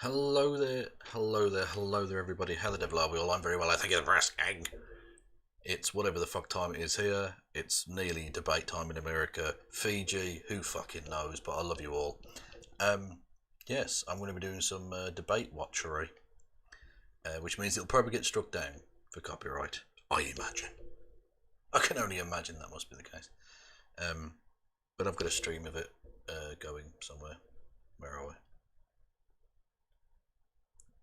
Hello there, hello there, hello there, everybody. How the devil are we all? I'm very well, I thank you for asking. It's whatever the fuck time it is here. It's nearly debate time in America. Fiji, who fucking knows, but I love you all. Yes, I'm going to be doing some debate watchery, which means it'll probably get struck down for copyright, I imagine. I can only imagine that must be the case. But I've got a stream of it going somewhere. Where are we?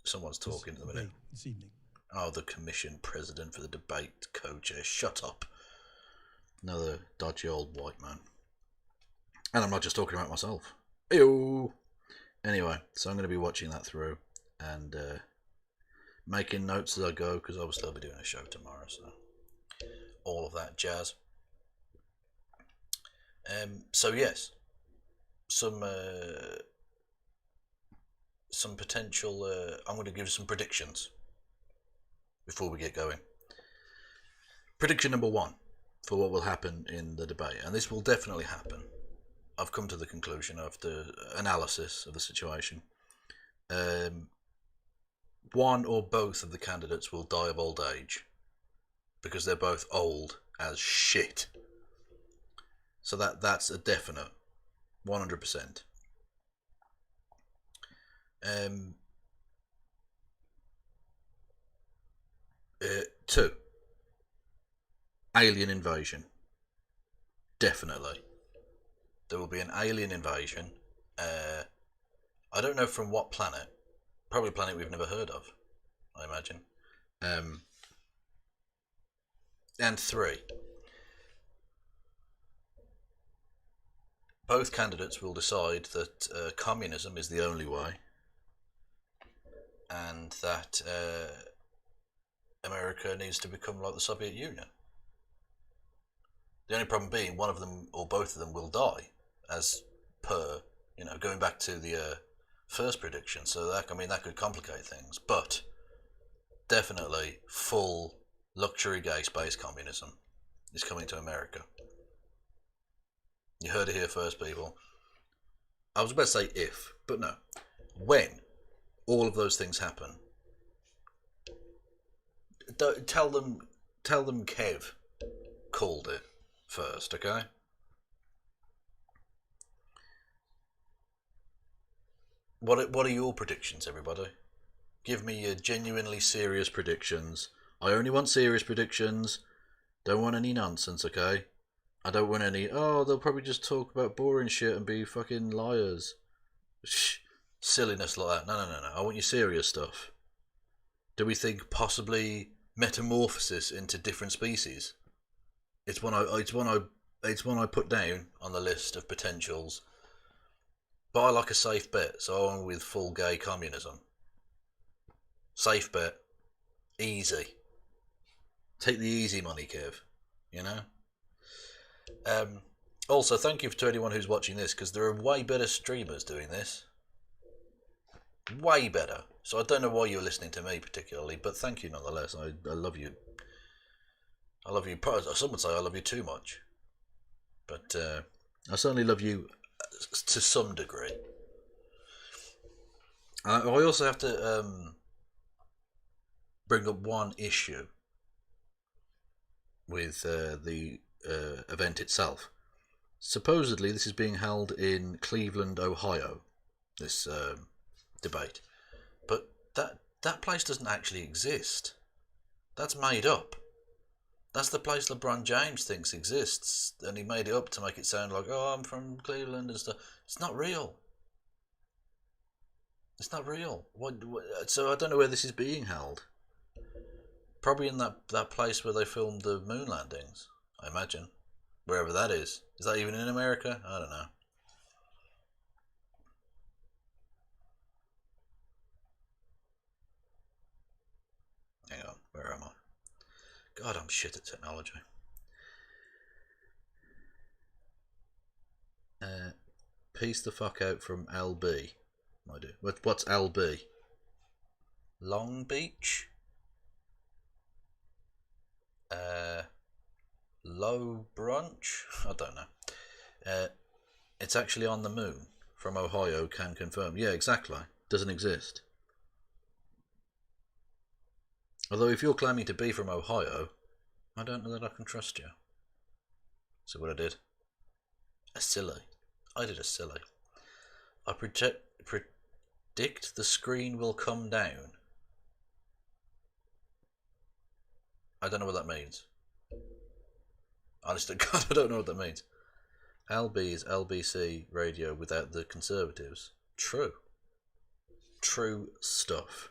Someone's talking at the minute. This evening. Oh, the commission president for the debate co-chair. Shut up. Another dodgy old white man. And I'm not just talking about myself. Ew. Anyway, so I'm going to be watching that through and making notes as I go, because obviously I'll be doing a show tomorrow, so all of that jazz. So yes, some potential. I'm going to give you some predictions before we get going. Prediction number one for what will happen in the debate, and this will definitely happen. I've come to the conclusion after analysis of the situation. One or both of the candidates will die of old age because they're both old as shit. So that's a definite 100%. Two, alien invasion. Definitely. There will be an alien invasion. I don't know from what planet. Probably a planet we've never heard of, I imagine. And three, both candidates will decide that communism is the only way, and that America needs to become like the Soviet Union. The only problem being one of them or both of them will die, as per, going back to the first prediction. So that could complicate things, but definitely full luxury gay space communism is coming to America. You heard it here first, people. I was about to say if, but no. When all of those things happen, tell them Kev called it first, okay? What are your predictions, everybody? Give me your genuinely serious predictions. I only want serious predictions. Don't want any nonsense, okay? I don't want any, they'll probably just talk about boring shit and be fucking liars. Shh, silliness like that. No. I want your serious stuff. Do we think possibly metamorphosis into different species? It's one I put down on the list of potentials. But I like a safe bet, so I'm with full gay communism. Safe bet. Easy. Take the easy money, Kev. Also, thank you to anyone who's watching this, because there are way better streamers doing this. Way better. So I don't know why you're listening to me particularly, but thank you nonetheless. I love you. I love you. Some would say I love you too much. But I certainly love you to some degree. I also have to bring up one issue with the event itself. Supposedly this is being held in Cleveland, Ohio, this debate, but that place doesn't actually exist. That's made up. That's the place LeBron James thinks exists, and he made it up to make it sound like, I'm from Cleveland and stuff. It's not real. It's not real. So I don't know where this is being held. Probably in that place where they filmed the moon landings, I imagine. Wherever that is. Is that even in America? I don't know. Hang on, where am I? God, I'm shit at technology. Peace the fuck out from LB. I do. What's LB? Long Beach? Low Brunch? I don't know. It's actually on the moon. From Ohio, can confirm. Yeah, exactly. Doesn't exist. Although if you're claiming to be from Ohio, I don't know that I can trust you. So what I did? A silly. I did a silly. I predict the screen will come down. I don't know what that means. Honestly, God, I don't know what that means. LB is LBC radio without the Conservatives. True. True stuff.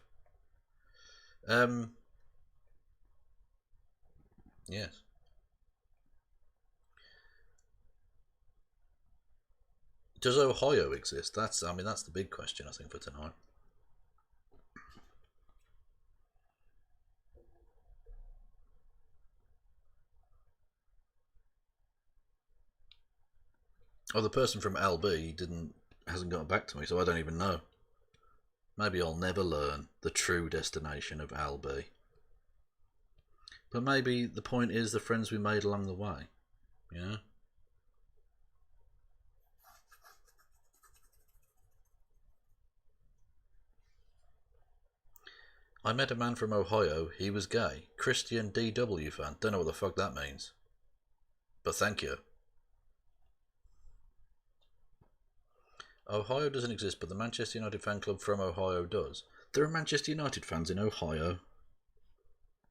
Yes. Does Ohio exist? That's the big question, I think, for tonight. Oh, the person from LB hasn't gotten back to me, so I don't even know. Maybe I'll never learn the true destination of LB. But maybe the point is the friends we made along the way, you know? I met a man from Ohio, he was gay. Christian DW fan. Don't know what the fuck that means. But thank you. Ohio doesn't exist, but the Manchester United fan club from Ohio does. There are Manchester United fans in Ohio.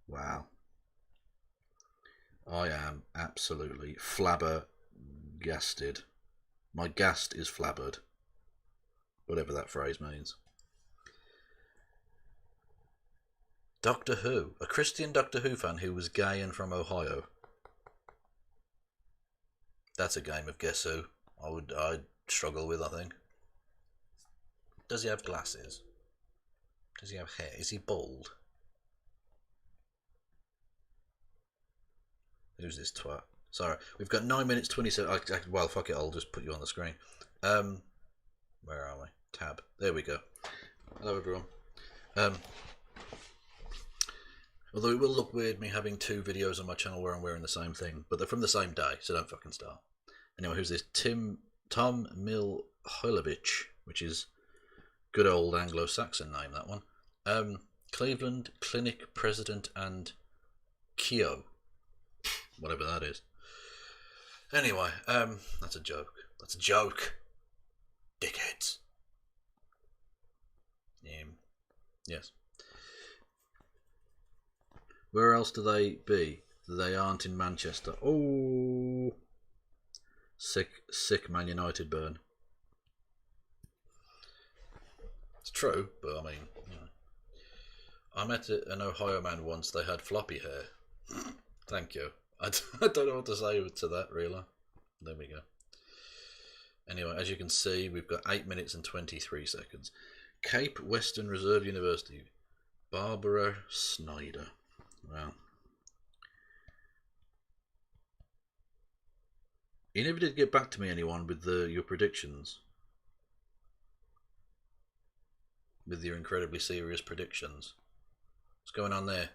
Wow. I am absolutely flabbergasted. My gast is flabbered. Whatever that phrase means. Doctor Who. A Christian Doctor Who fan who was gay and from Ohio. That's a game of Guess Who. I'd struggle with, I think. Does he have glasses? Does he have hair? Is he bald? Who's this twat? Sorry, we've got 9 minutes 27. Well, fuck it, I'll just put you on the screen. Where are we? Tab. There we go. Hello, everyone. Although it will look weird me having two videos on my channel where I'm wearing the same thing, but they're from the same day, so don't fucking start. Anyway, who's this? Tom Milhojlovic, which is good old Anglo-Saxon name, that one. Cleveland Clinic President and Keo. Whatever that is. Anyway, that's a joke. That's a joke. Dickheads. Yes. Where else do they be? They aren't in Manchester. Oh, sick Man United burn. It's true, but I mean, you know. I met an Ohio man once. They had floppy hair. Thank you. I don't know what to say to that, really. There we go. Anyway, as you can see, we've got 8 minutes and 23 seconds. Cape Western Reserve University. Barbara Snyder. Wow. You never did get back to me, anyone, with your predictions. With your incredibly serious predictions. What's going on there?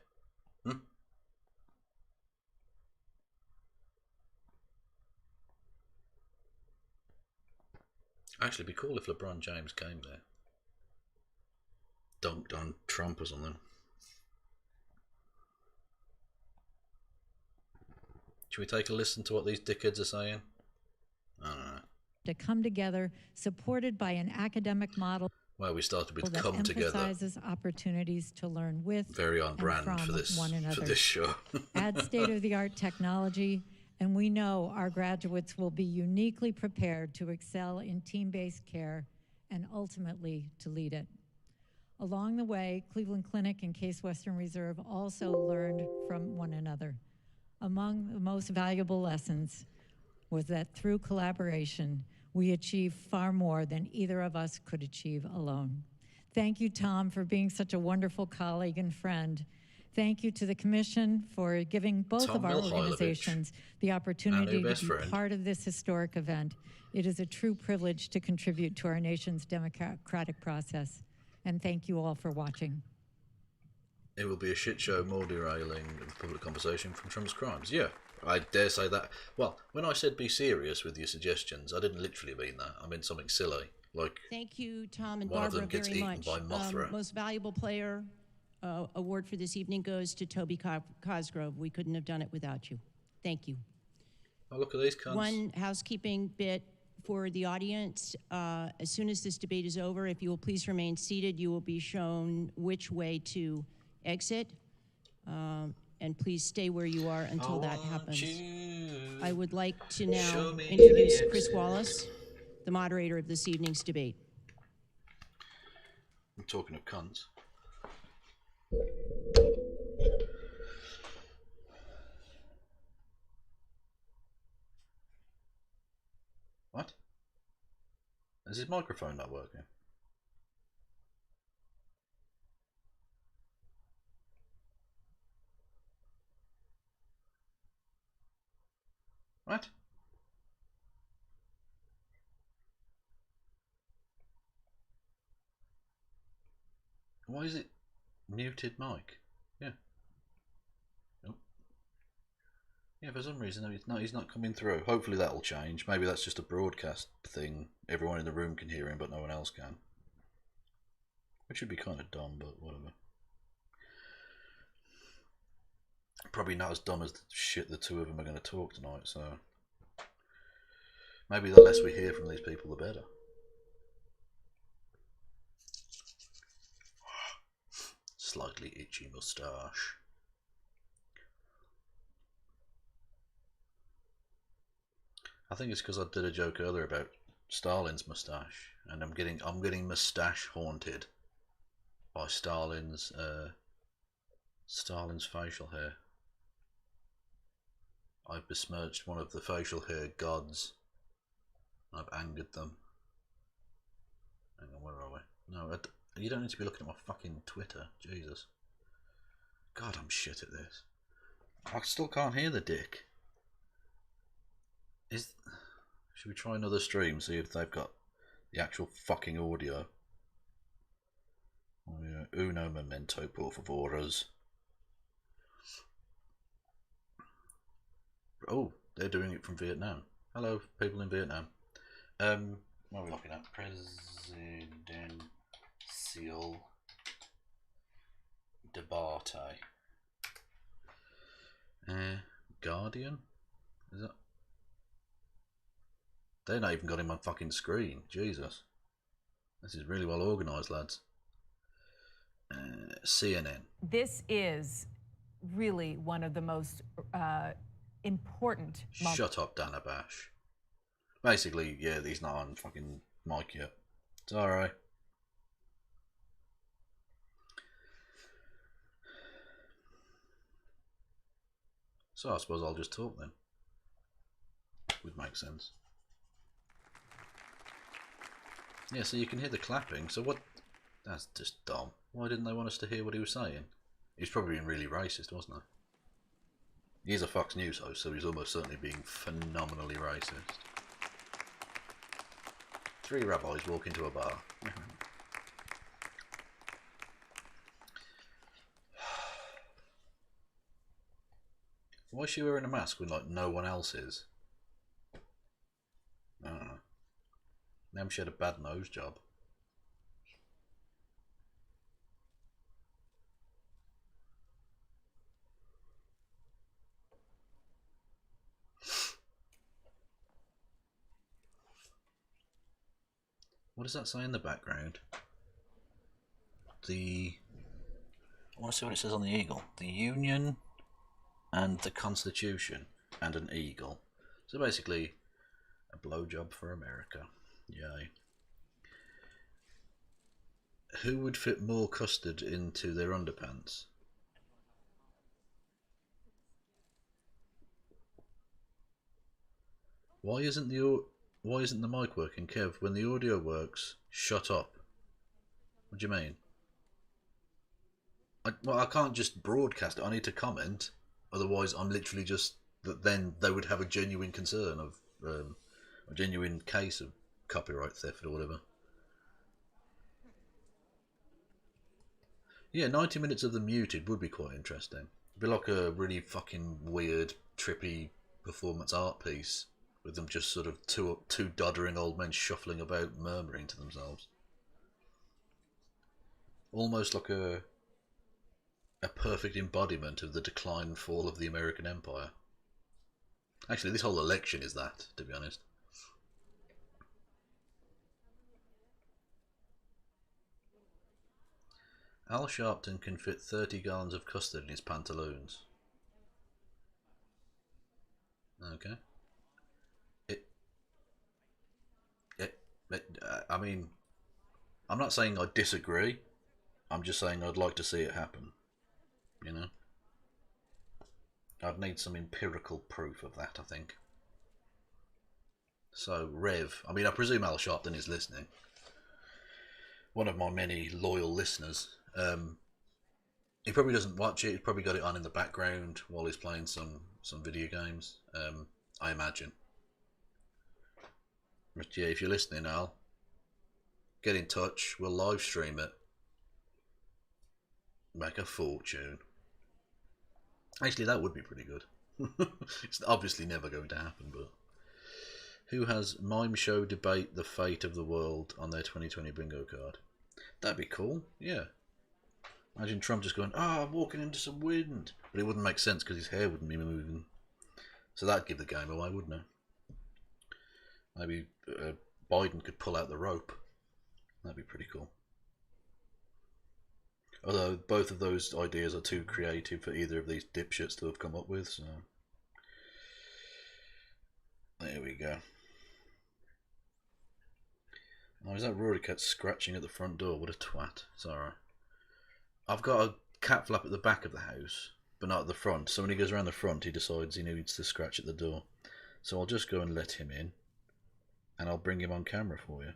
Actually, it'd be cool if LeBron James came there. Dunked on Trump or something. Should we take a listen to what these dickheads are saying? I don't know. To come together, supported by an academic model. Well, we started with that come together. Emphasizes opportunities to learn with very on brand for this one another. For this show. Add state-of-the-art technology, and we know our graduates will be uniquely prepared to excel in team-based care and ultimately to lead it. Along the way, Cleveland Clinic and Case Western Reserve also learned from one another. Among the most valuable lessons was that through collaboration, we achieve far more than either of us could achieve alone. Thank you, Tom, for being such a wonderful colleague and friend. Thank you to the Commission for giving both of our organizations the opportunity to be part of this historic event. It is a true privilege to contribute to our nation's democratic process. And thank you all for watching. It will be a shit show more derailing public conversation from Trump's crimes. Yeah, I dare say that. Well, when I said be serious with your suggestions, I didn't literally mean that. I meant something silly. Like, thank you, Tom and one Barbara, of them gets very eaten much. by Mothra. Most valuable player, award for this evening goes to Toby Cosgrove. We couldn't have done it without you. Thank you. Oh, look at these cunts. One housekeeping bit for the audience. As soon as this debate is over, if you will please remain seated, you will be shown which way to exit. And please stay where you are until that happens. I would like to now introduce Chris Wallace, the moderator of this evening's debate. I'm talking of cunts. What? Is his microphone not working? What? Why is it muted mic? Yeah. Nope. Yeah, for some reason he's not coming through. Hopefully that'll change. Maybe that's just a broadcast thing. Everyone in the room can hear him, but no one else can. Which would be kind of dumb, but whatever. Probably not as dumb as the shit the two of them are going to talk tonight, so maybe the less we hear from these people, the better. Slightly itchy moustache. I think it's because I did a joke earlier about Stalin's moustache, and I'm getting moustache haunted by Stalin's facial hair. I've besmirched one of the facial hair gods. I've angered them. Hang on, where are we? No, you don't need to be looking at my fucking Twitter. Jesus. God, I'm shit at this. I still can't hear the dick. Should we try another stream, see if they've got the actual fucking audio? Oh, yeah. Uno momento, por favoras. Oh, they're doing it from Vietnam. Hello, people in Vietnam. What are we looking at? Presidential debate. Guardian? Is that? They're not even got him on fucking screen. Jesus. This is really well organised, lads. CNN. This is really one of the most important moments. Shut up, Dana Bash. Basically, yeah, he's not on fucking mic yet. It's alright. So I suppose I'll just talk then. Would make sense. Yeah, so you can hear the clapping, so what? That's just dumb. Why didn't they want us to hear what he was saying? He was probably being really racist, wasn't he? He's a Fox News host, so he's almost certainly being phenomenally racist. 3 rabbis walk into a bar. Why is she wearing a mask when like no one else is? I don't know. Maybe she had a bad nose job. What does that say in the background? I want to see what it says on the eagle. The Union and the Constitution and an eagle. So basically, a blowjob for America. Yay. Who would fit more custard into their underpants? Why isn't the mic working, Kev? When the audio works, shut up. What do you mean? I can't just broadcast it. I need to comment. Otherwise, I'm literally just... Then they would have a genuine concern of... a genuine case of copyright theft or whatever. Yeah, 90 minutes of them muted would be quite interesting. It'd be like a really fucking weird, trippy performance art piece with them just sort of two doddering old men shuffling about, murmuring to themselves. Almost like a a perfect embodiment of the decline and fall of the American empire. Actually, this whole election is that, to be honest. Al Sharpton can fit 30 gallons of custard in his pantaloons. Okay. I mean, I'm not saying I disagree. I'm just saying I'd like to see it happen. You know? I'd need some empirical proof of that, I think. So, Rev, I mean, I presume Al Sharpton is listening. One of my many loyal listeners. He probably doesn't watch it. He's probably got it on in the background while he's playing some video games. I imagine. But yeah, if you're listening, Al, get in touch. We'll live stream it. Make a fortune. Actually, that would be pretty good. It's obviously never going to happen, but who has mime show debate the fate of the world on their 2020 bingo card? That'd be cool, yeah. Imagine Trump just going, I'm walking into some wind. But it wouldn't make sense because his hair wouldn't be moving. So that'd give the game away, wouldn't it? Maybe Biden could pull out the rope. That'd be pretty cool. Although both of those ideas are too creative for either of these dipshits to have come up with, so there we go. Oh, is that Rory cat scratching at the front door? What a twat. It's alright. I've got a cat flap at the back of the house, but not at the front. So when he goes around the front, he decides he needs to scratch at the door. So I'll just go and let him in, and I'll bring him on camera for you.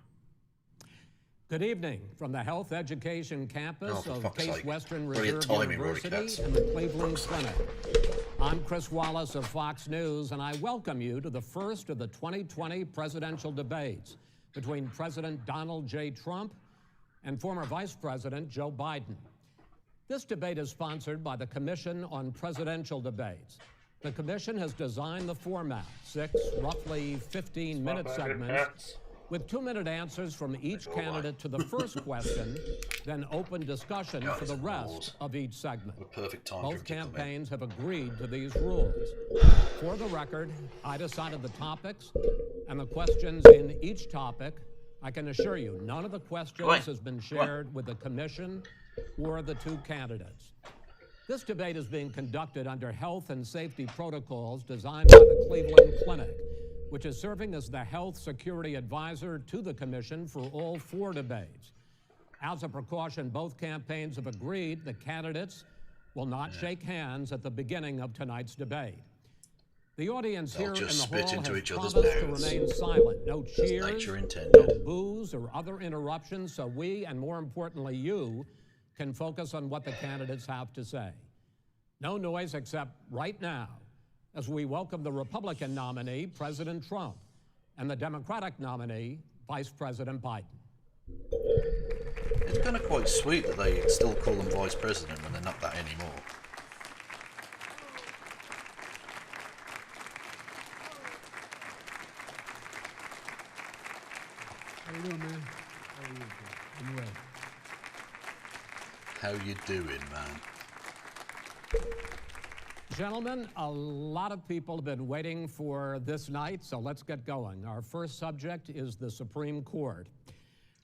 Good evening from the Health Education Campus of Case Western Reserve timing, University and the Cleveland Clinic. I'm Chris Wallace of Fox News, and I welcome you to the first of the 2020 presidential debates between President Donald J. Trump and former Vice President Joe Biden. This debate is sponsored by the Commission on Presidential Debates. The commission has designed the format, 6 roughly 15-minute segments, with 2-minute answers from each candidate to the first question, then open discussion for the rest of each segment. Both campaigns have agreed to these rules. For the record, I decided the topics and the questions in each topic. I can assure you, none of the questions has been shared with the commission or the 2 candidates. This debate is being conducted under health and safety protocols designed by the Cleveland Clinic, which is serving as the health security advisor to the commission for all 4 debates. As a precaution, both campaigns have agreed the candidates will not shake hands at the beginning of tonight's debate. The audience here in the hall has promised to remain silent. No cheers, no boos or other interruptions, so we, and more importantly you, can focus on what the candidates have to say. No noise except right now, as we welcome the Republican nominee, President Trump, and the Democratic nominee, Vice President Biden. It's kind of quite sweet that they still call them Vice President when they're not that anymore. How you doing, man? How are you? I'm well. How you doing, man? Gentlemen, a lot of people have been waiting for this night, so let's get going. Our first subject is the Supreme Court.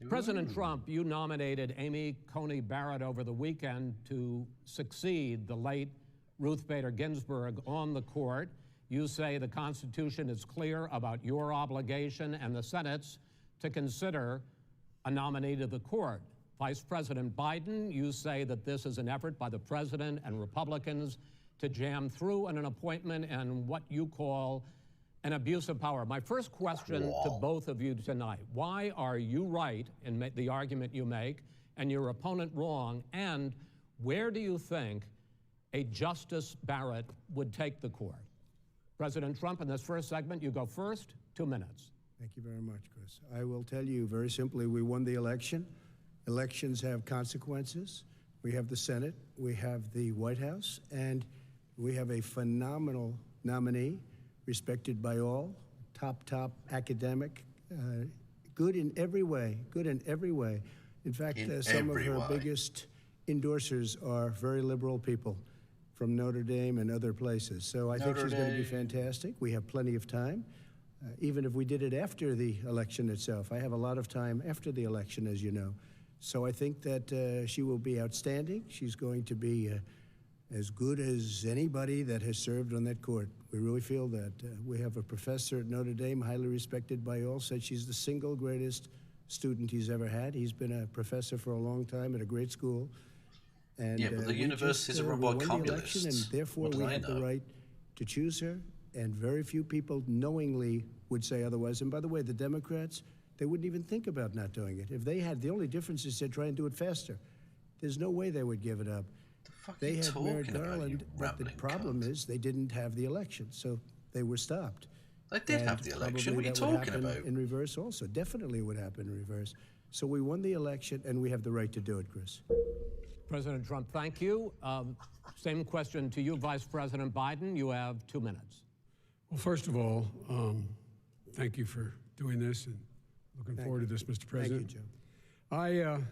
President Trump, you nominated Amy Coney Barrett over the weekend to succeed the late Ruth Bader Ginsburg on the court. You say the Constitution is clear about your obligation and the Senate's to consider a nominee to the court. Vice President Biden, you say that this is an effort by the president and Republicans to jam through an appointment and what you call an abuse of power. My first question to both of you tonight, why are you right in the argument you make and your opponent wrong, and where do you think a Justice Barrett would take the court? President Trump, in this first segment, you go first, 2 minutes. Thank you very much, Chris. I will tell you very simply, we won the election. Elections have consequences. We have the Senate, we have the White House, and we have a phenomenal nominee, respected by all, top academic, good in every way, In fact, some of her biggest endorsers are very liberal people from Notre Dame and other places. So I think she's going to be fantastic. We have plenty of time, even if we did it after the election itself. I have a lot of time after the election, as you know. So I think that she will be outstanding. She's going to be as good as anybody that has served on that court. We really feel that. We have a professor at Notre Dame, highly respected by all, said she's the single greatest student he's ever had. He's been a professor for a long time at a great school. And, yeah, but the universities are run by communists. And therefore, we have the right to choose her, and very few people knowingly would say otherwise. And by the way, the Democrats, they wouldn't even think about not doing it. If they had, the only difference is they'd try and do it faster. There's no way they would give it up. They had Merrick Garland, but the problem is they didn't have the election, so they were stopped. They did have the election. What are you talking about? In reverse also. Definitely would happen in reverse. So we won the election, and we have the right to do it, Chris. President Trump, thank you. Same question to you, Vice President Biden. You have 2 minutes. Well, first of all, thank you for doing this, and looking forward to this, Mr. President. Thank you, Joe.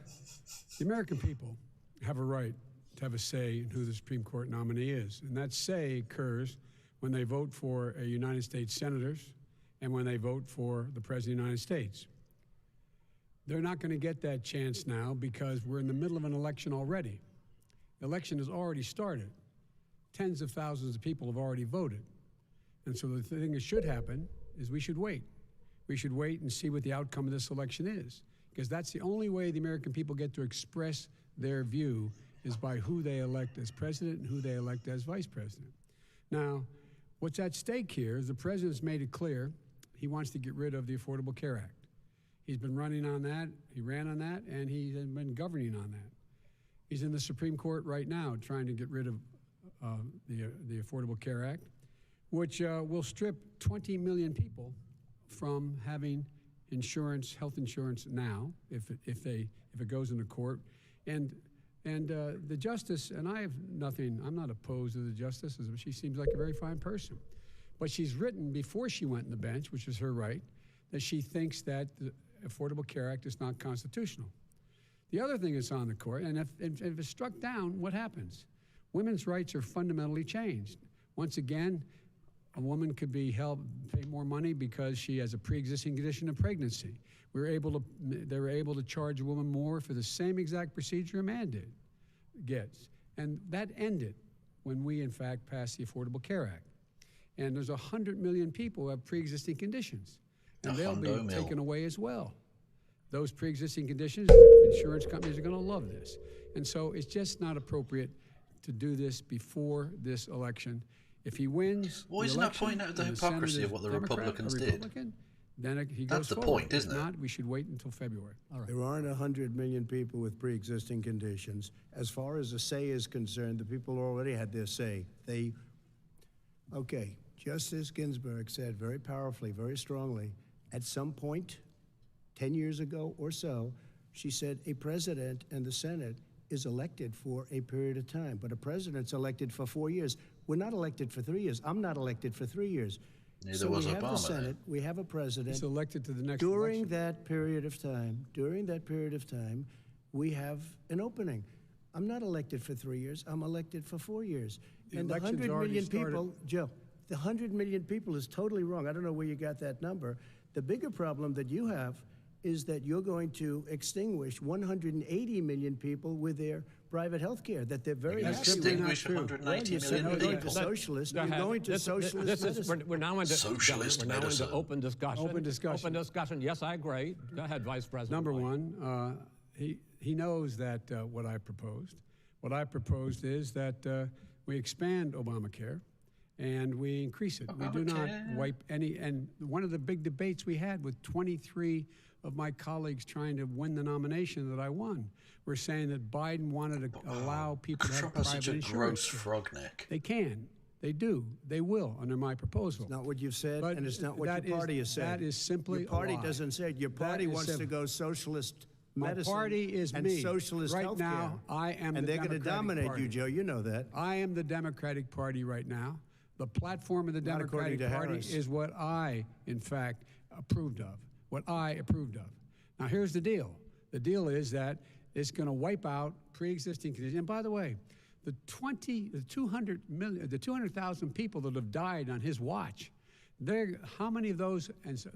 The American people have a right to have a say in who the Supreme Court nominee is, and that say occurs when they vote for United States senators and when they vote for the President of the United States. They're not going to get that chance now because we're in the middle of an election already. The election has already started. Tens of thousands of people have already voted. And so the thing that should happen is we should wait. We should wait and see what the outcome of this election is, because that's the only way the American people get to express their view is by who they elect as president and who they elect as vice president. Now, what's at stake here is the president's made it clear he wants to get rid of the Affordable Care Act. He's been running on that, he ran on that, and he's been governing on that. He's in the Supreme Court right now trying to get rid of the Affordable Care Act, which will strip 20 million people from having insurance, health insurance now, if it goes into court. And the justice, and I'm not opposed to the justice, she seems like a very fine person. But she's written before she went on the bench, which is her right, that she thinks that the Affordable Care Act is not constitutional. The other thing is on the court, and if it's struck down, what happens? Women's rights are fundamentally changed. Once again, a woman could be pay more money because she has a pre-existing condition of pregnancy. They were able to charge a woman more for the same exact procedure a man gets. And that ended when we, in fact, passed the Affordable Care Act. And there's 100 million people who have pre-existing conditions, and they'll be taken away as well. Those pre-existing conditions, insurance companies are going to love this. And so it's just not appropriate to do this before this election. If he wins, well, isn't that pointing out the hypocrisy of what the Republicans did? Then he goes That's the point, isn't it? If not, we should wait until February. All right. There aren't 100 million people with pre-existing conditions. As far as the say is concerned, the people already had their say. Okay, Justice Ginsburg said very powerfully, very strongly, at some point, 10 years ago or so, she said a president and the Senate is elected for a period of time, but a president's elected for 4 years. We're not elected for 3 years. I'm not elected for 3 years. Neither was we have Obama, the Senate, we have a president. He's elected to the next during election. that period of time, we have an opening. I'm not elected for 3 years. I'm elected for 4 years. And the 100 million people, Joe, the 100 million people is totally wrong. I don't know where you got that number. The bigger problem that you have is that you're going to extinguish 180 million people with their private health care, that they're very happy with. Extinguish 180 million You're going to people. socialist. You're going to socialist medicine. We're now into Socialist medicine. open discussion. Open discussion. Open discussion. Yes, I agree. Go ahead, Vice President. Number Biden. one, he knows that what I proposed. What I proposed is that we expand Obamacare and we increase it. We do not wipe any. And one of the big debates we had with 23 of my colleagues trying to win the nomination that I won were saying that Biden wanted to allow people to have Trump is private such a insurance. gross frog neck. They can. They do. They will under my proposal. It's not what you've said, But and it's not what that your is- party has said. that is simply your party a lie. doesn't say it. Your party is wants to simple. go socialist My medicine party is and me. socialist Right healthcare. now, I am and the they're going to Democratic dominate Party. you, Joe. You know that. I am the Democratic Party right now. The platform of the Not according Democratic to Party Harris. is what I, in fact, approved of. What I approved of. Now, here's the deal. The deal is that It's going to wipe out pre-existing conditions. And by the way, the 200,000 people that have died on his watch, how many of those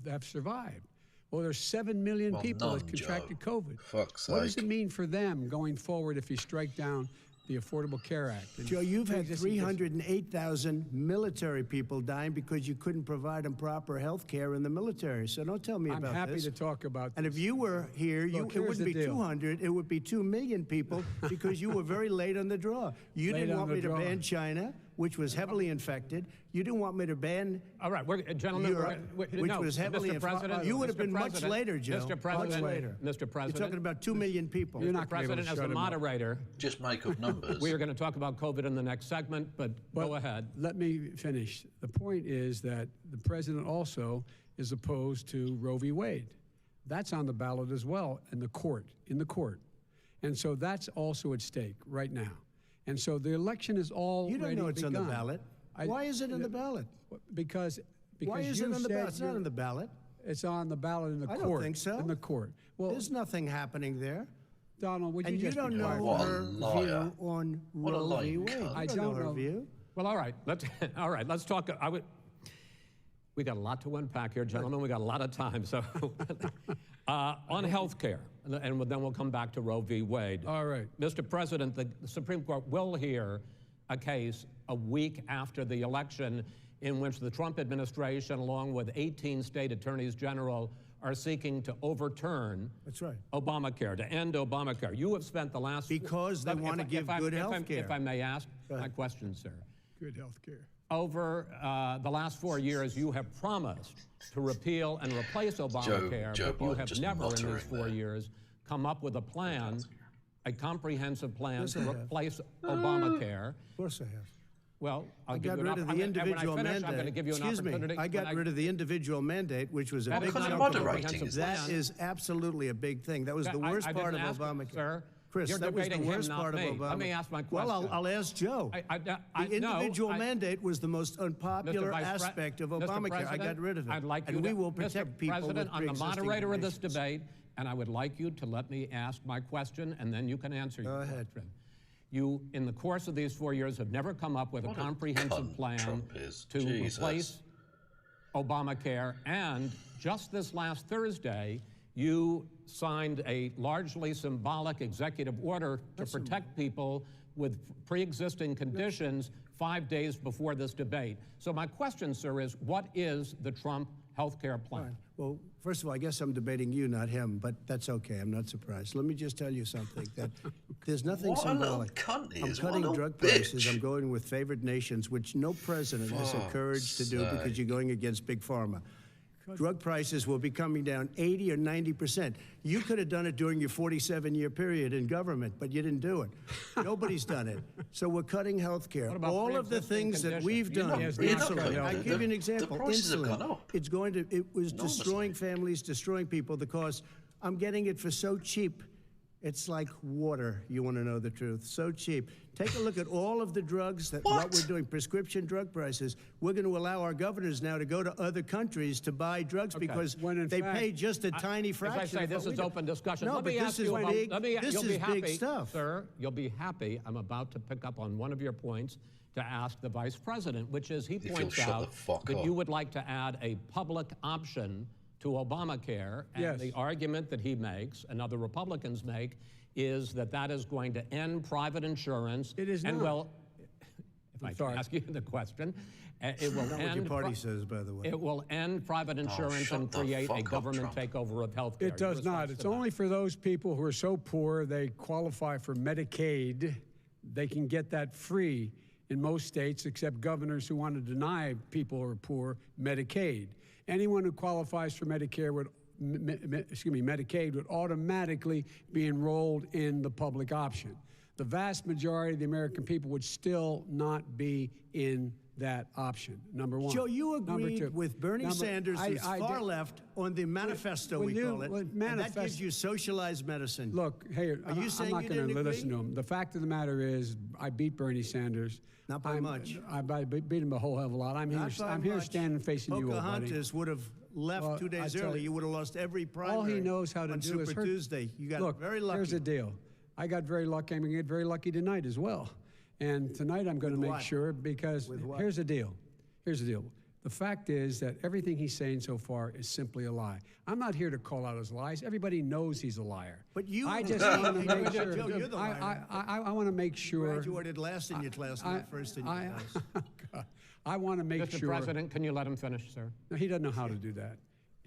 have survived? Well, there's 7 million people that contracted COVID. Fuck's What does sake. it mean for them going forward if you strike down the Affordable Care Act? And Joe, you've had pre-existing 308,000 military people dying because you couldn't provide them proper health care in the military. So don't tell me I'm about happy this. to talk about And if this. you were here, Look, it here's wouldn't the be deal. 200, it would be 2 million people because you were very late on the draw. You Late didn't on want the me to draw. ban China, which was heavily infected. You didn't want me to ban All right, gentlemen, Europe, which no, was heavily Mr. infected. President, You would have Mr. been much President, later, Joe. Mr. President, much later. Mr. You're President, talking about 2 million people. You're Mr. not gonna be able to President, as shut the him up. moderator, Just make up numbers. we are going to talk about COVID in the next segment, but go ahead. Let me finish. The point is that the president also is opposed to Roe v. Wade. That's on the ballot as well in the court. And so that's also at stake right now. And so the election is already You don't know it's on the begun. ballot. Why is it on the ballot? Because Why is you it on the said ballot? It's not you're- on the ballot. It's on the ballot in the I court. don't think so. In the court. Well, There's nothing happening there. Donald, would And you you just be don't know quiet? What a her liar. view on What a Roe v. lying Wade. cunt. I You don't don't know her know. view. Well, all right, let's talk. We got a lot to unpack here, gentlemen. We got a lot of time. So, on health care, and then we'll come back to Roe v. Wade. All right. Mr. President, the Supreme Court will hear a case a week after the election in which the Trump administration, along with 18 state attorneys general, are seeking to overturn That's right. Obamacare, to end Obamacare. You have spent the last... Because they want to give good health care. If I may ask Go my ahead. question, sir. Good health care. Over the last 4 years, you have promised to repeal and replace Obamacare, Joe but you Biden have just never in these muttering 4 there. years come up with a plan, a comprehensive plan Yes, to I have. replace Obamacare. Of course I have. Well, I'll I give got you rid of the individual I'm mandate. going to give you an Excuse opportunity. me. I got rid of the individual mandate, which was a That big is not Because a of chunk of moderating. comprehensive That plan. is absolutely a big thing. That was the worst I part didn't of ask, Obamacare. sir. Chris, You're that was the debating him, worst not part me. of Obamacare. Let me ask my Well, question. I'll ask Joe. The Individual mandate was the most unpopular aspect of Mr. Obamacare. I President, got rid of it. I'd like and you we to, will protect Mr. people President, with I'm the pre-existing moderator of this conditions. debate, and I would like you to let me ask my question, and then you can answer your Go ahead. question. You, in the course of these 4 years, have never come up with a What a comprehensive cunt plan Trump is. to Jesus. replace Obamacare, and just this last Thursday, you signed a largely symbolic executive order to protect people with pre-existing conditions 5 days before this debate. So my question, sir, is what is the Trump health care plan? Well, first of all, I guess I'm debating you, not him, but that's okay. I'm not surprised. Let me just tell you something, that there's nothing What a little symbolic. cunt he I'm is. What a cutting little drug bitch. prices. I'm going with favored nations, which no president has encouraged to do because you're going against big pharma. Drug prices will be coming down 80 or 90%. You could have done it during your 47-year period in government, but you didn't do it. Nobody's done it. So we're cutting health care. What about All of the pre-existing things that conditions? we've You're done. not- you're not Insulin. cutting I health give you an The example. prices have Insulin. gone up. It was Enormously. destroying families, destroying people. The cost. I'm getting it for so cheap. It's like water, you want to know the truth. So cheap. Take a look at all of the drugs that what we're doing, prescription drug prices. We're going to allow our governors now to go to other countries to buy drugs because When in they fact- pay just a tiny fraction. As I say, of this what is we do. open discussion. No, Let me but ask this you is about, big. you'll This be is happy, big stuff. sir. You'll be happy. I'm about to pick up on one of your points to ask the vice president, which is he If you'll points shut the out fuck that up. you would like to add a public option to Obamacare, and Yes. the argument that he makes and other Republicans make is that that is going to end private insurance. It is and not. well, if I can sorry. ask you the question, it will Not what your end. party says, by the way. It will end private insurance shut and the create fuck a up, government Trump. takeover of health care. It does not. It's only for those people who are so poor they qualify for Medicaid. They can get that free in most states, except governors who want to deny people who are poor Medicaid. Anyone who qualifies for Medicare would, Medicaid would automatically be enrolled in the public option. The vast majority of the American people would still not be in that option, number one. Joe, you Number agreed two. with Bernie Sanders, who's far did- left, on the manifesto, when we you- call it. when And that manifest- gives you socialized medicine. Look, hey, Are you I'm saying not you going to didn't listen to agree? him. The fact of the matter is, I beat Bernie Sanders. Not by much. I beat him a whole hell of a lot. I'm Not by here much. standing facing you, old buddy. Pocahontas would have left Well, 2 days I tell early. you, You would have lost every primary. All he knows how to on do Super is hurt. Tuesday. You got Look, very lucky. here's the deal. I got very lucky. I'm going to get very lucky tonight as well. And tonight I'm going to With make what? sure, because With what? here's the deal. Here's the deal. The fact is that everything he's saying so far is simply a lie. I'm not here to call out his lies. Everybody knows he's a liar. But you- I just want to make sure. Joe, you're the liar. I want to make sure. Graduated last in your class, not first in your class. God, I want to make Mr. sure. President, can you let him finish, sir? No, he doesn't know how to do that.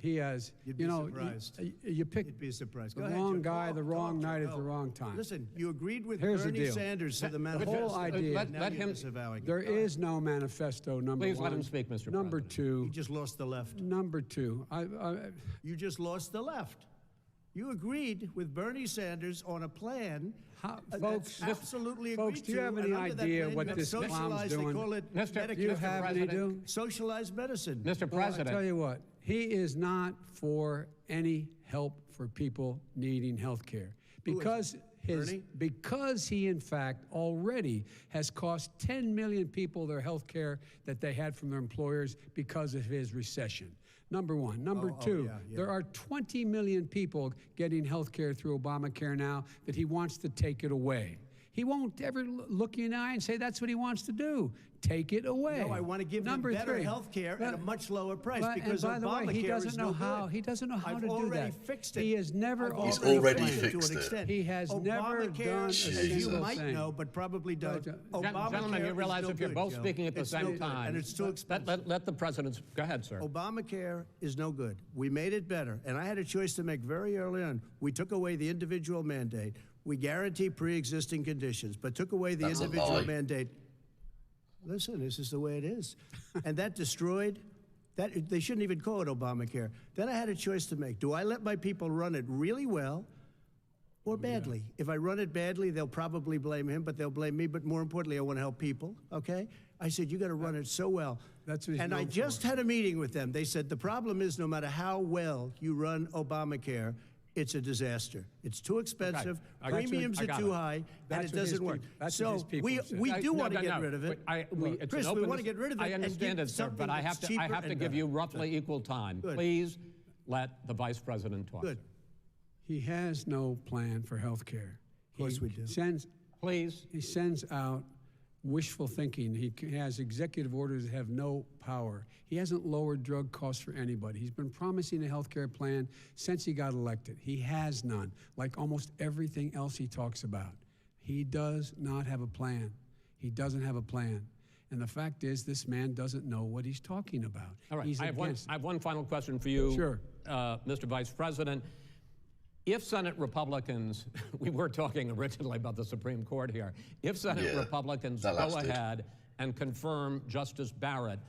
He has, You'd be you know, surprised. you pick You'd be surprised. the Go ahead, wrong Joe. guy, Talk, the wrong Joe, night at go. the wrong time. Listen, you agreed with Here's the Bernie deal. Sanders to the The manifesto. whole idea. Now let you're him- disavowing it. There is no manifesto, number Please one. let him speak, Mr. Number President. two. You just lost the left. Number two. You just lost the left. You agreed with Bernie Sanders on a plan Folks, that's absolutely agreed folks, do you to, have and any under that idea plan, what you have this clown's socialized, doing? They call it Mr. Do you Mr. have any President. do? socialized medicine. Mr. Well, I President. tell you what, he is not for any help for people needing health care. Because Bernie? because he in fact already has cost 10 million people their health care that they had from their employers because of his recession. Number one. Number two, yeah. there are 20 million people getting health care through Obamacare now that he wants to take it away. He won't ever look you in the eye and say that's what he wants to do. Take it away. No, I want to give them Number better three. health care at a much lower price But- because and by the way, he Obamacare doesn't is know no how. good. He doesn't know how I've to do already that. fixed it. He has never. He's offered a already plan. fixed to an it. extent. He has never Obamacare, done a as you single might thing. know, but probably don't. Gentlemen, you Obamacare realize is no if you're good, both Joe. speaking at the It's no same good, time, and it's too expensive. let the president go ahead, sir. Obamacare is no good. We made it better, and I had a choice to make very early on. We took away the individual mandate. We guarantee pre-existing conditions, but took away the That's a individual lie. mandate. Listen, this is the way it is. And that destroyed, that they shouldn't even call it Obamacare. Then I had a choice to make. Do I let my people run it really well or badly? If I run it badly, they'll probably blame him, but they'll blame me. But more importantly, I want to help people, okay? I said, you got to run it so well. That's what he's And I known just had a meeting with them. They said, the problem is no matter how well you run Obamacare, it's a disaster. It's too expensive, I got you. premiums I are got too it. high, and That's it what his doesn't work. peop- that's what his So people said. we do No, want to no, get no. rid of it. It's an Chris, we open want to get rid of it. I and understand give it, sir, but something I have that's to cheaper and give you better. roughly equal time. Good. Please let the vice president talk. Good. He has no plan for health care. Of course we do. Please. He sends out wishful thinking. He has executive orders that have no power. He hasn't lowered drug costs for anybody. He's been promising a health care plan since he got elected. He has none, like almost everything else he talks about. He does not have a plan. He doesn't have a plan. And the fact is, this man doesn't know what he's talking about. All right. He's I against. have one final question for you, Sure. Mr. Vice President. If Senate Republicans, we were talking originally about the Supreme Court here, if Senate Yeah, Republicans that go lasted. ahead and confirm Justice Barrett,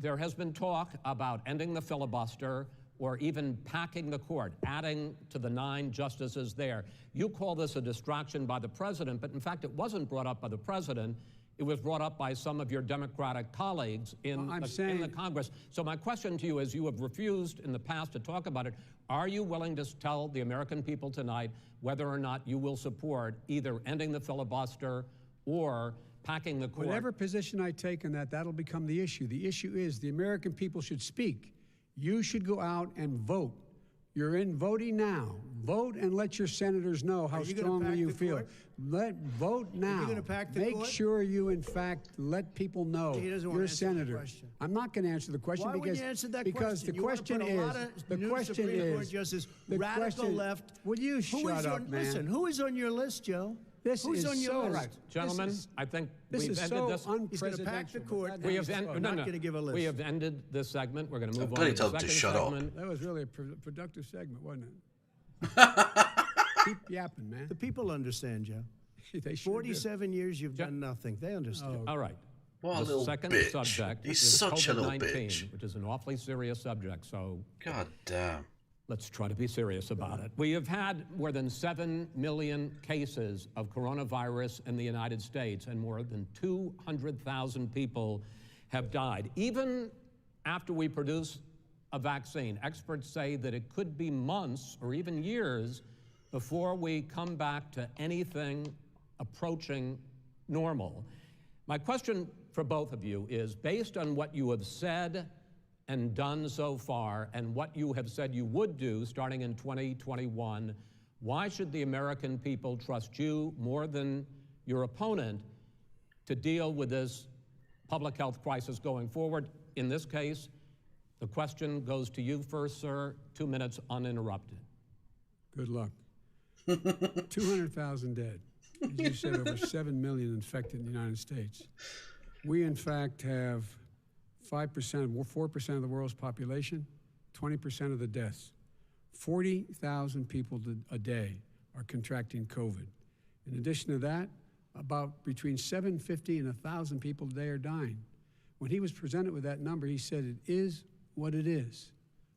there has been talk about ending the filibuster or even packing the court, adding to the 9 justices there. You call this a distraction by the president, but in fact it wasn't brought up by the president. It was brought up by some of your Democratic colleagues in the Congress. So my question to you is, you have refused in the past to talk about it. Are you willing to tell the American people tonight whether or not you will support either ending the filibuster or packing the court? Whatever position I take on that, that'll become the issue. The issue is the American people should speak. You should go out and vote. You're in voting now. Vote and let your senators know how you gonna strongly pack you the feel. court? Vote now. gonna pack the Make court? sure you, in fact, let people know He doesn't wanna you're a answer the senator. question. I'm not going to answer the question Why because wouldn't you answer that because question? the You wanna question put a is lot of the new question Supreme Court is justices, the radical question, left. Will you Who shut is up, on, man? Listen, who is on your list, Joe? This Who's is on your so list? Right, gentlemen, I think we've ended this. He's going to pack the court. We have He's ended. not going to give a list. We have ended this segment. We're going to move on bloody to the told him second to shut up. segment. That was really a productive segment, wasn't it? Keep yapping, man. The people understand, Joe. They sure do. 47 years you've done nothing. They understand. All right. What a The little second bitch. subject He's is such a little COVID-19, bitch. which is an awfully serious subject. So God damn. let's try to be serious about it. We have had more than 7 million cases of coronavirus in the United States, and more than 200,000 people have died. Even after we produce a vaccine, experts say that it could be months or even years before we come back to anything approaching normal. My question for both of you is, based on what you have said and done so far, and what you have said you would do starting in 2021, Why should the American people trust you more than your opponent to deal with this public health crisis going forward? In this case, the question goes to you first, sir. 2 minutes uninterrupted. Good luck. 200,000 dead. As you said, over 7 million infected in the United States. We, in fact, have 4% of the world's population, 20% of the deaths. 40,000 people a day are contracting COVID. In addition to that, about between 750 and 1,000 people a day are dying. When he was presented with that number, he said, it is what it is.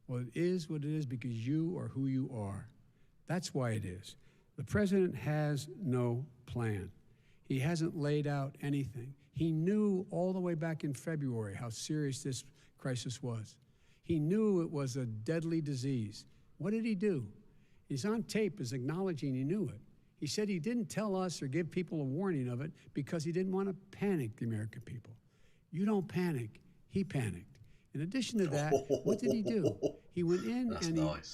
Well, it is what it is because you are who you are. That's why it is. The president has no plan. He hasn't laid out anything. He knew all the way back in February how serious this crisis was. He knew it was a deadly disease. What did he do? He's on tape as acknowledging he knew it. He said he didn't tell us or give people a warning of it because he didn't want to panic the American people. You don't panic. He panicked. In addition to that, what did he do? He went in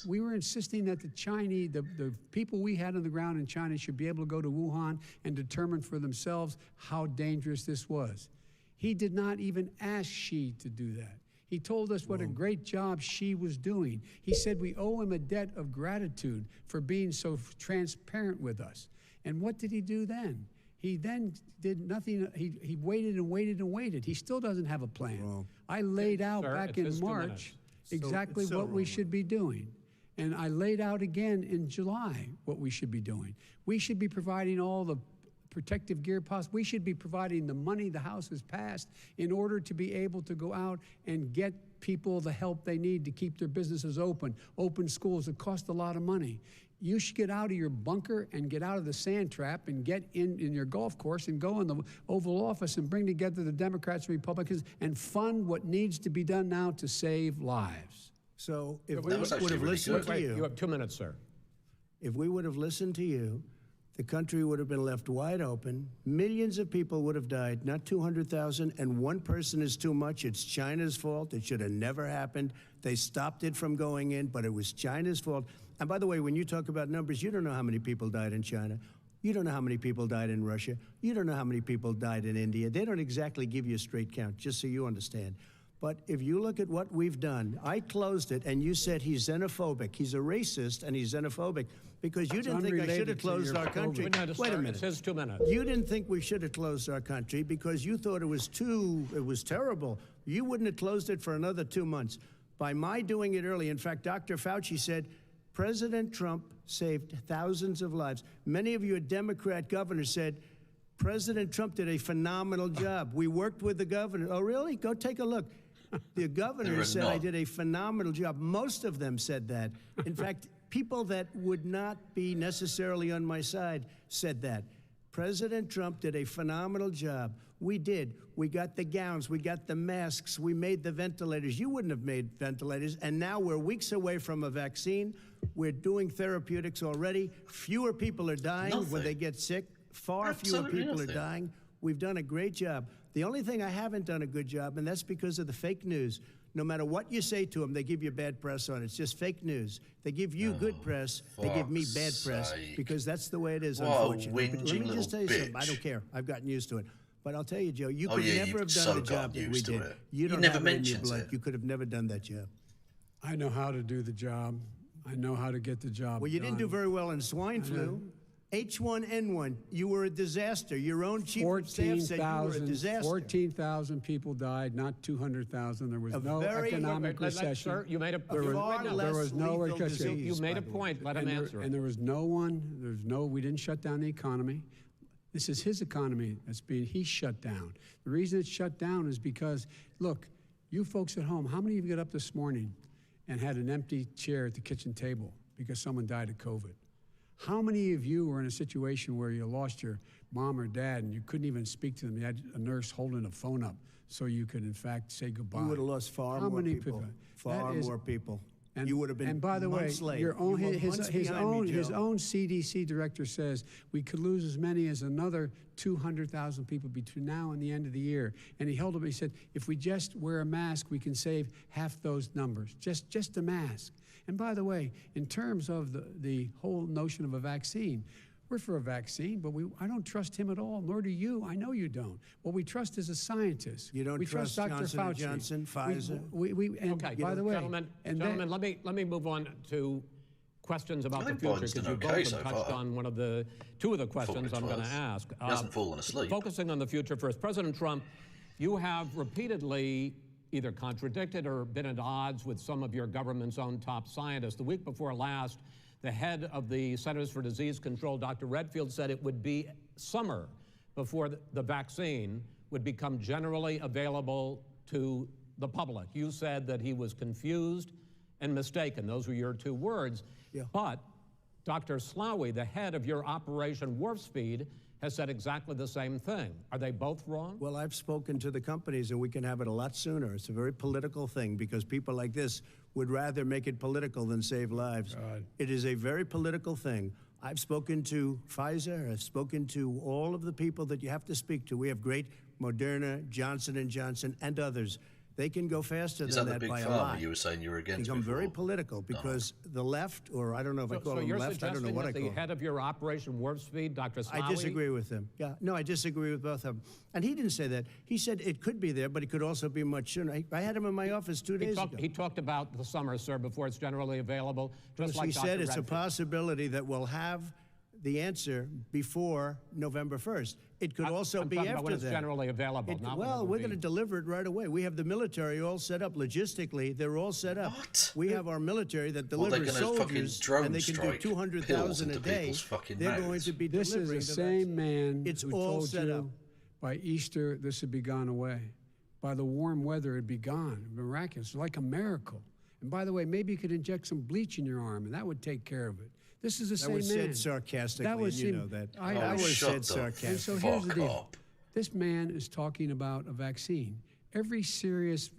we were insisting that the Chinese, the people we had on the ground in China should be able to go to Wuhan and determine for themselves how dangerous this was. He did not even ask Xi to do that. He told us what a great job Xi was doing. He said we owe him a debt of gratitude for being so transparent with us. And what did he do then? He then did nothing. He waited and waited and waited. He still doesn't have a plan. Wrong. I laid out Sir, back in March exactly it's so what we wrong. should be doing. And I laid out again in July what we should be doing. We should be providing all the protective gear possible. We should be providing the money the House has passed in order to be able to go out and get people the help they need to keep their businesses open schools. It costs a lot of money. You should get out of your bunker and get out of the sand trap and get in your golf course and go in the Oval Office and bring together the Democrats and Republicans and fund what needs to be done now to save lives. So if we That was would actually have really listened good. to Wait, you you, have 2 minutes, sir. if we would have listened to you, the country would have been left wide open. Millions of people would have died, not 200,000, and one person is too much. It's China's fault. It should have never happened. They stopped it from going in, but it was China's fault. And by the way, when you talk about numbers, you don't know how many people died in China. You don't know how many people died in Russia. You don't know how many people died in India. They don't exactly give you a straight count, just so you understand. But if you look at what we've done, I closed it, and you said he's xenophobic. He's a racist, and he's xenophobic because you didn't think I should unrelated have to closed your our country. COVID. Wait a It's minute. his 2 minutes. You didn't think we should have closed our country because you thought it was terrible. You wouldn't have closed it for another 2 months. By my doing it early, in fact, Dr. Fauci said, President Trump saved thousands of lives. Many of your Democrat governors said, President Trump did a phenomenal job. We worked with the governor. Oh, really? Go take a look. The governor said I did a phenomenal job. Most of them said that. In fact, people that would not be necessarily on my side said that. President Trump did a phenomenal job. We did. We got the gowns. We got the masks. We made the ventilators. You wouldn't have made ventilators. And now we're weeks away from a vaccine. We're doing therapeutics already. Fewer people are dying when they get sick. Far fewer people are dying. We've done a great job. The only thing I haven't done a good job, and that's because of the fake news. No matter what you say to them, they give you bad press on it. It's just fake news. They give you good press. They give me bad press because that's the way it is, unfortunately. But let me just tell you something. I don't care. I've gotten used to it. But I'll tell you, Joe, you could never have done the job that we did. You don't have it in your blood. You could have never done that job. I know how to do the job. I know how to get the job Well, you didn't do very well in swine flu. H1N1, you were a disaster. Your own chief of staff said you were a disaster. 14,000 people died, not 200,000. There was no very- economic recession. Sir, you made a Far point. less there was no lethal recession. disease, You made by a the way. point. Let him answer. And there was we didn't shut down the economy. This is his economy he's shut down. The reason it's shut down is because, look, you folks at home, how many of you got up this morning and had an empty chair at the kitchen table because someone died of COVID? How many of you were in a situation where you lost your mom or dad and you couldn't even speak to them? You had a nurse holding a phone up so you could, in fact, say goodbye. You would have lost far How more many people. people? Far more people. You would have been And by the way, months late. your own, You were his months behind me, his Joe. own CDC director says we could lose as many as another 200,000 people between now and the end of the year. And he held up, he said, if we just wear a mask, we can save half those numbers, just a mask. And by the way, in terms of the whole notion of a vaccine, we're for a vaccine, but I don't trust him at all, nor do you. I know you don't. What we trust is a scientist. You don't we trust Dr. Johnson Fauci. & Johnson, Pfizer? And Okay, by the way, gentlemen, then, let me move on to questions about the think future, Biden's because done you both okay have so touched far. on two of the questions I'm going to twice. ask. He hasn't fallen asleep. Focusing on the future first, President Trump, you have repeatedly either contradicted or been at odds with some of your government's own top scientists. The week before last, the head of the Centers for Disease Control, Dr. Redfield, said it would be summer before the vaccine would become generally available to the public. You said that he was confused and mistaken. Those were your two words. Yeah. But Dr. Slaoui, the head of your Operation Warp Speed, has said exactly the same thing. Are they both wrong? Well, I've spoken to the companies, and we can have it a lot sooner. It's a very political thing because people like this would rather make it political than save lives. It is a very political thing. I've spoken to Pfizer. I've spoken to all of the people that you have to speak to. We have great Moderna, Johnson & Johnson, and others. They can go faster Is than that the that big by a pharma lot. you were saying you were against Become very before? political because the left, or I don't know if I call So them you're left, I don't know suggesting what I that call the them. head of your Operation Warp Speed, Dr. Slaoui? I disagree with him. Yeah, no, I disagree with both of them. And he didn't say that. He said it could be there, but it could also be much sooner. I had him in my office 2 days ago. He talked about the summer, sir, before it's generally available, just like He Dr. said it's a Redfield. possibility that we'll have the answer before November 1st. It could also I'm be talking after about when it's that. generally available, not when it Well, will we're be. going to deliver it right away. We have the military all set up. Logistically, they're all set up. What? We have our military that Well, they're delivers gonna fucking soldiers, drone and they can do strike pills 200,000 a into day. people's fucking They're going mouths. to be this is delivering the the same vaccine. man It's who all told set you up. by Easter this would be gone away. By the warm weather, it'd be gone. Miraculous, like a miracle. And by the way, maybe you could inject some bleach in your arm, and that would take care of it. This is the That same was man. said sarcastically, That was and you him. know that. I That was shut said the sarcastically. And so here's the fuck deal. up. This man is talking about a vaccine. Every serious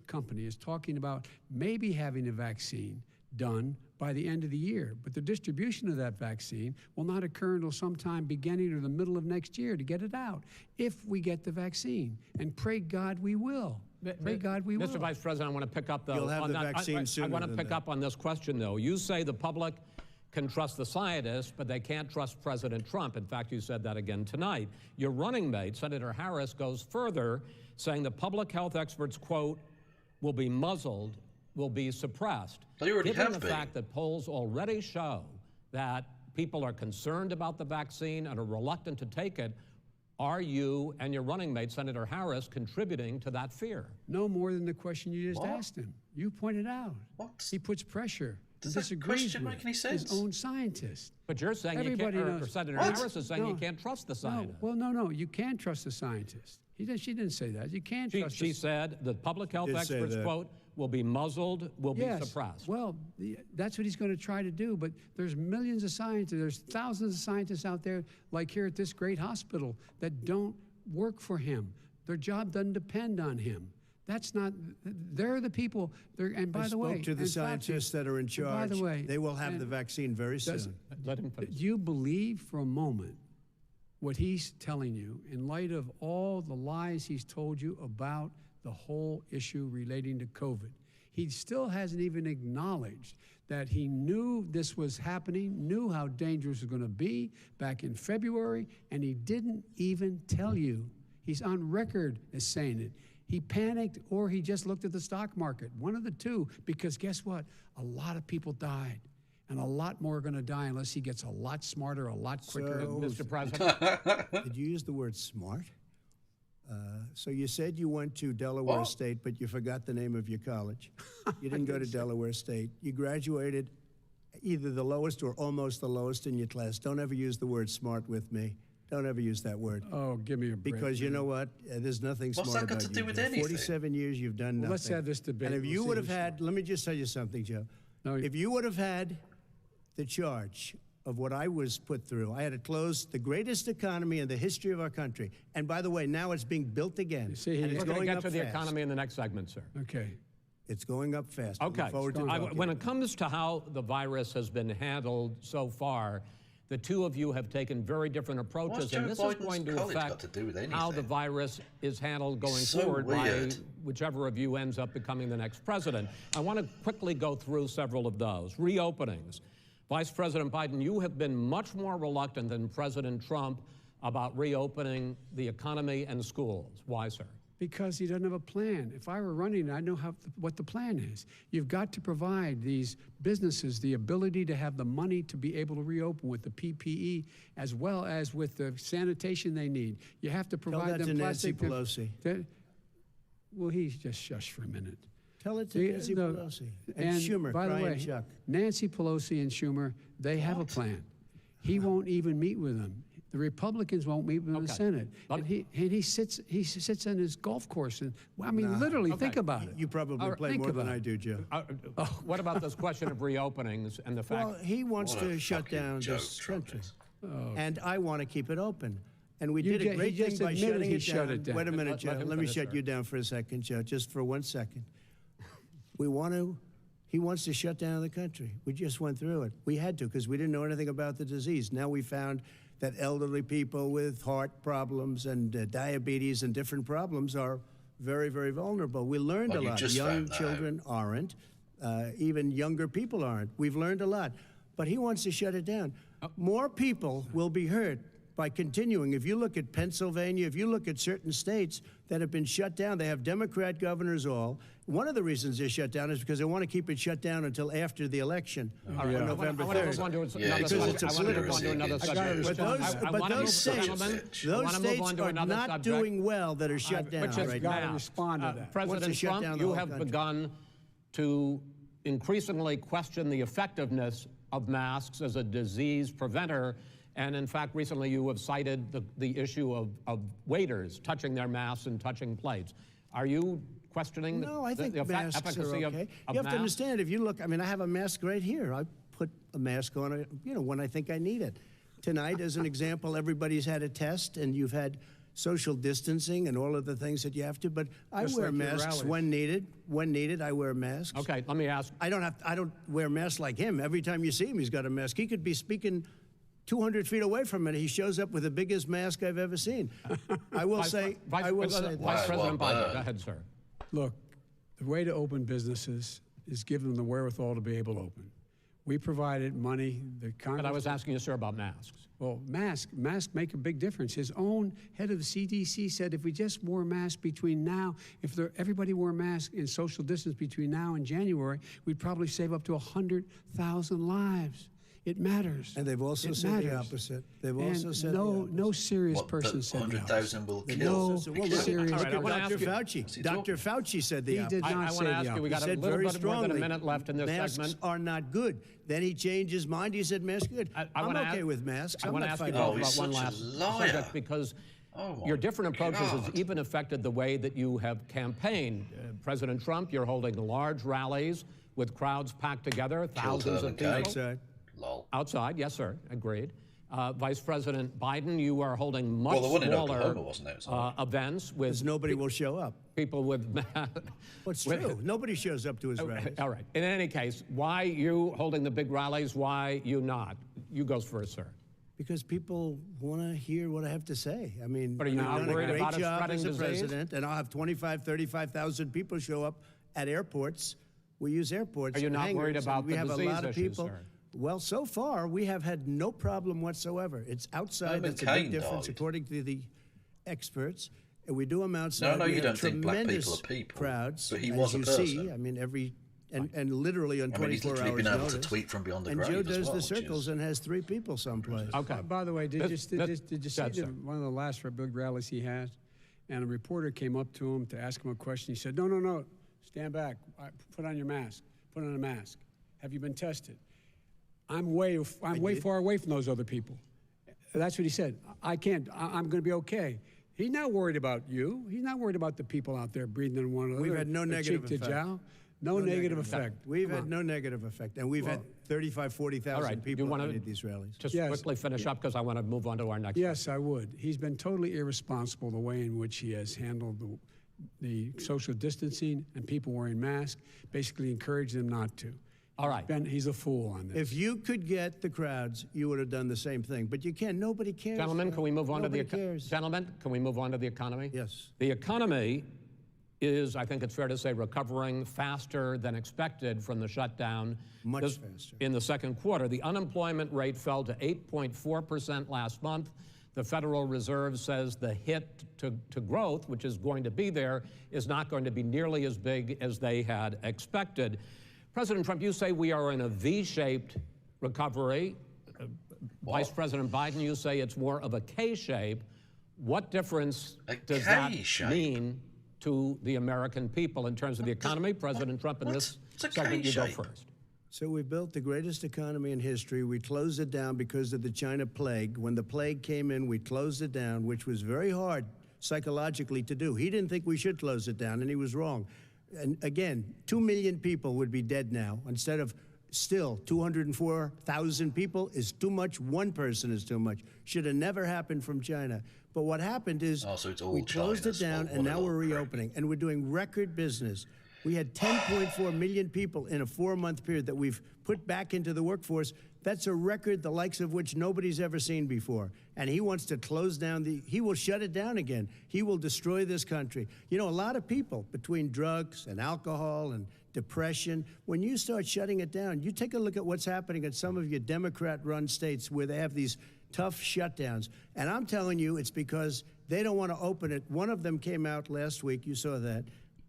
company is talking about maybe having a vaccine done by the end of the year. But the distribution of that vaccine will not occur until sometime beginning or the middle of next year to get it out, if we get the vaccine. And pray God we will. Pray God we will. Mr. Vice President, I want to pick up, though. You'll have on the that. vaccine I sooner want to than pick that. up on this question, though. You say the public can trust the scientists, but they can't trust President Trump. In fact, you said that again tonight. Your running mate, Senator Harris, goes further, saying the public health experts, quote, will be muzzled, will be suppressed. They already Given have the been. fact that polls already show that people are concerned about the vaccine and are reluctant to take it, are you and your running mate, Senator Harris, contributing to that fear? No more than the question you just What? asked him. You pointed out. What? He puts pressure. Does and that disagrees question with make any his sense? own scientists. But you're saying you Everybody can't, or knows. Senator What? Harris is saying you No. can't trust the No, scientists. well, no, you can trust the scientists. She didn't say that. You can't trust She the said the public health did say experts, that. quote, will be muzzled, will be suppressed. Well, that's what he's going to try to do. But there's millions of scientists, there's thousands of scientists out there, like here at this great hospital, that don't work for him. Their job doesn't depend on him. That's not. They're the people. And by I the way, spoke to the and Fauci, scientists that are in and charge. by the way, They will have the vaccine very soon. Let him finish. do you believe for a moment what he's telling you in light of all the lies he's told you about the whole issue relating to COVID? He still hasn't even acknowledged that he knew this was happening, knew how dangerous it was going to be back in February, and he didn't even tell you. He's on record as saying it. He panicked or he just looked at the stock market, one of the two, because guess what? A lot of people died. And a lot more are going to die unless he gets a lot smarter, a lot quicker. So- Mr. President, Did you use the word smart? So you said you went to Delaware What? State, but you forgot the name of your college. You didn't go to Delaware State. You graduated either the lowest or almost the lowest in your class. Don't ever use the word smart with me. Don't ever use that word. Oh, give me a break. Because you know what? There's nothing What's smart that got about to you, do with Joe. anything? 47 years, you've done nothing. Well, let's have this debate. And if We'll you see would have who's had, let me just tell you something, Joe. No, If you would have had the charge of what I was put through, I had to close the greatest economy in the history of our country. And by the way, now it's being built again. see, and we're it's we're going to going get up to the fast. economy in the next segment, sir. Okay. It's going up fast. Okay. Look forward to talking. When it comes to how the virus has been handled so far, the two of you have taken very different approaches, and this is going to affect how the virus is handled going forward by whichever of you ends up becoming the next president. I want to quickly go through several of those. Reopenings. Vice President Biden, you have been much more reluctant than President Trump about reopening the economy and schools. Why, sir? Because he doesn't have a plan. If I were running, I know what the plan is. You've got to provide these businesses the ability to have the money to be able to reopen with the PPE as well as with the sanitation they need. You have to provide them plastic. Tell that to Nancy Pelosi. Well, he's just shush for a minute. Tell it to Nancy Pelosi. And Schumer, by the way, Chuck. Nancy Pelosi and Schumer, they have a plan. He won't even meet with them. The Republicans won't meet with the Senate, and he sits on his golf course, and I mean, literally, think about it. You probably play more than I do, Joe. What about this question of reopenings and the fact? Well, he wants to shut down this country, and I want to keep it open. And we did a great thing by shutting it down. Wait a minute, Joe. Let me shut you down for a second, Joe, just for 1 second. He wants to shut down the country. We just went through it. We had to because we didn't know anything about the disease. Now we found that elderly people with heart problems and diabetes and different problems are very, very vulnerable. We learned a lot. Young children aren't. Even younger people aren't. We've learned a lot. But he wants to shut it down. More people will be hurt by continuing. If you look at Pennsylvania, if you look at certain states that have been shut down, they have Democrat governors all. One of the reasons they're shut down is because they want to keep it shut down until after the election on November 3rd. Because it's a political But those states are not doing well that are shut down right now. Respond to that. President Trump, you have begun to increasingly question the effectiveness of masks as a disease preventer. And in fact, recently you have cited the issue of waiters touching their masks and touching plates. Are you questioning the efficacy of You have masks? to understand, if you look, I mean, I have a mask right here. I put a mask on, when I think I need it. Tonight, as an example, everybody's had a test, and you've had social distancing and all of the things that you have to, but I wear masks when needed. When needed, I wear masks. Okay, let me ask. I don't wear masks like him. Every time you see him, he's got a mask. He could be speaking 200 feet away from it. He shows up with the biggest mask I've ever seen. I will say Vice President Biden, go ahead, sir. Look, the way to open businesses is give them the wherewithal to be able to open. We provided money. But I was asking you, sir, about masks. Well, masks make a big difference. His own head of the CDC said if we just wore masks between now, everybody wore masks in social distance between now and January, we'd probably save up to 100,000 lives. It matters. And they've also said the opposite. They've also said no serious person said 100,000 will kill. No serious. Look at Dr. Fauci. Dr. Fauci said the opposite. He did not I say want to ask you, we got a little bit more than a minute left in this segment. Masks are not good. Then he changed his mind. He said masks are good. I'm okay with masks. I want to ask you about one last subject because your different approaches has even affected the way that you have campaigned. President Trump, you're holding large rallies with crowds packed together, thousands of people. Outside, yes, sir, agreed. Vice President Biden, you are holding much smaller events with nobody will show up. People with What's true? Nobody shows up to his rallies. All right. In any case, why you holding the big rallies? Why you not? You go first, sir. Because people want to hear what I have to say. I mean, but are you not worried about it spreading as a disease? president, and I'll have 35,000 people show up at airports. We use airports. Are you not worried about the disease issues, We have a lot of people. Sir? Well, so far, we have had no problem whatsoever. It's outside. That's a big difference, according to the experts. And we do them outside. No, we you have don't think black people tremendous are people. Crowds, but he as was a you person. see. I mean, and literally on 24 he's literally hours been able notice. to tweet from beyond the and grave Joe as does well, the circles and has 3 people someplace. Okay. By the way, did you see one of the last big rallies he had? And a reporter came up to him to ask him a question. He said, no, stand back. Put on your mask. Put on a mask. Have you been tested? I'm way far away from those other people. That's what he said. I can't. I'm going to be okay. He's not worried about you. He's not worried about the people out there breathing in one another. We've had no negative effect. No negative effect. We've had no negative effect. And we've had 35,000, 40,000 people at these rallies. Just quickly finish up because I want to move on to our next. Yes, I would. He's been totally irresponsible the way in which he has handled the social distancing and people wearing masks, basically encourage them not to. All right. He's a fool on this. If you could get the crowds, you would have done the same thing. But you can't. Nobody cares. Gentlemen, can we move on to the cares. Gentlemen, can we move on to the economy? Yes. The economy is, I think it's fair to say, recovering faster than expected from the shutdown. Much faster. In the second quarter, the unemployment rate fell to 8.4% last month. The Federal Reserve says the hit to growth, which is going to be there, is not going to be nearly as big as they had expected. President Trump, you say we are in a V-shaped recovery. Vice President Biden, you say it's more of a K-shape. What difference does that mean to the American people in terms of the economy? President Trump, in this segment, you go first. So we built the greatest economy in history. We closed it down because of the China plague. When the plague came in, we closed it down, which was very hard psychologically to do. He didn't think we should close it down, and he was wrong. And again, 2 million people would be dead now instead of still 204,000 people is too much. One person is too much. Should have never happened from China. But what happened is we closed it down, and now we're reopening, and we're doing record business. We had 10.4 million people in a 4-month period that we've put back into the workforce. That's a record the likes of which nobody's ever seen before. And he wants to close down he will shut it down again. He will destroy this country. You know, a lot of people, between drugs and alcohol and depression, when you start shutting it down, you take a look at what's happening in some of your Democrat-run states where they have these tough shutdowns. And I'm telling you, it's because they don't want to open it. One of them came out last week, you saw that.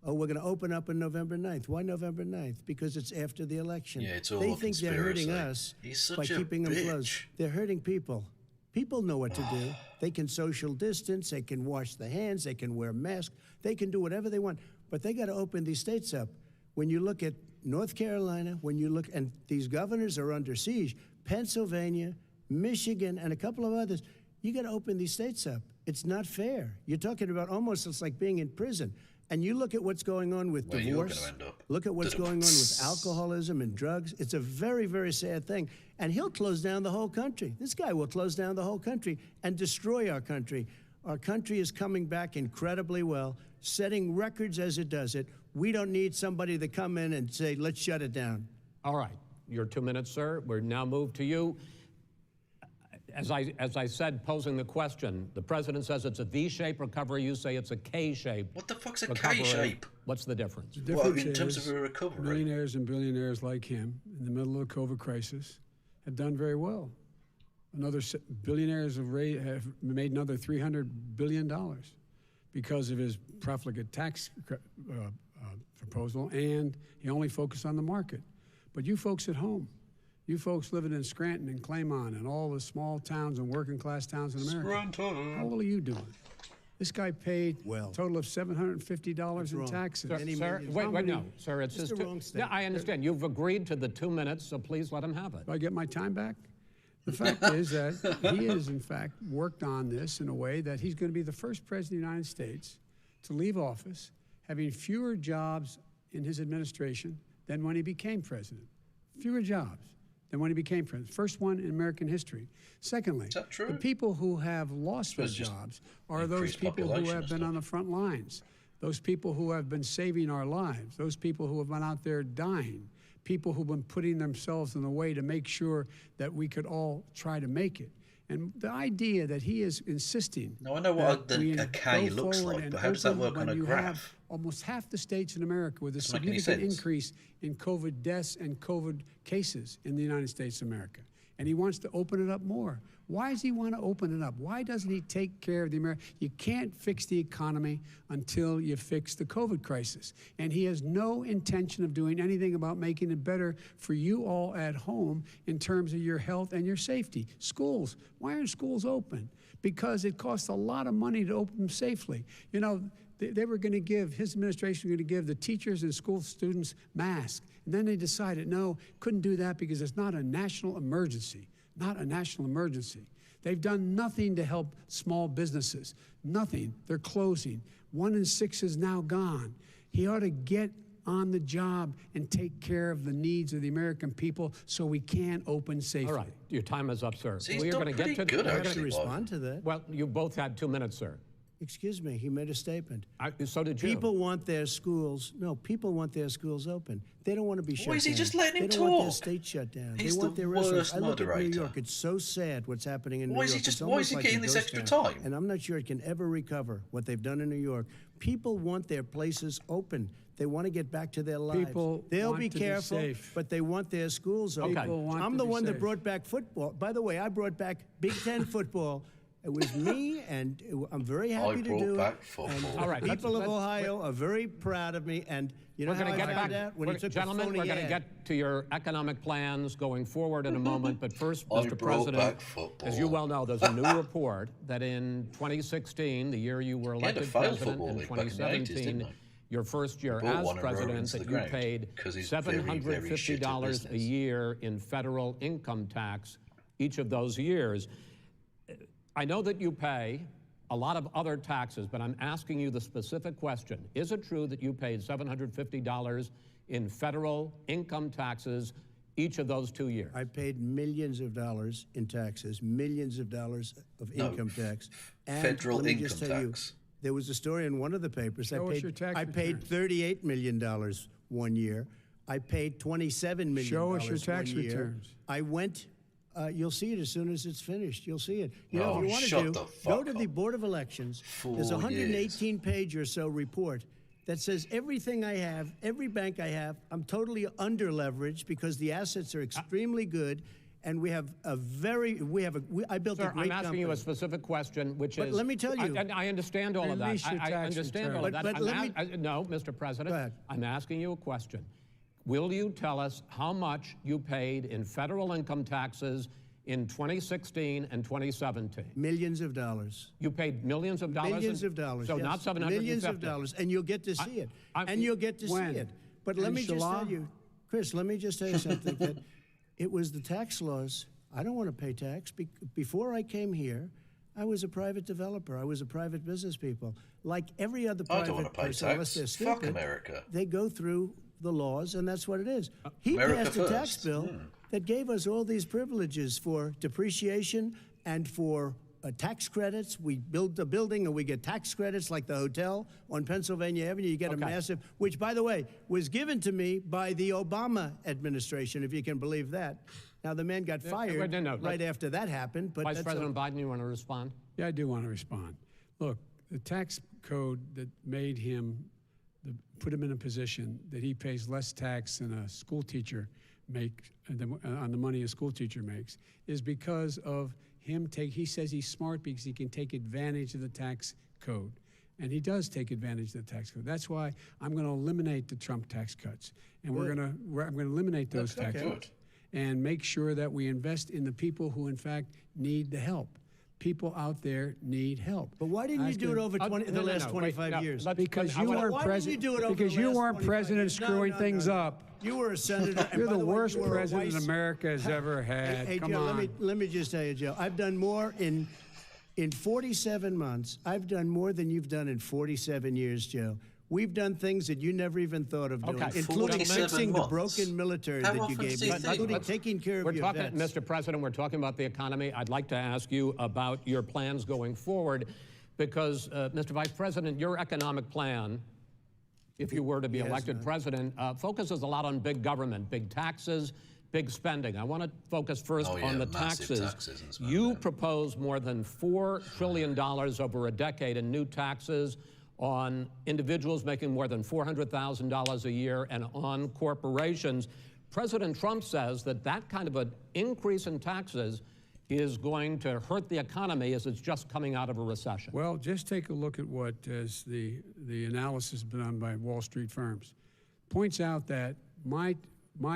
Oh, we're going to open up on November 9th. Why November 9th? Because it's after the election. Yeah, it's all they a think they're hurting us by keeping them closed. They're hurting people. People know what to do. They can social distance. They can wash their hands. They can wear masks. They can do whatever they want. But they got to open these states up. When you look at North Carolina, and these governors are under siege, Pennsylvania, Michigan, and a couple of others, you got to open these states up. It's not fair. You're talking about almost it's like being in prison. And you look at what's going on with divorce, look at what's going on with alcoholism and drugs. It's a very, very sad thing. And he'll close down the whole country. This guy will close down the whole country and destroy our country. Our country is coming back incredibly well, setting records as it does it. We don't need somebody to come in and say, let's shut it down. All right. Your 2 minutes, sir. We're now moved to you. As I said, posing the question, the president says it's a V-shaped recovery. You say it's a K-shape. What the fuck's a recovery. K-shape? What's the difference? The difference in terms of a recovery? Millionaires and billionaires like him in the middle of the COVID crisis have done very well. Billionaires have made another $300 billion because of his profligate tax proposal, and he only focused on the market. But you folks at home, you folks living in Scranton and Claymont and all the small towns and working class towns in America, how well are you doing? This guy paid a total of $750 in taxes. Sir, wait, no, sir, it's just yeah, I understand. You've agreed to the 2 minutes, so please let him have it. Do I get my time back? The fact is that he has, in fact, worked on this in a way that he's going to be the first president of the United States to leave office having fewer jobs in his administration than when he became president. Fewer jobs than when he became president. First one in American history. Secondly, is that true? The people who have lost their jobs are those people who have been on the front lines, those people who have been saving our lives, those people who have been out there dying, people who've been putting themselves in the way to make sure that we could all try to make it. And the idea that he is insisting. Now, I know what a K looks like, but how does that work on a graph? Almost half the states in America with a significant increase in COVID deaths and COVID cases in the United States of America. And he wants to open it up more. Why does he want to open it up? Why doesn't he take care of the American? You can't fix the economy until you fix the COVID crisis. And he has no intention of doing anything about making it better for you all at home in terms of your health and your safety. Schools, why aren't schools open? Because it costs a lot of money to open them safely. You know, they were going to give, his administration was going to give the teachers and school students masks. And then they decided, no, couldn't do that because it's not a national emergency. Not a national emergency. They've done nothing to help small businesses. Nothing. They're closing. 1 in 6 is now gone. He ought to get on the job and take care of the needs of the American people so we can open safely. All right. Your time is up, sir. See, we are going to get to respond to that. Well, you both had 2 minutes, sir. Excuse me, he made a statement. So did you. People want their schools. No, people want their schools open. They don't want to be shut down. Why is he just letting him They don't want their talk? state shut down. He's they want the their restaurants. worst I look at New moderator. York. It's so sad what's happening in New Why York. is he just? It's Why almost is he like getting a this ghost extra town. time? And I'm not sure it can ever recover what they've done in New York. People want their places open. They want to get back to their lives. People They'll want be to be careful, safe. but they want their schools open. People want I'm to the be one that safe. brought back football. By the way, I brought back Big Ten football. It was me, and I'm very happy to brought do back it. football. And All right, the people of let's- Ohio are very proud of me. And you know We're how going to I get found back. out? When he took Gentlemen, the we're phony going to ad. get to your economic plans going forward in a moment. But first, I Mr. brought President, back football. as you well know, there's a new report that in 2016, the year you were He had a elected failed president, football in league back in the 80s, 2017, didn't he? your first year brought as one and rode president, into that the you ground paid 'cause he's very, very shit at $750 a business. year in federal income tax each of those years. I know that you pay a lot of other taxes, but I'm asking you the specific question. Is it true that you paid $750 in federal income taxes each of those 2 years? I paid millions of dollars in taxes, millions of dollars of income tax. And federal let me just income tell you, tax. there was a story in one of the papers. Show us your tax I paid returns. $38 million one year. I paid $27 million Show us your tax one year. returns. I went. You'll see it as soon as it's finished. You'll see it. You know, Oh, if you want shut to the go fuck to the up. Board of Elections. There's a 4 118-page or so report that says everything I have, every bank I have, I'm totally under-leveraged because the assets are extremely good, and we have a very, I built Sir, a great I'm asking company. you a specific question, which But is... let me tell you- I understand all of that. Release your I tax understand all of that. return. But let me- No, Mr. President, Go ahead. I'm asking you a question. Will you tell us how much you paid in federal income taxes in 2016 and 2017? Millions of dollars. You paid millions of dollars? Millions of dollars. So yes. not 750? Millions of dollars, and you'll get to see it. And you'll get to see When? it. But let me just Inshallah? tell you, Chris, let me just tell you something. That it was the tax laws. I don't want to pay tax. Before I came here, I was a private developer. I was a private business people. Like every other I don't private want to pay person, unless tax. they're Fuck stupid, America. they go through the laws, and that's what it is. He America passed a tax first. bill that gave us all these privileges for depreciation and for tax credits. We build a building and we get tax credits, like the hotel on Pennsylvania Avenue. You get a massive, which, by the way, was given to me by the Obama administration, if you can believe that. Now, the man got fired right after that happened. But Vice President Biden, you want to respond? Yeah, I do want to respond. Look, the tax code that made him, put him in a position that he pays less tax than a school teacher makes on the money a school teacher makes is because of him he says he's smart because he can take advantage of the tax code. And he does take advantage of the tax code. That's why I'm going to eliminate the Trump tax cuts. And I'm going to eliminate those tax cuts and make sure that we invest in the people who, in fact, need the help. People out there need help. But why didn't you do it over the last 25 years? Because you weren't president. Because you weren't president screwing things up. You were a senator. You're and by the way, worst you were a president vice- America has ever had. Hey, Come Joe, on. let me just tell you, Joe. I've done more in 47 months. I've done more than you've done in 47 years, Joe. We've done things that you never even thought of doing, including 47 fixing the months. broken military How that you often gave do me, you think? including taking care of We're your talking, vets. Mr. President, we're talking about the economy. I'd like to ask you about your plans going forward because, Mr. Vice President, your economic plan, if you were to be elected president, focuses a lot on big government, big taxes, big spending. I want to focus first on the massive taxes. taxes and spending. You propose more than $4 trillion over a decade in new taxes on individuals making more than $400,000 a year and on corporations. President Trump says that that kind of an increase in taxes is going to hurt the economy as it's just coming out of a recession. Well, just take a look at what as the analysis done by Wall Street firms points out that my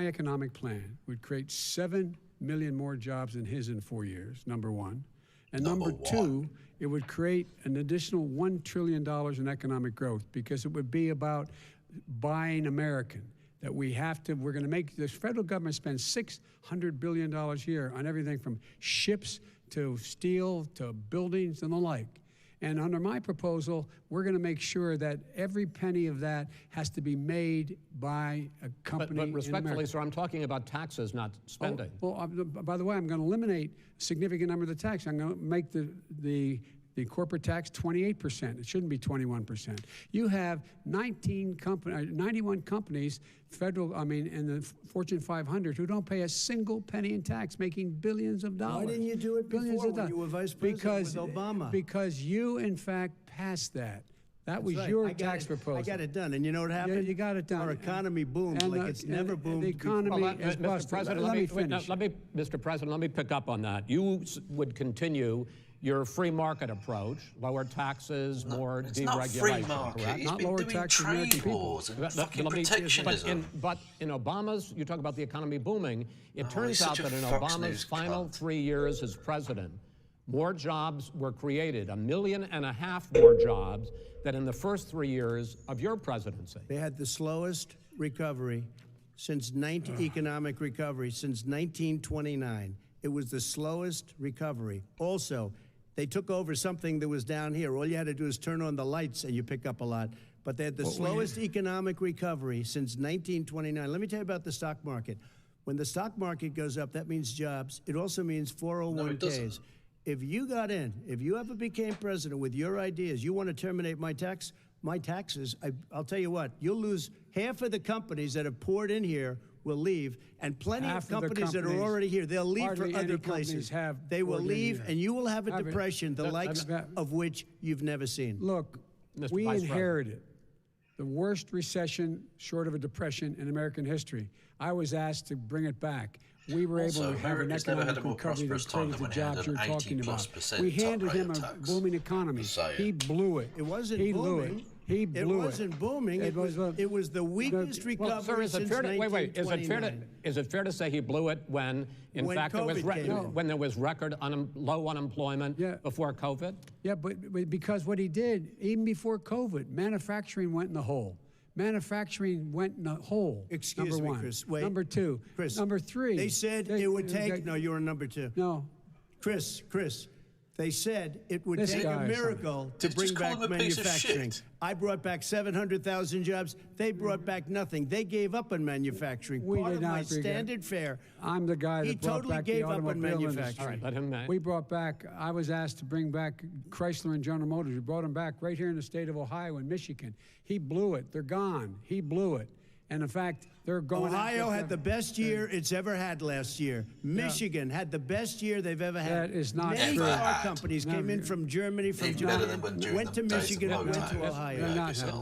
economic plan would create 7 million more jobs than his in 4 years, number one. And number two, it would create an additional $1 trillion in economic growth because it would be about buying American. That we're going to make, the federal government spend $600 billion a year on everything from ships to steel to buildings and the like. And under my proposal, we're going to make sure that every penny of that has to be made by a company But respectfully, in America. sir, I'm talking about taxes, not spending. Well, by the way, I'm going to eliminate a significant number of the tax. I'm going to make the the corporate tax 28%. It shouldn't be 21%. You have 91 companies, in the Fortune 500 who don't pay a single penny in tax, making billions of dollars. Why didn't you do it before when you were vice president with Obama? Because you, in fact, passed that. That was your tax proposal. I got it done. And you know what happened? Yeah, you got it done. Our economy boomed like it's never boomed The economy is Mr. busted. President, Let me finish. Mr. President, let me pick up on that. You would continue your free market approach, lower taxes, more It's deregulation. not free market. Correct? He's Not been lower doing taxes for American trade people. wars and Let fucking me- protectionism. But in Obama's, you talk about the economy booming. It turns he's out such a that in Fox Obama's News final cunt. 3 years as president, more jobs were created, 1.5 million more jobs than in the first 3 years of your presidency. They had the slowest recovery economic recovery since 1929. It was the slowest recovery. Also, they took over something that was down here. All you had to do is turn on the lights and you pick up a lot. But they had the slowest economic recovery since 1929. Let me tell you about the stock market. When the stock market goes up, that means jobs. It also means 401ks. If you got in, if you ever became president with your ideas, you want to terminate my taxes, I'll tell you what, you'll lose half of the companies that have poured in here will leave, and plenty of companies that are already here, they'll leave for other places. They will leave, and you will have a depression, the likes of which you've never seen. Look, we inherited the worst recession short of a depression in American history. I was asked to bring it back. We were able to have an economic recovery that created the jobs you're talking about. We handed him a booming economy. He blew it. It wasn't booming. booming. He blew it. It wasn't booming. It was the weakest recovery since 1929. Is it fair to say he blew it when, in fact, there was record low unemployment before COVID? Yeah, but because what he did, even before COVID, manufacturing went in the hole. Manufacturing went in the hole. Excuse me, Chris. Wait. Number two. Chris. Number three. They said it would take. No, you were number two. No. Chris. They said it would take a miracle to bring back manufacturing. I brought back 700,000 jobs. They brought back nothing. They gave up on manufacturing. Part of my standard fare. I'm the guy that brought back the automobile industry. All right, let him. We brought back. I was asked to bring back Chrysler and General Motors. We brought them back right here in the state of Ohio and Michigan. He blew it. They're gone. He blew it. And in fact, they're going. Ohio had the best year it's ever had last year. Michigan had the best year they've ever had. That is not Many true. car companies came in from Germany, from Japan, went to Michigan, went to Ohio.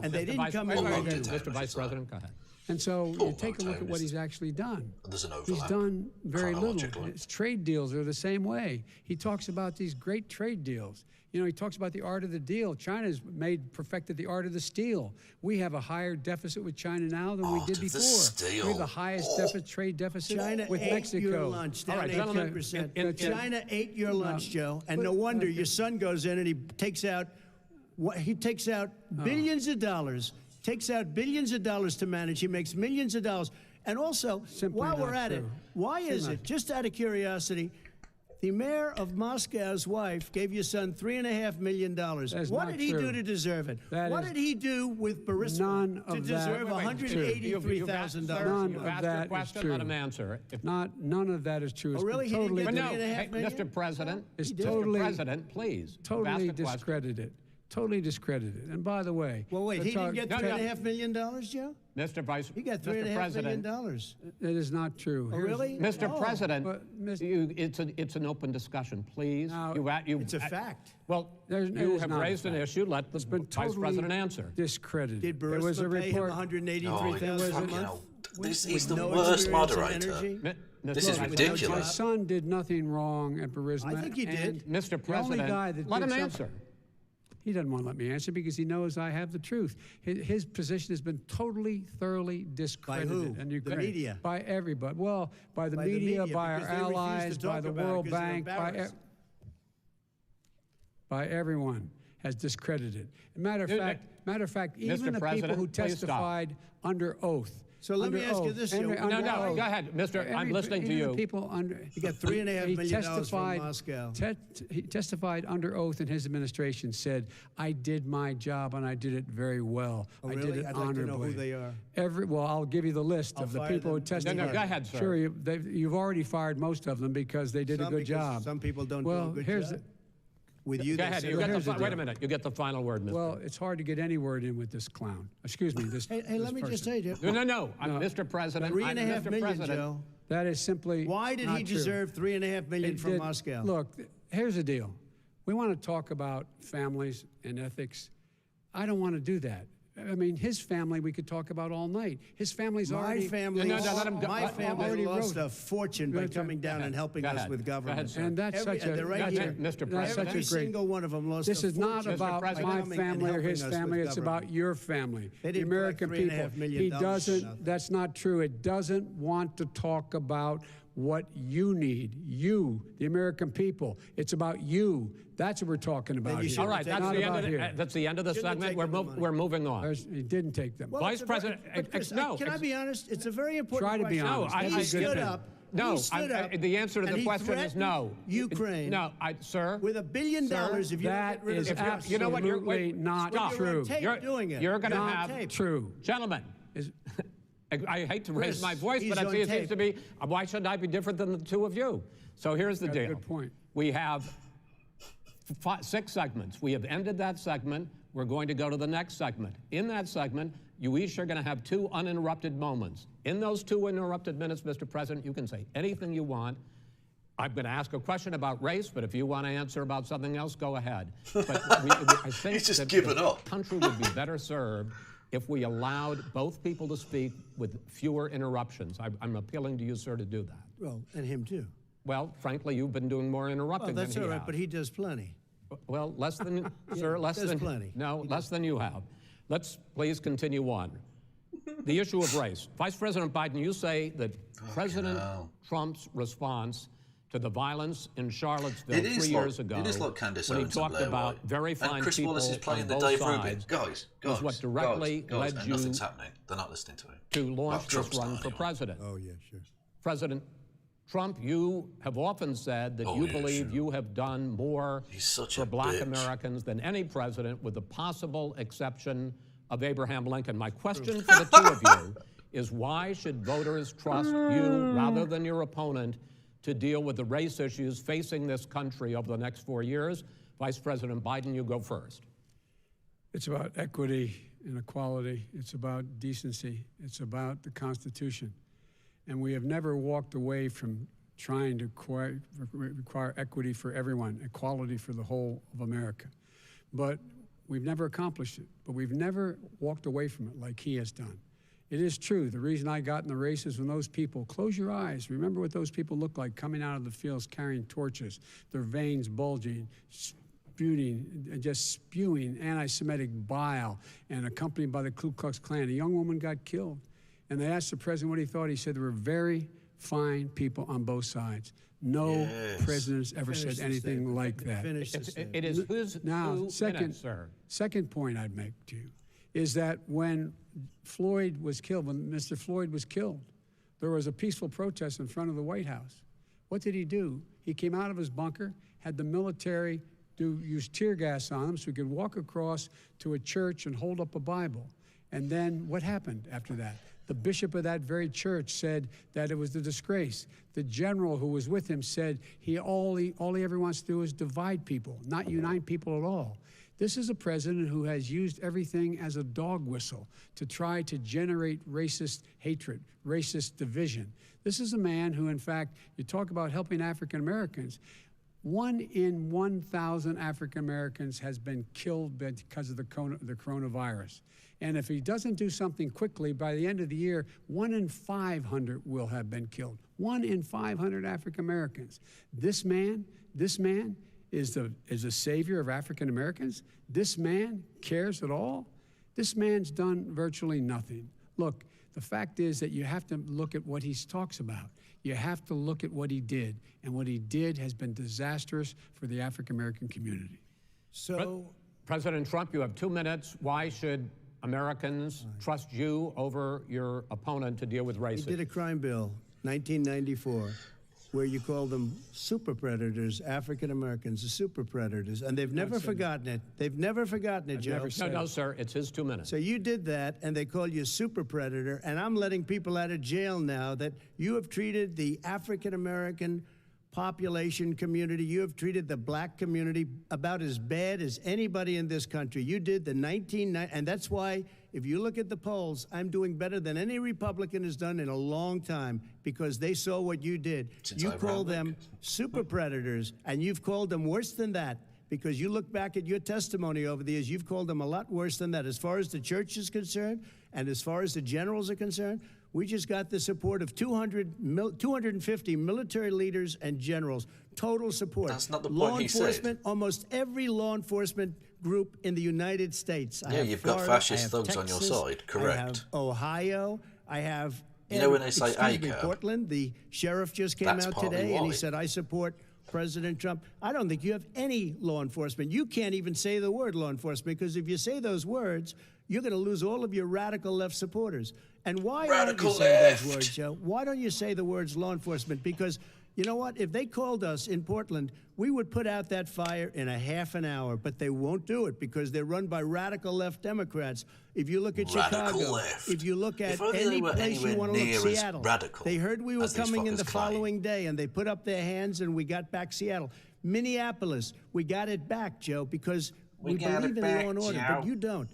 And they didn't come in. Mr. Vice President, go ahead. And so you take a look at what he's actually done. He's done very little. His trade deals are the same way. He talks about these great trade deals. You know, he talks about the art of the deal. China's perfected the art of the steal. We have a higher deficit with China now than we did before. We have the highest trade deficit with Mexico. Your lunch, down 18%. China ate your lunch, Joe, and no wonder your son goes in and he takes out billions of dollars. Takes out billions of dollars to manage. He makes millions of dollars. And also, while we're at it, why is it, just out of curiosity, the mayor of Moscow's wife gave your son $3.5 million. What did he do to deserve it? What did he do with Burisma to deserve $183,000? None of that is true. Let him answer. None of that is true. Oh, really? He didn't get $3.5 million? Mr. President, Mr. President, please. Totally discredited. Totally discredited. And by the way, well, wait, he didn't get $3.5 million, Joe? Mr. Vice, he got $3.5 million. That is not true. Oh, really? Mr. President, it's an open discussion, please. It's a fact. Well, you have raised an issue. Let the Vice President answer. Discredited. Did Burisma pay him $183,000 a month? He's the worst moderator. This is ridiculous. My son did nothing wrong at Burisma. I think he did. Mr. President, let him answer. He doesn't want to let me answer because he knows I have the truth. His position has been totally, thoroughly discredited. By who? The media? By everybody. Well, by the media, by our allies, by the World Bank, by everyone has discredited. Matter of fact, even the people who testified under oath. So let me ask you this, Joe. No, go ahead, Mr. I'm listening to you. He got $3.5 million from Moscow. He testified under oath in his administration, said, I did my job and I did it very well. Oh, I really? did it I'd honorably. like to know who they are. Well, I'll give you the list of the people who testified. No, go ahead, sir. Sure, you've already fired most of them because they did a good job. Some people don't do a good job. With you, Go they ahead. said, You get here's the wait a deal. minute. You get the final word, Mr. Well, it's hard to get any word in with this clown. Excuse me. This. Hey, this let me just person. say, Jeff. No. I'm Mr. President. $3.5 Mr. million, President. Joe. That is simply. Why did not he true. deserve $3.5 million It from did- Moscow? Look, here's the deal. We want to talk about families and ethics. I don't want to do that. I mean, his family we could talk about all night. His family's My already. family, No, let him go. my family already lost wrote- a fortune by coming down and helping Go us ahead. with Go ahead, government. sir. And that's such a. they're right That's here. it, Mr. That's President. such Every a great. single one of them lost This a is not fortune about President. my coming and family or helping his us family. with It's government. about your family, They the didn't American collect people. $3.5 million He for doesn't. nothing. That's not true. It doesn't want to talk about what you need. You, the American people. It's about you. That's what we're talking about you here. should All right, It's that's not the, about end of here. that's the end of the Shouldn't have segment. taken the money. We're moving on. He didn't take them. Well, Vice it's a very- President, but Chris, no, can I be honest? It's a very important Try to be question. honest. No, That's a I He good stood thing. up. No, he stood up, the answer to and the he question is no. threatened Ukraine. No, sir. With $1 billion, if you don't that get rid of is the troops. absolutely You know what? not Stop. You're on true. tape doing it. You're going to You're on have tape. True. Gentlemen. Is- I hate to raise Chris, my voice, but he's I on see it seems tape. to be. Why should I be different than the two of you? So here's the Got a deal. good point. We have 6 segments. We have ended that segment. We're going to go to the next segment. In that segment, you each are going to have 2 uninterrupted moments. In those 2 uninterrupted minutes, Mr. President, you can say anything you want. I'm going to ask a question about race, but if you want to answer about something else, go ahead. But I think He's just that given the up. country would be better served if we allowed both people to speak with fewer interruptions. I'm appealing to you, sir, to do that. Well, and him too. Well, frankly, you've been doing more Well, interrupting that's than all he right, has. but he does plenty. Well, less than, sir, less does than, plenty. no, less than you have. Let's please continue on. The issue of race. Vice President Biden, you say that President Trump's response to the violence in Charlottesville It is 3 like- years ago, it is like Candace when he Owens and talked Blair about White. very fine And Chris people Wallace is playing on the both Dave Rubin. sides, Guys, was what directly led no, you nothing's happening. They're not listening to him. to launch Trump's this run not for anyway. president. Oh, yeah, sure. President Trump, you have often said that Oh, you yeah, believe sure. you have done more He's such for a black bitch. Americans than any president, with the possible exception of Abraham Lincoln. My question for the two of you is, why should voters trust you rather than your opponent to deal with the race issues facing this country over the next 4 years? Vice President Biden, you go first. It's about equity and equality. It's about decency. It's about the Constitution. And we have never walked away from trying to require equity for everyone, equality for the whole of America. But we've never accomplished it. But we've never walked away from it like he has done. It is true. The reason I got in the race is when those people, close your eyes, remember what those people look like coming out of the fields carrying torches, their veins bulging, just spewing anti-Semitic bile, and accompanied by the Ku Klux Klan. A young woman got killed. And they asked the president what he thought. He said there were very fine people on both sides. No president's ever said anything like that. Finish the statement. It is who's Now, 2 second, minutes, sir. second point I'd make to you is that when Floyd was killed, when Mr. Floyd was killed, there was a peaceful protest in front of the White House. What did he do? He came out of his bunker, had the military use tear gas on him so he could walk across to a church and hold up a Bible. And then what happened after that? The bishop of that very church said that it was a disgrace. The general who was with him said all he ever wants to do is divide people, not unite people at all. This is a president who has used everything as a dog whistle to try to generate racist hatred, racist division. This is a man who, in fact, you talk about helping African Americans. 1 in 1,000 African Americans has been killed because of the coronavirus. And if he doesn't do something quickly, by the end of the year, 1 in 500 will have been killed. 1 in 500 African Americans. This man is a savior of African Americans. This man cares at all. This man's done virtually nothing. Look, the fact is that you have to look at what he talks about. You have to look at what he did. And what he did has been disastrous for the African American community. So, President Trump, you have 2 minutes. Why should Americans trust you over your opponent to deal with he racism? did a crime bill, 1994, where you call them super predators, African Americans, the super predators, and they've never forgotten it. They've never forgotten it, Joe. No, sir, it's his 2 minutes. So you did that, and they call you a super predator, and I'm letting people out of jail now that you have treated the African American population community. You have treated the black community about as bad as anybody in this country. You did the 1990, and that's why, if you look at the polls, I'm doing better than any Republican has done in a long time, because they saw what you did. You called them super predators, and you've called them worse than that, because you look back at your testimony over the years, you've called them a lot worse than that. As far as the church is concerned, and as far as the generals are concerned, we just got the support of 250 military leaders and generals, total support. That's not the point law he enforcement, said. Almost every law enforcement group in the United States. Yeah, you've got fascist thugs on your side, correct. I have Ohio. I have, you know, when they say ACAB, Portland, the sheriff just came out today and he said, I support President Trump. I don't think you have any law enforcement. You can't even say the word law enforcement, because if you say those words, you're going to lose all of your radical left supporters. And why don't you say those words, Joe? Why don't you say the words law enforcement? Because you know what? If they called us in Portland, we would put out that fire in a half an hour, but they won't do it because they're run by radical left Democrats. If you look at Chicago, if you look at any place you want to look, Seattle, they heard we were coming in the following day and they put up their hands and we got back Seattle. Minneapolis, we got it back, Joe, because we believe in law and order, but you don't.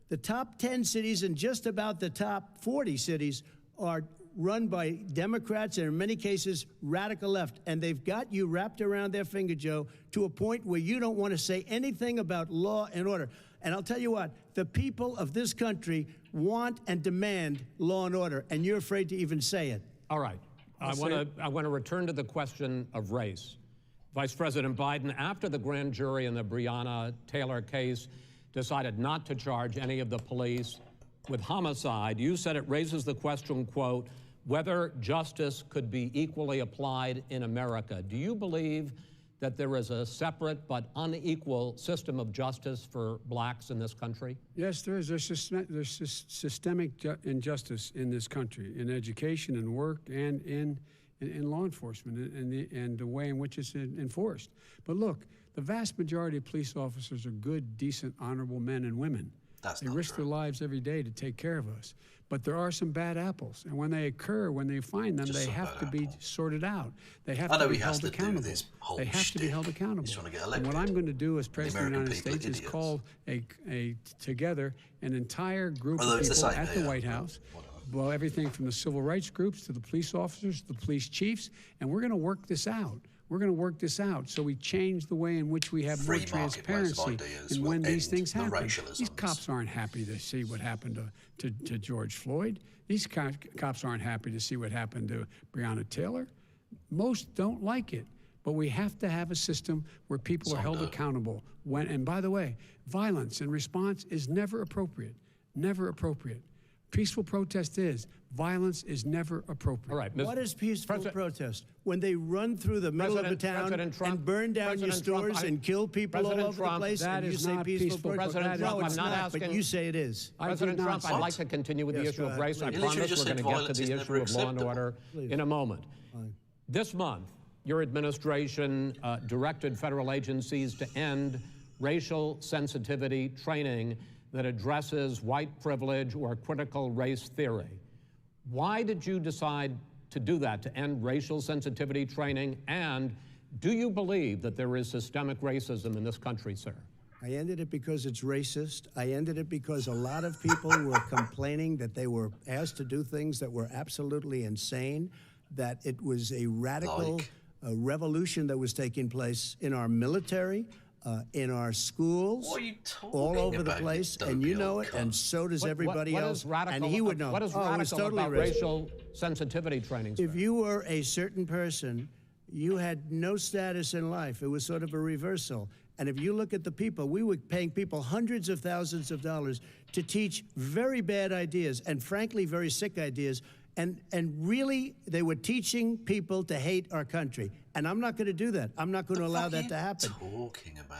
The top 10 cities and just about the top 40 cities are run by Democrats and in many cases radical left. And they've got you wrapped around their finger, Joe, to a point where you don't want to say anything about law and order. And I'll tell you what, the people of this country want and demand law and order, and you're afraid to even say it. All right. I want to return to the question of race. Vice President Biden, after the grand jury in the Breonna Taylor case decided not to charge any of the police with homicide, you said it raises the question, quote, whether justice could be equally applied in America. Do you believe that there is a separate but unequal system of justice for blacks in this country? Yes, there is. There's systemic injustice in this country, in education and work and in law enforcement and the way in which it's enforced. But look, the vast majority of police officers are good, decent, honorable men and women. They risk their lives every day to take care of us. But there are some bad apples, and when they occur, when they find them, they have to be sorted out. They have to be held accountable. They have to be held accountable. And what I'm going to do as President of the United States is call together an entire group of people at the White House. Well, everything from the civil rights groups to the police officers, to the police chiefs, and we're going to work this out. We're going to work this out so we change the way in which we have more transparency and when these things happen. These cops aren't happy to see what happened to George Floyd. These cops aren't happy to see what happened to Breonna Taylor. Most don't like it, but we have to have a system where people are held accountable. And by the way, violence in response is never appropriate, never appropriate. Peaceful protest is. Violence is never appropriate. All right, what is peaceful protest? When they run through the middle of the town and burn down your stores and kill people all over the place, and you say peaceful protest? No, it's not, but you say it is. President Trump, I'd like to continue with the issue of race. I promise we're going to get to the issue of law and order in a moment. This month, your administration directed federal agencies to end racial sensitivity training that addresses white privilege or critical race theory. Why did you decide to do that, to end racial sensitivity training? And do you believe that there is systemic racism in this country, sir? I ended it because it's racist. I ended it because a lot of people were complaining that they were asked to do things that were absolutely insane, that it was a radical revolution that was taking place in our military, in our schools, all over the place, and you know it, and so does everybody else, and he would know. What is radical about racial sensitivity training? If you were a certain person, you had no status in life. It was sort of a reversal. And if you look at the people, we were paying people hundreds of thousands of dollars to teach very bad ideas, and frankly, very sick ideas. And really, they were teaching people to hate our country. And I'm not going to do that. I'm not going to allow that to happen.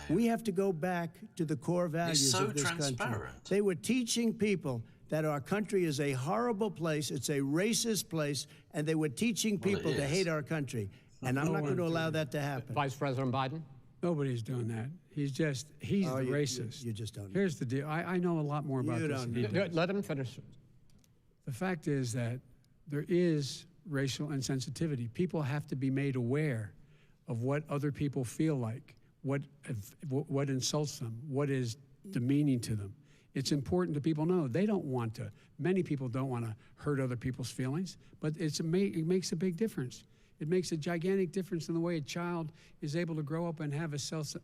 We have to go back to the core values of this country. They were teaching people that our country is a horrible place, it's a racist place, and they were teaching people to hate our country. And I'm not going to allow that to happen. Vice President Biden? Nobody's doing that. He's the racist. You just don't know. Here's the deal. I know a lot more about this than he does. Let him finish. The fact is that there is racial insensitivity. People have to be made aware of what other people feel like, what insults them, what is demeaning to them. It's important that people know they don't want to. Many people don't want to hurt other people's feelings, but it makes a big difference. It makes a gigantic difference in the way a child is able to grow up and have a sense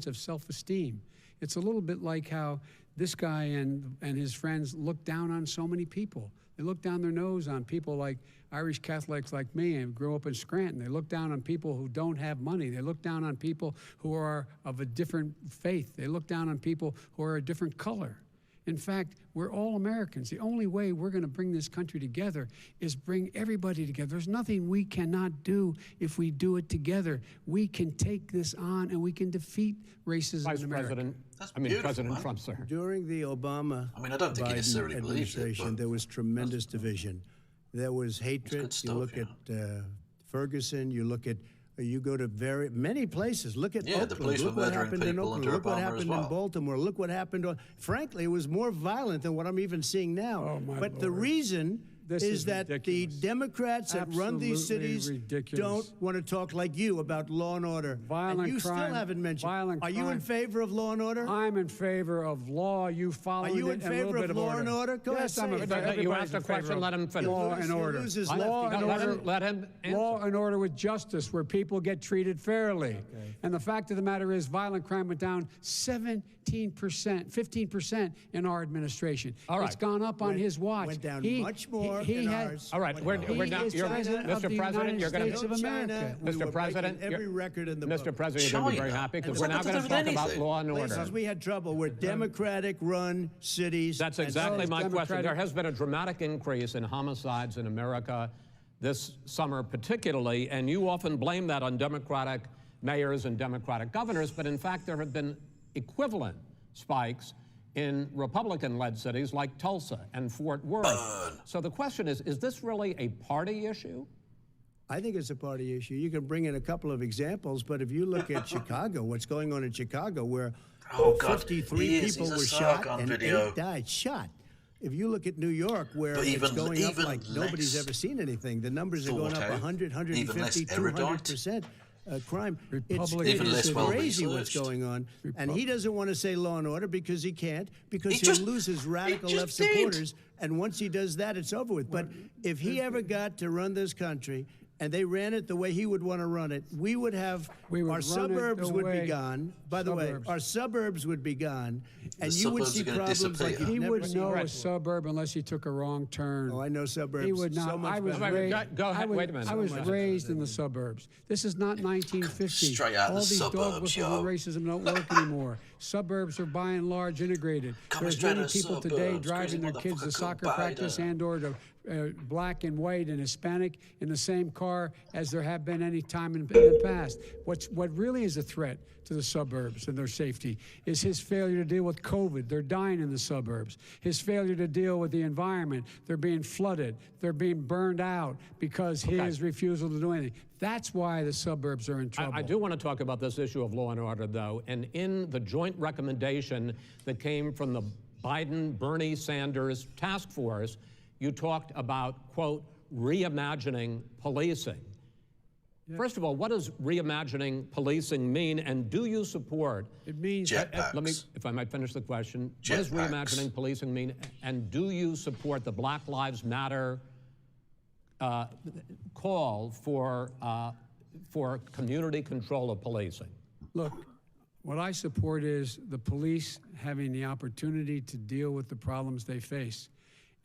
of self-esteem. It's a little bit like how this guy and his friends look down on so many people. They look down their nose on people like Irish Catholics like me and grew up in Scranton. They look down on people who don't have money. They look down on people who are of a different faith. They look down on people who are a different color. In fact, we're all Americans. The only way we're going to bring this country together is bring everybody together. There's nothing we cannot do if we do it together. We can take this on and we can defeat racism in America. President Trump, sir. During the Obama I don't think he necessarily believes it, administration, but there was tremendous division. There was hatred. good stuff, you look at Ferguson. You look at. You go to many places. Look at Oakland. the police Look were what murdering happened in people Oakland. under Look what Obama happened as well. in Baltimore. Look what happened. Frankly, it was more violent than what I'm even seeing now. Oh, my but the Lord. reason This is that ridiculous. the Democrats that run these Absolutely cities ridiculous. don't want to talk like you about law and order. Violent and you crime, still haven't mentioned. violent Are you in crime. favor of law and order? I'm in favor of law. You following Are you it in and a little favor bit of of law and order? Go Yes, ahead, I'm say a it. favor. You Everybody's asked a in favor question, of let him finish. Law and He order. loses Law left. and Let order. him answer. Law and order with justice, where people get treated fairly. And the fact of the matter is, violent crime went down 15% in our administration. All right. It's gone up on his watch. Went down much more he in had- ours. All right, we're He now. is president of the Mr. President, United you're going States to. of China, America. we Mr. were President, breaking every record in the Mr. book. President, you're going to be very China. happy because What's we're now that going to got to talk do with about anything? law and order. Places we had trouble. We're Democratic-run cities. That's and exactly so- my question. Democratic- There has been a dramatic increase in homicides in America this summer particularly, and you often blame that on Democratic mayors and Democratic governors, but in fact there have been equivalent spikes in Republican-led cities like Tulsa and Fort Worth. So the question is this really a party issue? I think it's a party issue. You can bring in a couple of examples, but if you look at Chicago, what's going on in Chicago, where Oh, God. 53 He is. people He's a were sark shot on and video. 8 died shot. If you look at New York, where But it's even- going up even like nobody's less ever seen anything, the numbers are going up thought out, 100, even less 150, erudite. 200% crime. Republican- It Even is less well crazy what's researched. going on. And he doesn't want to say law and order because he can't, because He he'll just- lose his radical he left just did. supporters. And once he does that, it's over with. But if he ever got to run this country, and they ran it the way he would want to run it, we would have We would our run it suburbs the would way- be gone. By the way, Suburbs. our suburbs would be gone, and The you would suburbs see are gonna problems like disappear. you've He never wouldn't seen know before. a suburb unless he took a wrong turn. Oh, I know suburbs. He would So not. much I was better. raised. Go ahead, I was, wait a minute. I was So much raised in the suburbs. This is not 1950. Straight out All the these dog suburbs, whistles yo. and racism don't work anymore. Suburbs are by and large integrated. Coming There's straight many out of people today suburbs, driving crazy their kids to motherfucker, soccer Joe practice Biden. and or to black and white and Hispanic in the same car as there have been any time in the past. What really is a threat to the suburbs and their safety is his failure to deal with COVID. They're dying in the suburbs. His failure to deal with the environment. They're being flooded. They're being burned out because his refusal to do anything. That's why the suburbs are in trouble. I do want to talk about this issue of law and order, though. And in the joint recommendation that came from the Biden-Bernie Sanders task force, you talked about, quote, reimagining policing. First of all, what does reimagining policing mean, and do you support? It means Jetpacks. Let me, if I might finish the question. What does Jetpacks. reimagining policing mean, and do you support the Black Lives Matter call for community control of policing? Look, what I support is the police having the opportunity to deal with the problems they face.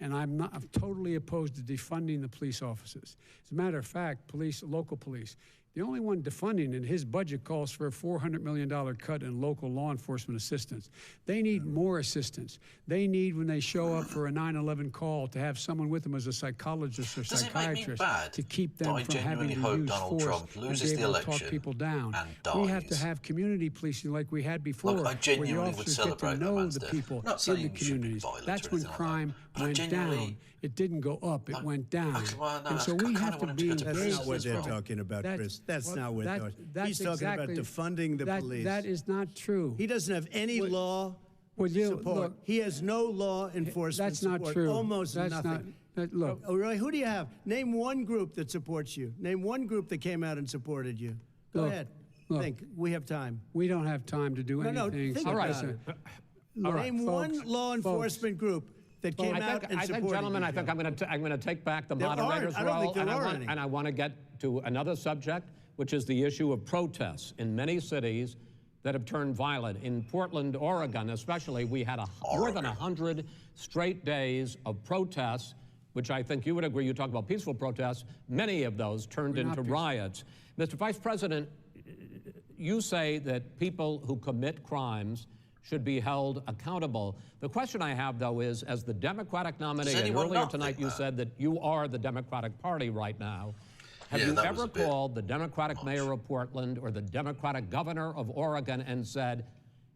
And I'm totally opposed to defunding the police offices. As a matter of fact, local police, the only one defunding in his budget calls for a $400 million cut in local law enforcement assistance. They need more assistance. They need, when they show up for a 9/11 call, to have someone with them as a psychologist or Does it make me psychiatrist bad to keep that them I from having genuinely to hope use Donald force Trump and loses be the able to talk election people down? and We have to dies? have community policing like we had before, Look, I where the genuinely would officers get celebrate to that know man's the death. people Not in saying the you should be communities. violent That's or when anything like crime that, but I went genuinely- down. It didn't go up, it went down. well, no, And so that's we kinda have to what I'm be going to engaged. That's not what they're as well. talking about, Chris. That's well, not what they're that's He's talking about exactly- defunding the police. That is not true. He doesn't have any law support. Look, He has no law enforcement that's not support. true. Almost That's nothing. look, Oh, really? Who do you have? Name one group that supports you. Name one group that came out and supported you. Go Look, ahead. look. Think. We have time. We don't have time to do No, anything. think so about listen, it. look, Name folks, one law enforcement group that came out and I think, supported gentlemen, you, I think Joe. I'm going to take back the There aren't. moderator's I don't think role, there are any. and I want to get to another subject, which is the issue of protests in many cities that have turned violent. In Portland, Oregon, especially, we had more than 100 straight days of protests, which I think you would agree. You talk about peaceful protests. Many of those turned into riots. Mr. Vice President, you say that people who commit crimes should be held accountable. The question I have, though, is, as the Democratic nominee, and earlier tonight you said that you are the Democratic Party right now, have you ever called the Democratic mayor of Portland or the Democratic governor of Oregon and said,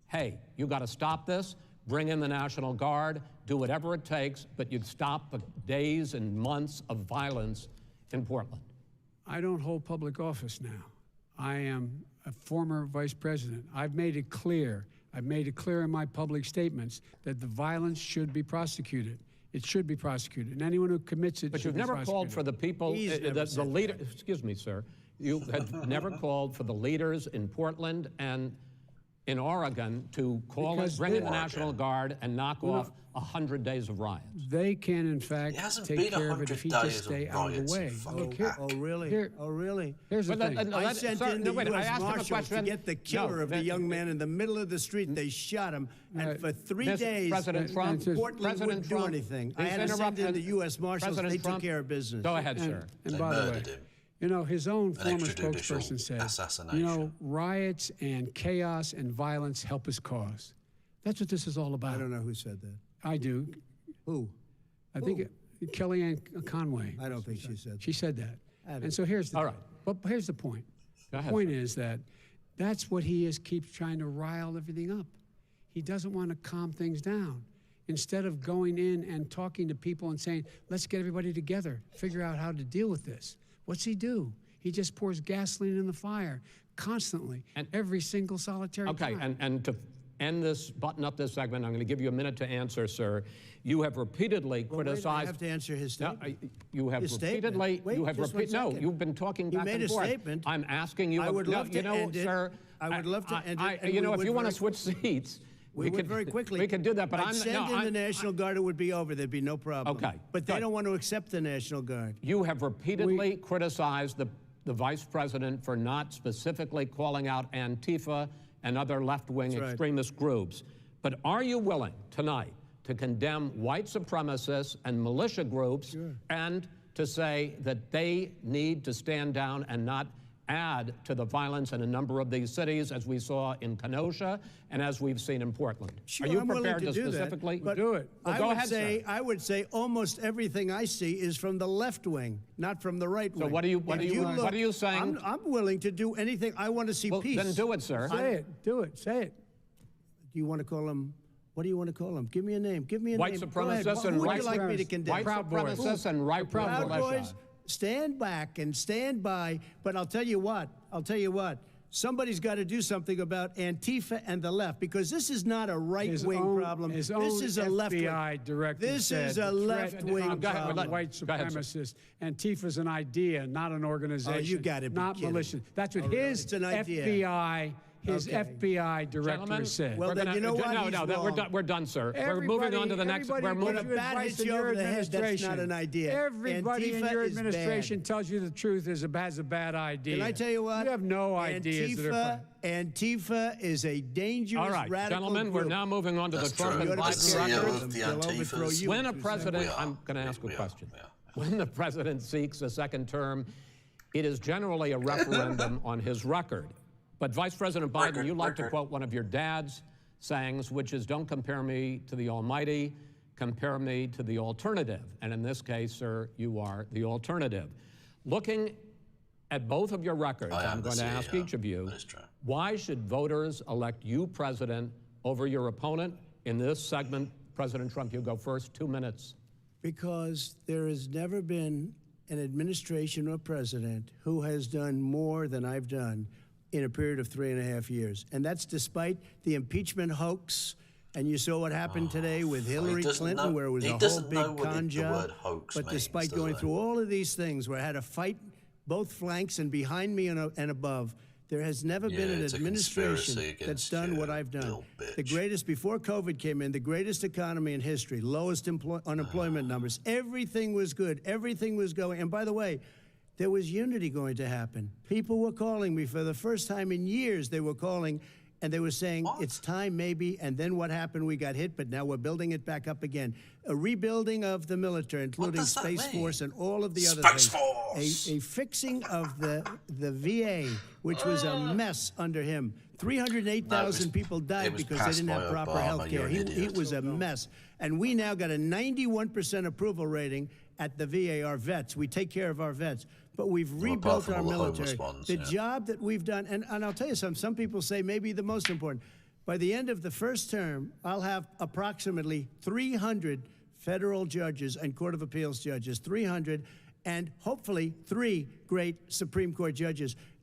hey, you got to stop this, bring in the National Guard, do whatever it takes, but you'd stop the days and months of violence in Portland? I don't hold public office now. I am a former vice president. I've made it clear in my public statements that the violence should be prosecuted. It should be prosecuted, and anyone who commits it But should you've be never prosecuted. called for the people, the leader. Excuse me, sir. You had never called for the leaders in Portland and in Oregon to bring in the National Guard and knock off 100 days of riots. They can, in fact, take care of it if he just stay out of the way. Look, oh, really? Oh, really? Here's the thing. I sent in the U.S. asked him a Marshals question. to get the killer of the young man in the middle of the street. They shot him, and for 3 days, President Trump, Portland wouldn't do anything. I had to send in the U.S. Marshals. They took care of business. Go ahead, sir. And by the way, you know, his own former spokesperson said, you know, riots and chaos and violence help his cause. That's what this is all about. I don't know who said that. I do. Who? I think Kellyanne Conway. I don't think she said that. She said that. And so here's the But here's the point. The point is that that's what he keeps trying to rile everything up. He doesn't want to calm things down. Instead of going in and talking to people and saying, let's get everybody together, figure out how to deal with this. What's he do? He just pours gasoline in the fire constantly, every single solitary time. And to end this, button up this segment, I'm going to give you a minute to answer, sir. You have repeatedly criticized. Wait, I have to answer his statement. No, you have his repeatedly. Statement. Wait, you have just 1 second. No, you've been talking back and forth. You made a statement. I'm asking you. I would love to end it. Sir. I would love to end it. You know, if you want to switch seats. We could very quickly. We could do that, but I'd send in the National Guard, it would be over. There'd be no problem. Okay. But they don't want to accept the National Guard. You have repeatedly criticized the vice president for not specifically calling out Antifa and other left-wing extremist groups. But are you willing tonight to condemn white supremacists and militia groups and to say that they need to stand down and not add to the violence in a number of these cities, as we saw in Kenosha and as we've seen in Portland? Sure, are you I'm prepared willing to do specifically that, do it? Well, go ahead, sir. I would say almost everything I see is from the left wing, not from the right wing. So what are you saying? I'm willing to do anything. I want to see peace. Then do it, sir. Say it. Do it. Say it. Do you want to call him? What do you want to call him? Give me a name. Give me a white name. Supremacists and who would right you like me to condemn? White supremacists and right Proud militia. Boys, stand back and stand by. But I'll tell you what. Somebody's got to do something about Antifa and the left, because this is not a right-wing problem. His this is a left-wing. FBI director This said is a left-wing problem. White supremacists. Antifa's an idea, not an organization. Oh, you got to be not kidding. militia. That's what his it's an idea. FBI. FBI director said. Well, then you know what? We're done, sir. We're moving on to the next. We're moving. When a bat hits you over the head, that's not an idea. Everybody Antifa in your is administration tells you the truth has a bad idea. Can I tell you what? You have no ideas. Antifa is a dangerous, radical group. gentlemen, we're now moving on to the Trump and Biden records. When a president, I'm going to ask a question. When the president seeks a second term, it is generally a referendum on his record. But Vice President Biden, you like to quote one of your dad's sayings, which is, don't compare me to the almighty, compare me to the alternative. And in this case, sir, you are the alternative. Looking at both of your records, I'm going to ask each of you, why should voters elect you president over your opponent? In this segment, President Trump, you go first, 2 minutes. Because there has never been an administration or president who has done more than I've done in a period of 3.5 years. And that's despite the impeachment hoax. And you saw what happened today with Hillary Clinton, where it was a whole big con job. But despite going through all of these things, where I had to fight both flanks and behind me and above, There has never been an it's a administration conspiracy that's against done you, what I've done. little The bitch. greatest, before COVID came in, the greatest economy in history, lowest unemployment numbers. Everything was good. Everything was going. And by the way, there was unity going to happen. People were calling me for the first time in years. They were calling, and they were saying, it's time maybe. And then what happened? We got hit, but now we're building it back up again. A rebuilding of the military, including does that Space mean? Force and all of the other Space things. Force! A fixing of the VA, which was a mess under him. 308,000 people died was because they passed didn't have by proper Obama. health You're care. an He idiot. was a mess. And we now got a 91% approval rating at the VA, our vets. We take care of our vets. But we've rebuilt from our all the homeless military. ones, The yeah. job that we've done, and I'll tell you something, some people say maybe the most important. By the end of the first term, I'll have approximately 300 federal judges and Court of Appeals judges, 300, and hopefully 3 great Supreme Court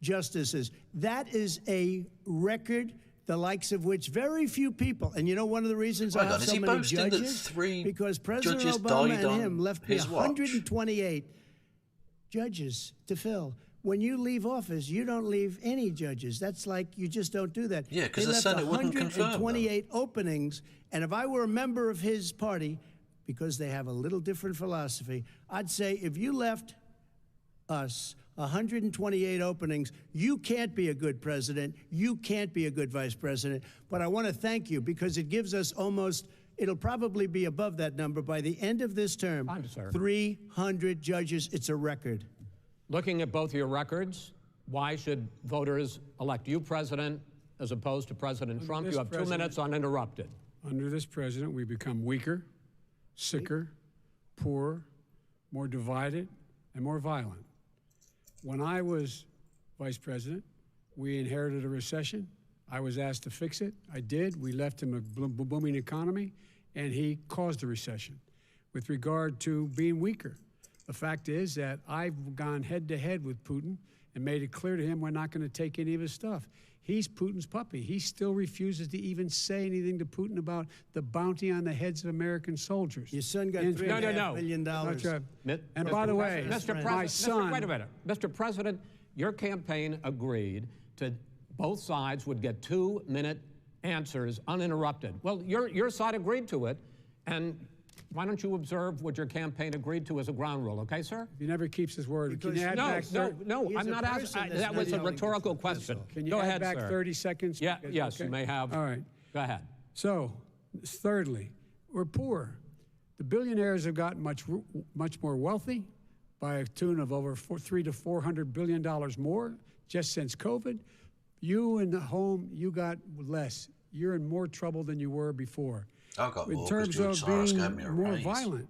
justices. That is a record the likes of which very few people, and you know one of the reasons I Hold have on, is so he many boasting that judges? 3 Because President judges Obama died and on him left me his watch? 128 judges to fill. When you leave office, you don't leave any judges. That's like you just don't do that. Yeah, 'cause They the left Senate wouldn't confirm them. 128 openings, and if I were a member of his party, because they have a little different philosophy, I'd say if you left us 128 openings, you can't be a good president, you can't be a good vice president. But I want to thank you because it gives us almost, it'll probably be above that number by the end of this term. Time, sir. 300 judges, it's a record. Looking at both your records, why should voters elect you president as opposed to President Trump? this You have 2 president- minutes uninterrupted. Under this president, we become weaker, sicker, poorer, more divided, and more violent. When I was vice president, we inherited a recession. I was asked to fix it. I did. We left him a booming economy, and he caused the recession. With regard to being weaker, the fact is that I've gone head-to-head with Putin and made it clear to him we're not going to take any of his stuff. He's Putin's puppy. He still refuses to even say anything to Putin about the bounty on the heads of American soldiers. Your son got And- $3.5 million. That's right. Mi- And Mr. by the way, President- Mr. my President, son, wait a minute. Mr. President, your campaign agreed to both sides would get 2-minute answers uninterrupted. Well, your side agreed to it, and why don't you observe what your campaign agreed to as a ground rule, okay, sir? he never keeps his word. Can you add No, back no, He's I'm a not person asking. that's That was a not rhetorical yelling, question. Can you Go add ahead, back sir. 30 seconds? Yeah, Because- yes, okay. you may have. All right. Go ahead. So, thirdly, we're poor. The billionaires have gotten much more wealthy by a tune of over $300 to $400 billion more just since COVID. You in the home, you got less. You're in more trouble than you were before. I got In more 'cause terms George of Soros being gave me a more raise. violent,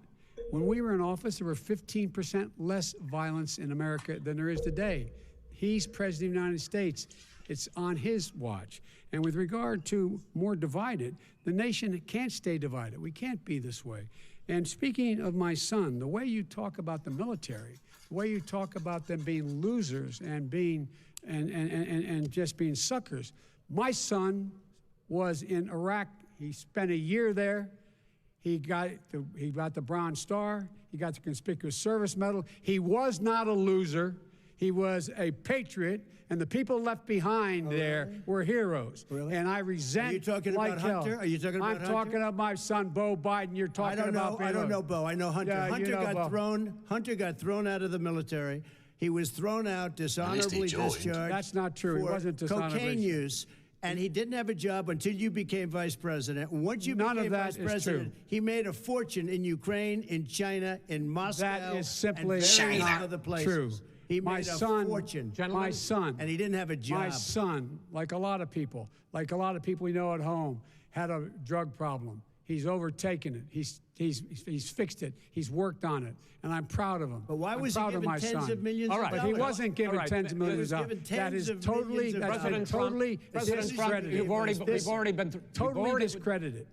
when we were in office, there were 15% less violence in America than there is today. He's president of the United States. It's on his watch. And with regard to more divided, the nation can't stay divided. We can't be this way. And speaking of my son, the way you talk about the military, the way you talk about them being losers and being and just being suckers. My son was in Iraq. He spent a year there. He got the Bronze Star. He got the Conspicuous Service Medal. He was not a loser. He was a patriot, and the people left behind there were heroes. Really? And I resent. Are you talking like about hell. Hunter? Are you talking about I'm Hunter? talking about my son, Bo Biden. You're talking about. I don't know Bo. I know Hunter. Yeah, Hunter you know got Bo. thrown. Hunter got thrown out of the military. He was thrown out, dishonorably joined. discharged. That's not true. He for wasn't dishonorably cocaine use. And he didn't have a job until you became vice president. And once you None of became that vice is president, true. he made a fortune in Ukraine, in China, in Moscow, That is simply and various China. other places. true. He My made a son, fortune. My son, And he didn't have a job. My son, like a lot of people we know at home, had a drug problem. He's overtaken it. He's fixed it. He's worked on it, and I'm proud of him. But why I'm was he proud of given my tens son. of millions All of right. But dollars? he wasn't given All right. tens of millions of He was dollars. given That tens is of totally, millions of that's dollars. totally President Trump, discredited. we've already been through. Totally discredited.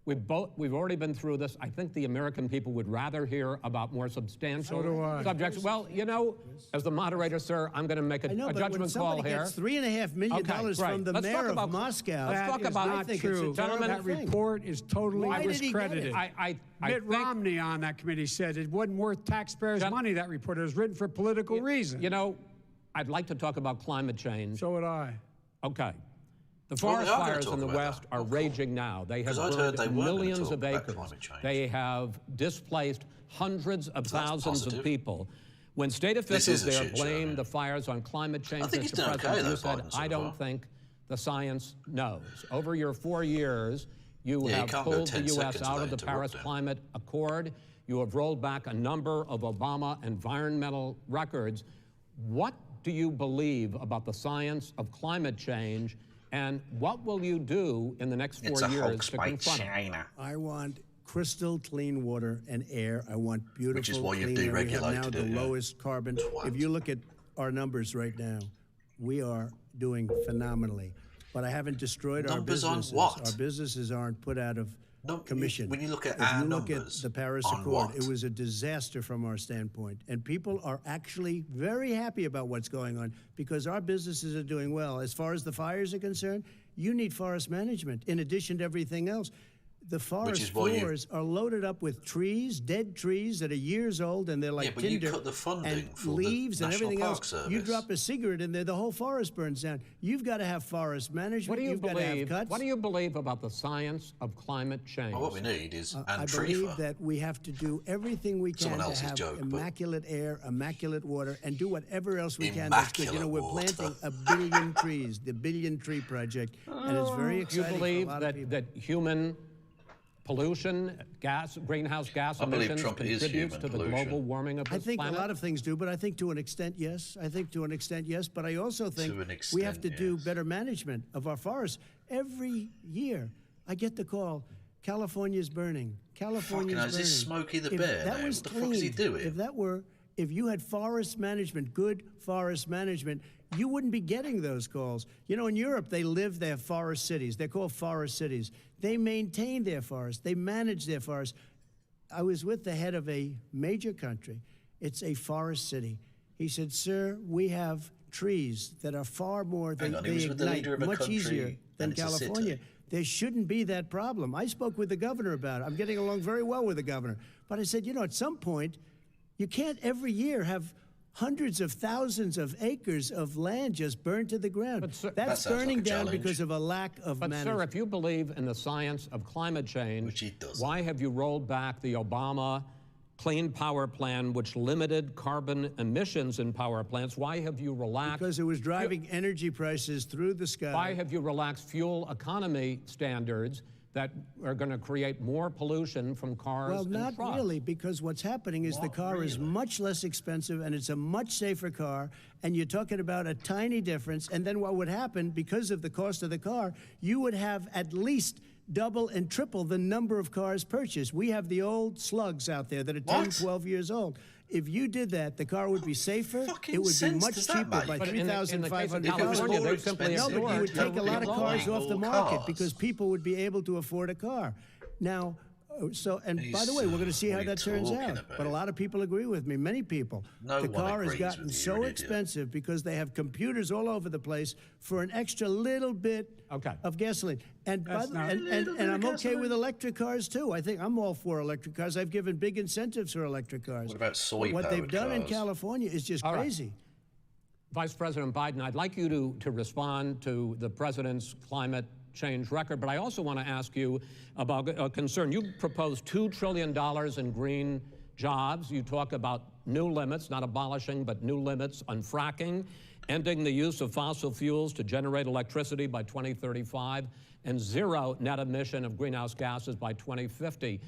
We've already been through this. I think the American people would rather hear about more substantial So do I. subjects. Well, you know, as the moderator, sir, I'm going to make a I know, but when judgment call somebody here. gets $3.5 million Okay, from great. the Let's mayor talk of about- Moscow, let's That talk is about- not I think true. it's a terrible That thing. report is totally Why did he get discredited. it? I Mitt think, Romney on that committee said it wasn't worth taxpayers' money, that report. It was written for political reasons. you know, I'd like to talk about climate change. So would I. Okay. The Well, forest they are gonna fires talk in the about West that. are raging now. They have 'Cause I'd heard they burned weren't gonna millions talk of about acres. climate change. They have displaced hundreds of So that's thousands of positive. people. When state This officials is a there shit show, blame yeah. the fires on climate change, I think he's Mr. done President, okay, though, you said, Biden, so I don't far." think the science knows. Over your 4 years, you Yeah, you have can't go pulled the 10 U.S. seconds out of without the Paris interrupting. Climate Accord. You have rolled back a number of Obama environmental records. What do you believe about the science of climate change, and what will you do in the next 4 It's a years hoax to by confront it? China. I want crystal clean water and air. I want beautiful, Which is why you've clean air. We have now deregulated the it, yeah. lowest carbon. Twat. If you look at our numbers right now, we are doing phenomenally. But I haven't destroyed our Numbers on businesses. what? Our businesses aren't put out of commission. When you look at if our you look numbers, at the Paris on Accord, what? it was a disaster from our standpoint. And people are actually very happy about what's going on because our businesses are doing well. As far as the fires are concerned, you need forest management in addition to everything else. The forest is why you- floors are loaded up with trees, dead trees that are years old, and they're like Yeah, but you tinder cut the funding and for the leaves and National everything Park else. Service. You drop a cigarette in there, the whole forest burns down. You've got to have forest management. What do you You've got to have believe? cuts. What do you believe about the science of climate change? Well, what we need is I believe that we have to do everything we can Someone to else's have joke, but- immaculate air, immaculate water, and do whatever else we can that's good. You know, we're Immaculate planting water. 1 billion trees, the Billion Tree Project, and it's very Do you exciting believe for a lot of people. that human pollution, greenhouse gas I believe emissions Trump is contributes human to the pollution. global warming of I this think planet? a lot of things do, but I think to an extent, yes. I think to an extent, yes. But I also think an we have to extent, do yes. better management of our forests. Every year, I get the call, California's burning. California's hell, is burning. this Smokey the If Bear that now? was What the fuck is he cleaned, doing? if you had forest management, good forest management, you wouldn't be getting those calls. You know, in Europe, they have forest cities. They're called forest cities. They maintain their forests. They manage their forests. I was with the head of a major country. It's a forest city. He said, sir, we have trees that are far more, Hang on, he they was with the ignite leader of a much country easier than and it's a city. California. There shouldn't be that problem. I spoke with the governor about it. I'm getting along very well with the governor. But I said, you know, at some point, you can't every year have hundreds of thousands of acres of land just burned to the ground. But, sir, That's That sounds burning like a down challenge. because of a lack of But, management. sir, if you believe in the science of climate change, Which he doesn't. why have you rolled back the Obama Clean Power Plan, which limited carbon emissions in power plants? Why have you relaxed? Because it was driving energy prices through the sky. Why have you relaxed fuel economy standards that are going to create more pollution from cars Well, and not trucks? really, because what's happening is the car is much less expensive and it's a much safer car, and you're talking about a tiny difference. And then what would happen, because of the cost of the car, you would have at least double and triple the number of cars purchased. We have the old slugs out there that are 10, What? 12 years old. If you did that, the car would be safer. fucking It would be sense much does that cheaper make? by But in the case of $3,500. California, more they simply expensive, No, but you would take a lot of cars You're off the allowing market cars. because people would be able to afford a car. Now, and by the way, we're going to see What how are you that turns talking out. about? But a lot of people agree with me, many people. No the one car has agrees gotten with you, so you're an idiot. expensive because they have computers all over the place for an extra little bit Okay. of gasoline. And, by That's the, not- and I'm okay with electric cars, too. I think I'm all for electric cars. I've given big incentives for electric cars. What about But what they've soy-powered done in cars? California is just All right. crazy. Vice President Biden, I'd like you to respond to the president's climate change record, but I also want to ask you about a concern. You proposed $2 trillion in green jobs. You talk about new limits, not abolishing, but new limits on fracking, ending the use of fossil fuels to generate electricity by 2035, and zero net emission of greenhouse gases by 2050.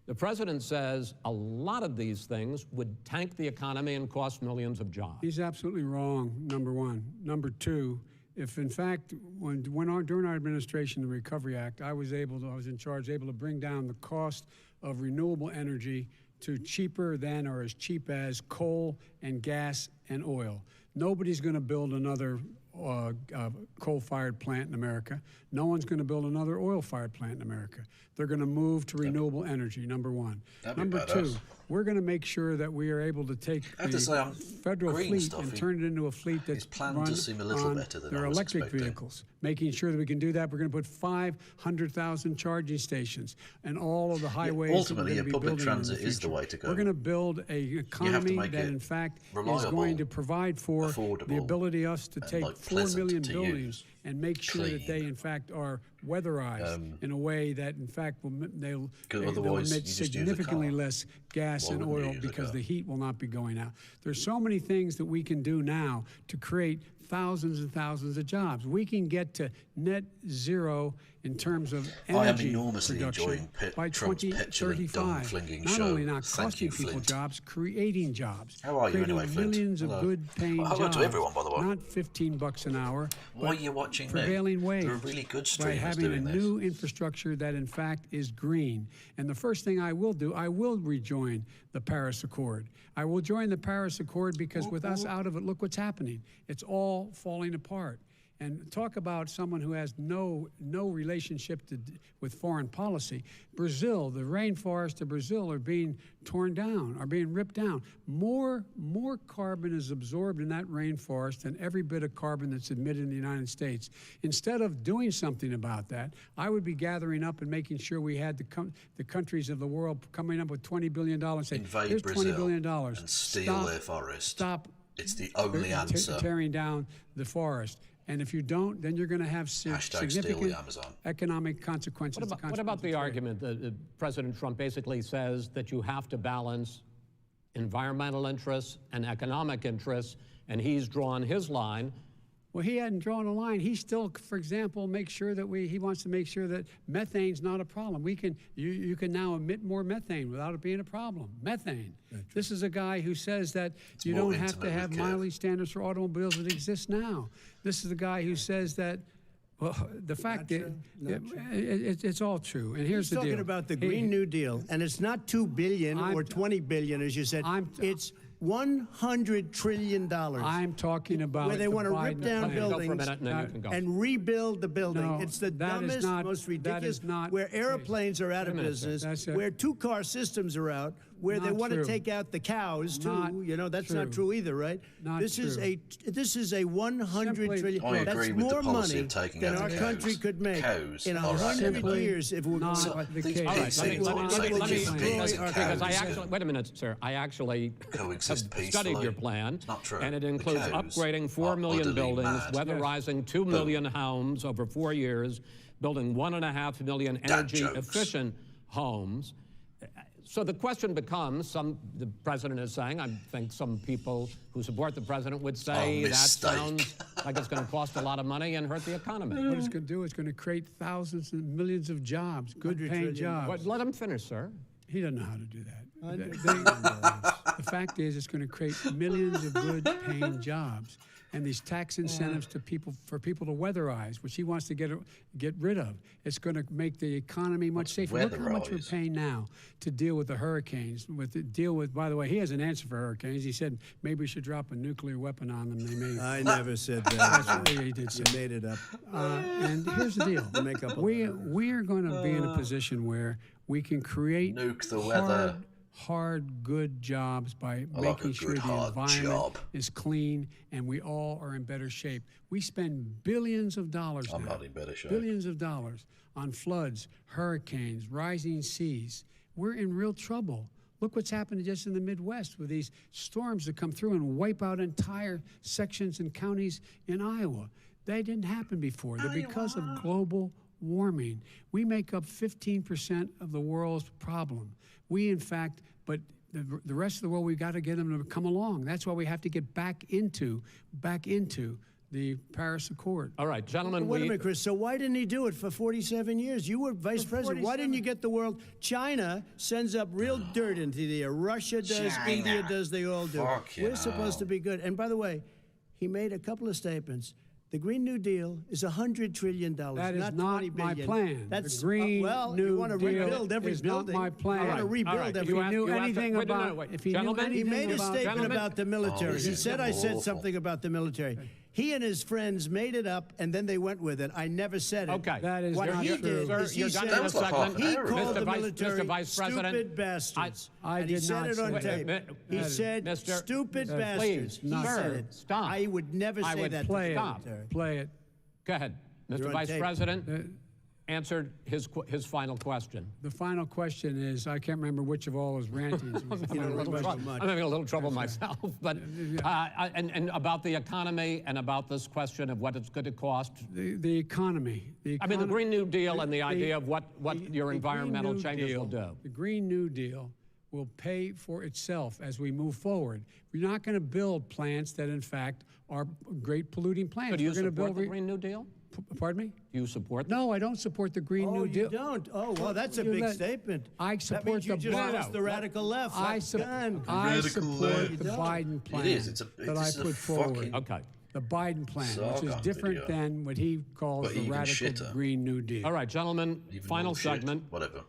The president says a lot of these things would tank the economy and cost millions of jobs. He's absolutely wrong, number one. Number two, if in fact, during our administration, the Recovery Act, I was in charge, able to bring down the cost of renewable energy to cheaper than or as cheap as coal and gas and oil. Nobody's going to build another coal-fired plant in America. No one's going to build another oil-fired plant in America. They're going to move to renewable energy, number one. Number two, we're going to make sure that we are able to take the federal fleet and turn it into a fleet that's run on their electric vehicles. Making sure that we can do that, we're going to put 500,000 charging stations and all of the highways. Ultimately, public transit is the way to go. We're going to build an economy that, in fact, is going to provide for the ability of us to take 4 million buildings and make sure that they, in fact, are weatherized in a way that, in fact, they'll emit significantly less gas and oil because the heat will not be going out. There's so many things that we can do now to create thousands and thousands of jobs. We can get to net zero in terms of energy production by 2035. Not only not costing people jobs, creating jobs. How are you anyway, Flint? Millions of good-paying jobs. Hello to everyone, by the way. Not $15 an hour. Why are you watching prevailing me? wage. There are really good streamers by having doing a new infrastructure that, in fact, is green. And the first thing I will do, I will rejoin the Paris Accord. I will join the Paris Accord because with us out of it, look what's happening. It's all falling apart. And talk about someone who has no relationship with foreign policy. Brazil, the rainforests of Brazil are being torn down, are being ripped down. More carbon is absorbed in that rainforest than every bit of carbon that's emitted in the United States. Instead of doing something about that, I would be gathering up and making sure we had the countries of the world coming up with $20 billion and saying, here's $20 billion. And steal their forest. Stop. It's the only answer. Tearing down the forest. And if you don't, then you're going to have significant economic consequences. What about the argument that President Trump basically says that you have to balance environmental interests and economic interests, and he's drawn his line? Well, he hadn't drawn a line. He still, for example, makes sure that he wants to make sure that methane's not a problem. You can now emit more methane without it being a problem. Methane. This is a guy who says that you don't have to have mileage standards for automobiles that exist now. This is the guy who says that. Well, the fact that it's all true. And here's the deal. He's talking about the Green New Deal, and it's not $2 billion or $20 billion, as you said. It's $100 trillion. I'm talking about where they want to rip down buildings and rebuild the building. No, it's the dumbest, most ridiculous. Where airplanes are out of business, where two-car systems are out, where they want to take out the cows too. You know, that's not true either, right? This is a $100 trillion. That's more money than our country could make in 100 years if we're going to. Wait a minute, sir. I actually have studied your plan, and it includes upgrading 4 million buildings, weatherizing 2 million homes over 4 years, building 1.5 million energy-efficient homes. So the question becomes, the president is saying, I think some people who support the president would say that sounds like it's going to cost a lot of money and hurt the economy. What it's going to do is going to create thousands and millions of jobs, good-paying jobs. Let him finish, sir. He doesn't know how to do that. The fact is, it's going to create millions of good-paying jobs, and these tax incentives for people to weatherize, which he wants to get rid of. It's going to make the economy much safer. Look how much we're paying now to deal with the hurricanes. By the way, he has an answer for hurricanes. He said maybe we should drop a nuclear weapon on them. They may. I never said that. That's what he did say. You made it up. And here's the deal. We are going to be in a position where we can create nuke the weather. Hard, good jobs by making sure the environment is clean and we all are in better shape. We spend billions of dollars I'm not in better shape. Billions of dollars on floods, hurricanes, rising seas. We're in real trouble. Look what's happened just in the Midwest with these storms that come through and wipe out entire sections and counties in Iowa. They didn't happen before. They're because of global warming. We make up 15% of the world's problem. We, in fact, but the rest of the world, we've got to get them to come along. That's why we have to get back into the Paris Accord. All right, gentlemen. Wait a minute, Chris. So why didn't he do it for 47 years? You were vice president. Why didn't you get the world? China sends up real dirt into the air. Russia does. India does. They all do. We're supposed to be good. And by the way, he made a couple of statements. The Green New Deal is $100 trillion. That is not not $20 my billion. plan. That's the Green New you want to Deal rebuild every is building. Not my plan. I want to rebuild every. If he knew anything about, if he knew anything he made a about, statement about the military. He said I said awful. something about the military. He and his friends made it up, and then they went with it. I never said it. Okay. That is What not he true. did Sir, is you're he done said in a segment. he Mr. called the Vice- military Mr. Vice President, stupid bastards. I and he did said not it on say tape. that. He said Mr. stupid Please, bastards. He sir, said it. stop. I would never I say would that. Play to the Stop. it. military. Play it. Go ahead. You're Mr. on Vice tape. President answered his final question. The final question is, I can't remember which of all his rantings. I'm having a little remember trouble- much. I'm having a little trouble myself, but and about the economy and about this question of what it's going to cost. The economy. I mean, the Green New Deal and the idea of what your the environmental Green New changes Deal- will do. The Green New Deal will pay for itself as we move forward. We're not going to build plants that, in fact, are great polluting plants. So do you We're going to support build the Green New Deal? Pardon me? Do you support? No, I don't support the Green Oh, New Deal. you don't? Oh, well, that's a You big let- statement. I that support means you the just Biden- lost the radical left. I, Like, su- done. I Radical support left. the You don't. Biden plan is. It's a- that this is I a put forward. fucking- Okay. The Biden plan, which is Sargon different video. than what he calls But the even radical shitter. Green New Deal. All right, gentlemen, Even final more shit. segment. Whatever.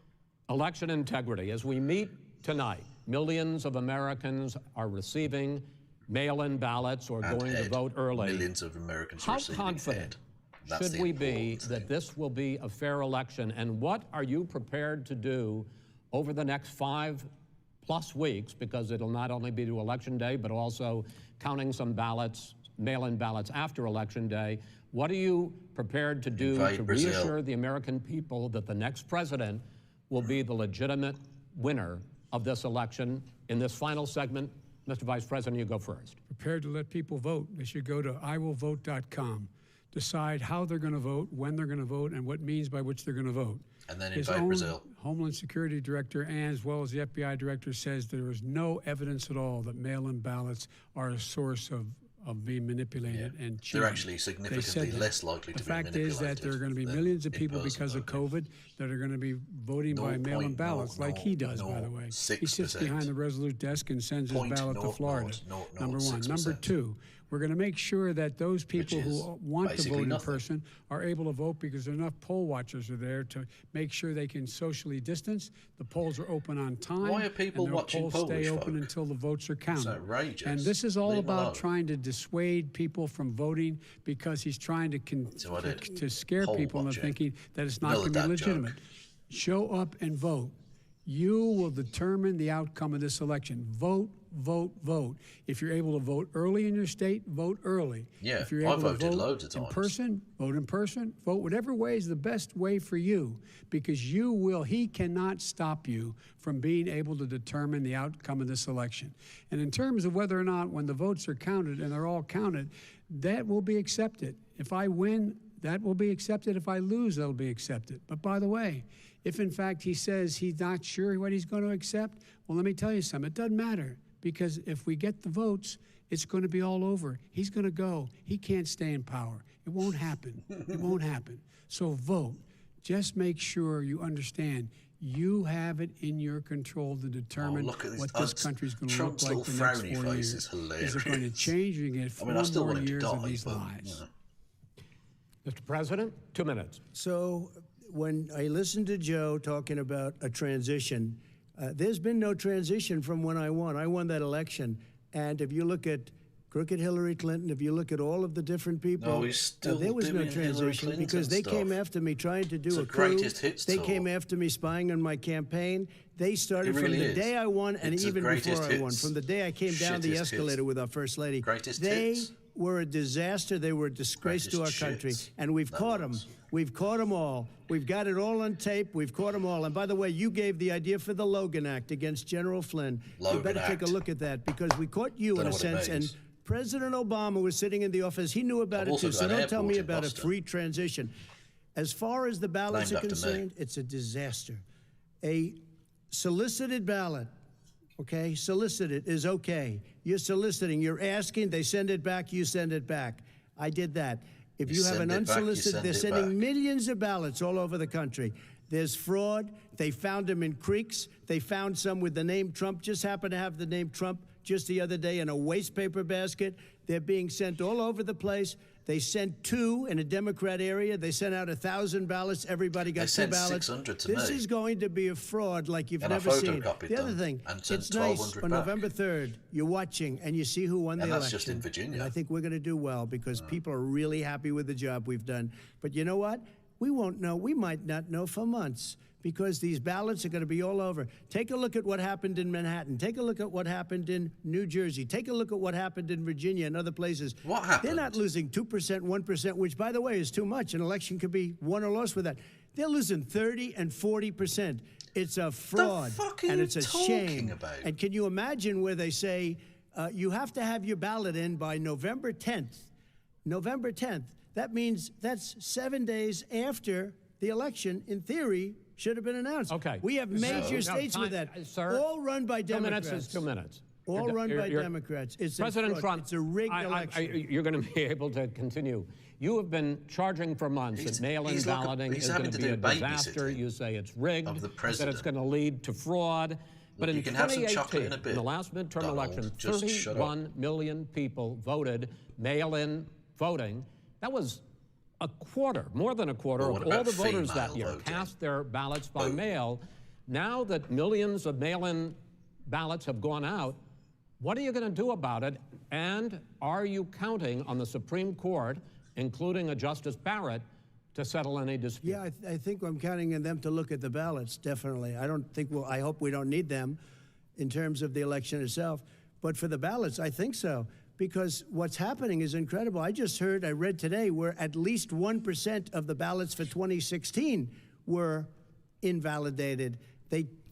Election integrity. As we meet tonight, millions of Americans are receiving mail-in ballots or And going to head. vote early. Millions of Americans How receiving confident head. That's should the we be important that thing. this will be a fair election? And what are you prepared to do over the next 5+ weeks? Because it'll not only be to Election Day, but also counting some ballots, mail-in ballots after Election Day. What are you prepared to do Invite to Brazil. reassure the American people that the next president will be the legitimate winner of this election? In this final segment, Mr. Vice President, you go first. Prepared to let people vote. They should go to iwillvote.com. Decide how they're going to vote, when they're going to vote, and what means by which they're going to vote. And then His invite own Brazil. Homeland Security Director, and as well as the FBI Director, says there is no evidence at all that mail-in ballots are a source of being manipulated and cheated. They're actually They significantly said that. less likely to The be fact is that there are going to be than millions of people in-person because of voting. COVID that are going to be voting by mail-in ballots, like he does, by the way. He sits 0.06%. behind the Resolute desk and sends his ballot to Florida. 0.0006%. Number one. Number two, we're going to make sure that those people is who want to basically vote in nothing. person are able to vote because enough poll watchers are there to make sure they can socially distance. The polls are open on time. Why are people and the watching polls stay Polish open folk? until the votes are counted. outrageous. And this is all Leave 'em alone. about trying to dissuade people from voting because he's trying to So I did. to scare Poll people into watching. thinking that it's not Another going to be dad legitimate. joke. Show up and vote. You will determine the outcome of this election. Vote, vote, vote. If you're able to vote early in your state, vote early. Yeah, if you're I able voted to vote loads of in times. person, vote in person. Vote whatever way is the best way for you, because he cannot stop you from being able to determine the outcome of this election. And in terms of whether or not, when the votes are counted, and they're all counted, that will be accepted. If I win, that will be accepted. If I lose, that'll be accepted. But by the way, if in fact he says he's not sure what he's going to accept, well, let me tell you something. It doesn't matter, because if we get the votes, it's going to be all over. He's going to go. He can't stay in power. It won't happen. It won't happen. So vote. Just make sure you understand you have it in your control to determine look at this. what this country's going to look Trump's like little the next frowny 4 face years. is hilarious. Is it going to change? You're going to get I four mean, I still more want him to years die, of these but, lies. Mr. President, 2 minutes. So when I listened to Joe talking about a transition, there's been no transition from when I won. I won that election. And if you look at crooked Hillary Clinton, if you look at all of the different people, No, he's still there was no doing Hillary transition Clinton because they stuff. came after me trying to do It's a a coup. greatest hits They tour. came after me spying on my campaign. They started It from really the is. day I won and It's a even greatest before I won. hits. From the day I came down the Shittest escalator hits. with our First Lady. Greatest they hits. were a disaster. They were a disgrace to our Greatest country. shits. And we've That caught them. was. We've caught them all. We've got it all on tape. We've caught them all. And by the way, you gave the idea for the Logan Act against General Flynn. You Logan better take a Act. look at that, because we caught you Don't in a know what it sense. means. And President Obama was sitting in the office. He knew about I've it also too. got So an don't tell airport me in about a Boston. free transition. As far as the ballots Named are after me. concerned, it's a disaster. A solicited ballot, okay, solicited is okay. You're soliciting, you're asking, they send it back, you send it back. I did that. If You you have an send it back, you unsolicited, send they're it sending back. millions of ballots all over the country. There's fraud. They found them in creeks. They found some with the name Trump, just happened to have the name Trump just the other day in a waste paper basket. They're being sent all over the place. They sent 2 in a Democrat area. They sent out 1,000 ballots. Everybody got 2 ballots. 600 to This me. is going to be a fraud like you've And I never seen. photocopied The other them thing, and sent it's nice 1,200 on back. November 3rd, you're watching and you see who won the And election. that's just in Virginia. And I think we're going to do well because people are really happy with the job we've done. But you know what? We won't know. We might not know for months, because these ballots are going to be all over. Take a look at what happened in Manhattan. Take a look at what happened in New Jersey. Take a look at what happened in Virginia and other places. What happened? They're not losing 2%, 1%, which, by the way, is too much. An election could be won or lost with that. They're losing 30 and 40%. It's a fraud, fuck are and you it's a talking shame. about? And can you imagine where they say you have to have your ballot in by November 10th? November 10th. That means that's 7 days after the election, in theory, should have been announced. Okay. We have major So- states no, with time- that. sir, All run by 2 minutes Democrats. is 2 minutes. All run by You're- Democrats. It's President a fraud. Trump, It's a rigged election. you're going to be able to continue. You have been charging for months that mail-in he's like balloting he's is going having to to be a do disaster. babysitting You say it's rigged, of the that it's president. going to lead to fraud. But in you can have some chocolate 2018, in a bit, in the last midterm Donald. election, Just shut up. 31 million people voted mail-in voting. That was a quarter, more than a quarter Well, of what all about the voters that female year voting? cast their ballots by Vote. mail. Now that millions of mail-in ballots have gone out, what are you going to do about it? And are you counting on the Supreme Court, including a Justice Barrett, to settle any dispute? Yeah, I think I'm counting on them to look at the ballots, definitely. I don't think I hope we don't need them in terms of the election itself. But for the ballots, I think so. Because what's happening is incredible. I read today, where at least 1% of the ballots for 2016 were invalidated.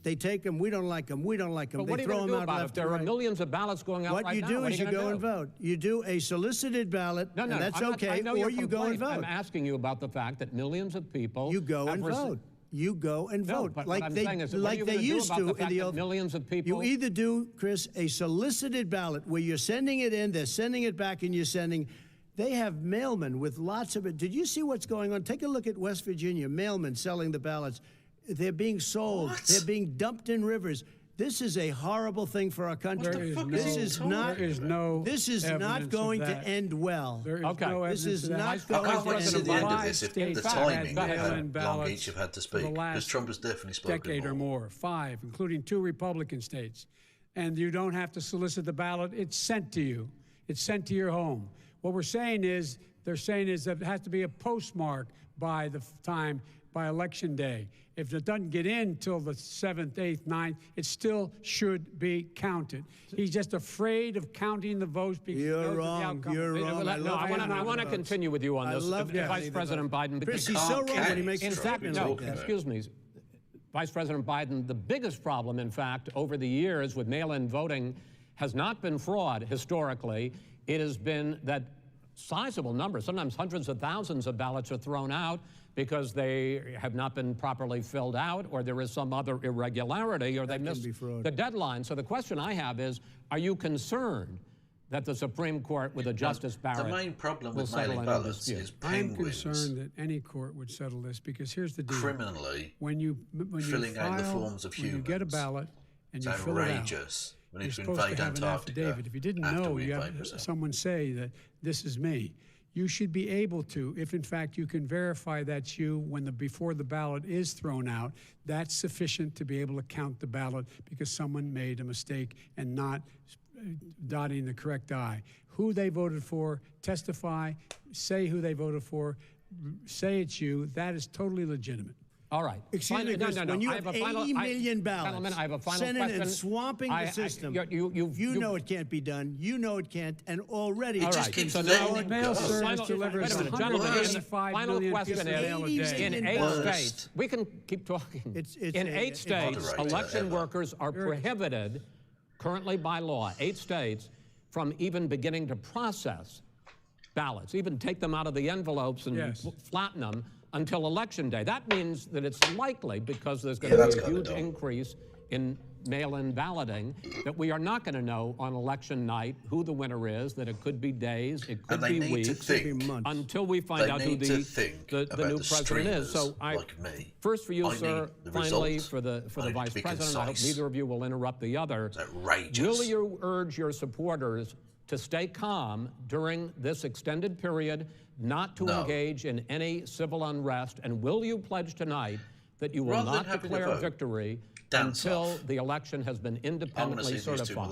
They take them, we don't like them, we don't like them. But what are They you throw going to them do out about it? left There and are right. millions of ballots going out What right you now. do What is are you gonna go do? and vote. You do a solicited ballot, No, and that's I'm not- okay, I know or your you go and complaint. vote. I'm asking you about the fact that millions of people You go have and received- vote. You go and No, vote, but like what I'm they saying is, what are you like they gonna do used about to the in fact the that old. millions of people? You either do, Chris, a solicited ballot where you're sending it in, they're sending it back, and you're sending. They have mailmen with lots of it. Did you see what's going on? Take a look at West Virginia. Mailmen selling the ballots. They're being sold. What? They're being dumped in rivers. This is a horrible thing for our country. There is This no- is not. there is no This is not evidence of going to that. end well. There is Okay. no This evidence is of that. not I going can't to wait to see end the end well. of this if States the have timing had of how mail-in long ballots each have had to for the speak. Because last Trump has definitely spoken decade or more, 5, including 2 Republican states. And you don't have to solicit the ballot. It's sent to you. It's sent to your home. What they're saying is that it has to be a postmark by the time, by Election Day. If it doesn't get in till the 7th, 8th, 9th, it still should be counted. He's just afraid of counting the votes because he You're knows of the wrong. outcome. You're wrong. No, I love I counting want the to votes. continue with you on I this. love Vice counting the President votes. Biden, Chris, because he's so wrong when he makes in a fact, statement no, like that. excuse me, Vice President Biden, the biggest problem, in fact, over the years with mail-in voting has not been fraud historically. It has been that sizable numbers, sometimes hundreds of thousands of ballots are thrown out because they have not been properly filled out, or there is some other irregularity, or they missed be fraud. the deadline. So the question I have is, are you concerned that the Supreme Court, with a Justice Barrett, The main problem will with settle mailing any ballots dispute? is I'm penguins concerned that any court would settle this because here's the deal. criminally When you filling out the file, forms of when you get a humans. ballot and you It's fill it out, outrageous. We need you're to supposed invade to have an Antarctica affidavit. If you didn't after know, we you invade have Brazil. someone say that this is me. You should be able to, if in fact you can verify that's you before the ballot is thrown out, that's sufficient to be able to count the ballot because someone made a mistake and not dotting the correct I. Who they voted for, testify, say who they voted for, say it's you. That is totally legitimate. All right. Excuse me, Chris, when you I have a final- 80 million ballots Gentlemen, I have a final sending question. and swamping the system, you know it can't be done. You know it can't, and already All it's right. keeps So letting now, it Mail go. service Final- delivers wait a minute, gentlemen, 185 final million question pieces of mail a is- day. in million 8 Worst. states, we can keep talking. In 8 it's states, moderator election ever. workers are prohibited, currently by law, 8 states, from even beginning to process ballots, even take them out of the envelopes and Yes. flatten them until Election Day. That means that it's likely, because there's going Yeah, to that's be a kinda huge dumb. increase in mail-in balloting, that we are not going to know on election night who the winner is, that it could be days, it could And they be need to weeks, think. months. until we find They out who need to think the about new the president is. So streamers like me. first for you, I sir, need the finally result. for the I need vice to be president, I hope concise. neither of you will interrupt the other. It's outrageous. Will you urge your supporters to stay calm during this extended period, not to engage in any civil unrest? And will you pledge tonight that you will not declare victory until the election has been independently certified?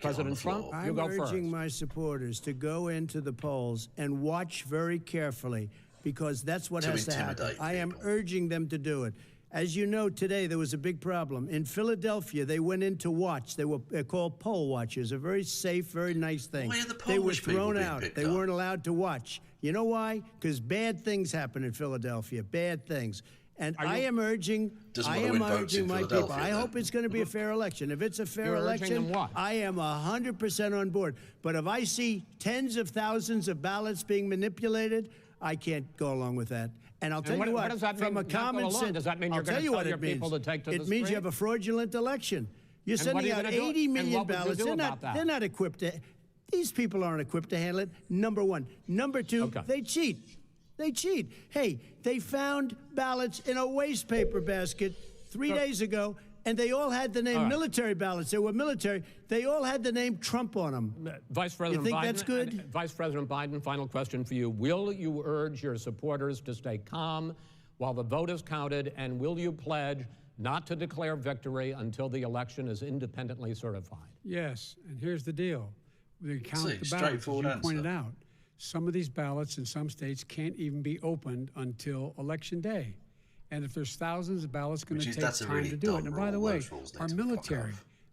President Trump, you go first. I'm urging my supporters to go into the polls and watch very carefully, because that's what has to happen. I am urging them to do it. As you know, today there was a big problem. In Philadelphia, they went in to watch. They were called poll watchers, a very safe, very nice thing. Why are the they were Polish people thrown being out. picked They up? weren't allowed to watch. You know why? Because bad things happen in Philadelphia, bad things. And I am urging my people. I hope it's going to be a fair election. If it's a fair election, I am 100% on board. But if I see tens of thousands of ballots being manipulated, I can't go along with that. And I'll tell you what, does that mean, from a common sense, does that mean you're going to tell your people to take to the street? It means you have a fraudulent election. You're sending out 80 million ballots. They're not equipped to. These people aren't equipped to handle it. Number one. Number two, they cheat. They cheat. Hey, they found ballots in a waste paper basket 3 days ago, and they all had the name military ballots. They were military. They all had the name Trump on them. Vice President you think Biden, that's good? Vice President Biden, final question for you. Will you urge your supporters to stay calm while the vote is counted, and will you pledge not to declare victory until the election is independently certified? Yes, and here's the deal. They count the ballots, as straightforward you pointed out. Some of these ballots in some states can't even be opened until Election Day. And if there's thousands of ballots, going to take time to do it. And by the way, our military,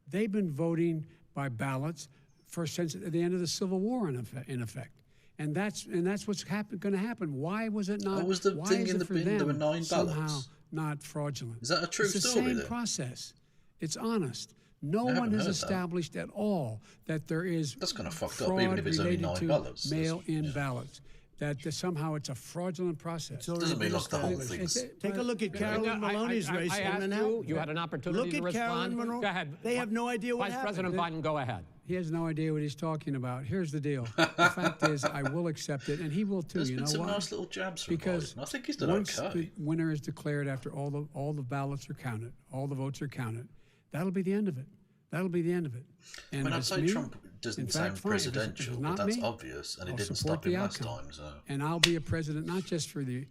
they've been voting by ballots since the end of the Civil War, in effect. And that's what's going to happen. Why was it not? What was the thing in the bin? There were 9 somehow ballots. Not fraudulent? Is that a true story? It's story? the same process. It's honest. No one has established at all that there is That's kind of fucked fraud up, even if it's only related 9 to ballots. mail-in ballots. That somehow it's a fraudulent process. Doesn't mean like the whole thing's... Take a look at Carolyn Maloney's race in Manhattan. You had an opportunity to respond. Look at Carolyn Maloney. Go ahead. They have no idea what happened. Vice President Biden, go ahead. He has no idea what he's talking about. Here's the deal. The fact is, I will accept it, and he will too. There's you been know some why? nice little jabs from Because Biden. I think he's done once okay. the winner is declared, after all the ballots are counted, all the votes are counted, that'll be the end of it. That'll be the end of it. And I'd say Trump doesn't sound presidential, but that's obvious, and it didn't stop him last time. So. And I'll be a president not just for the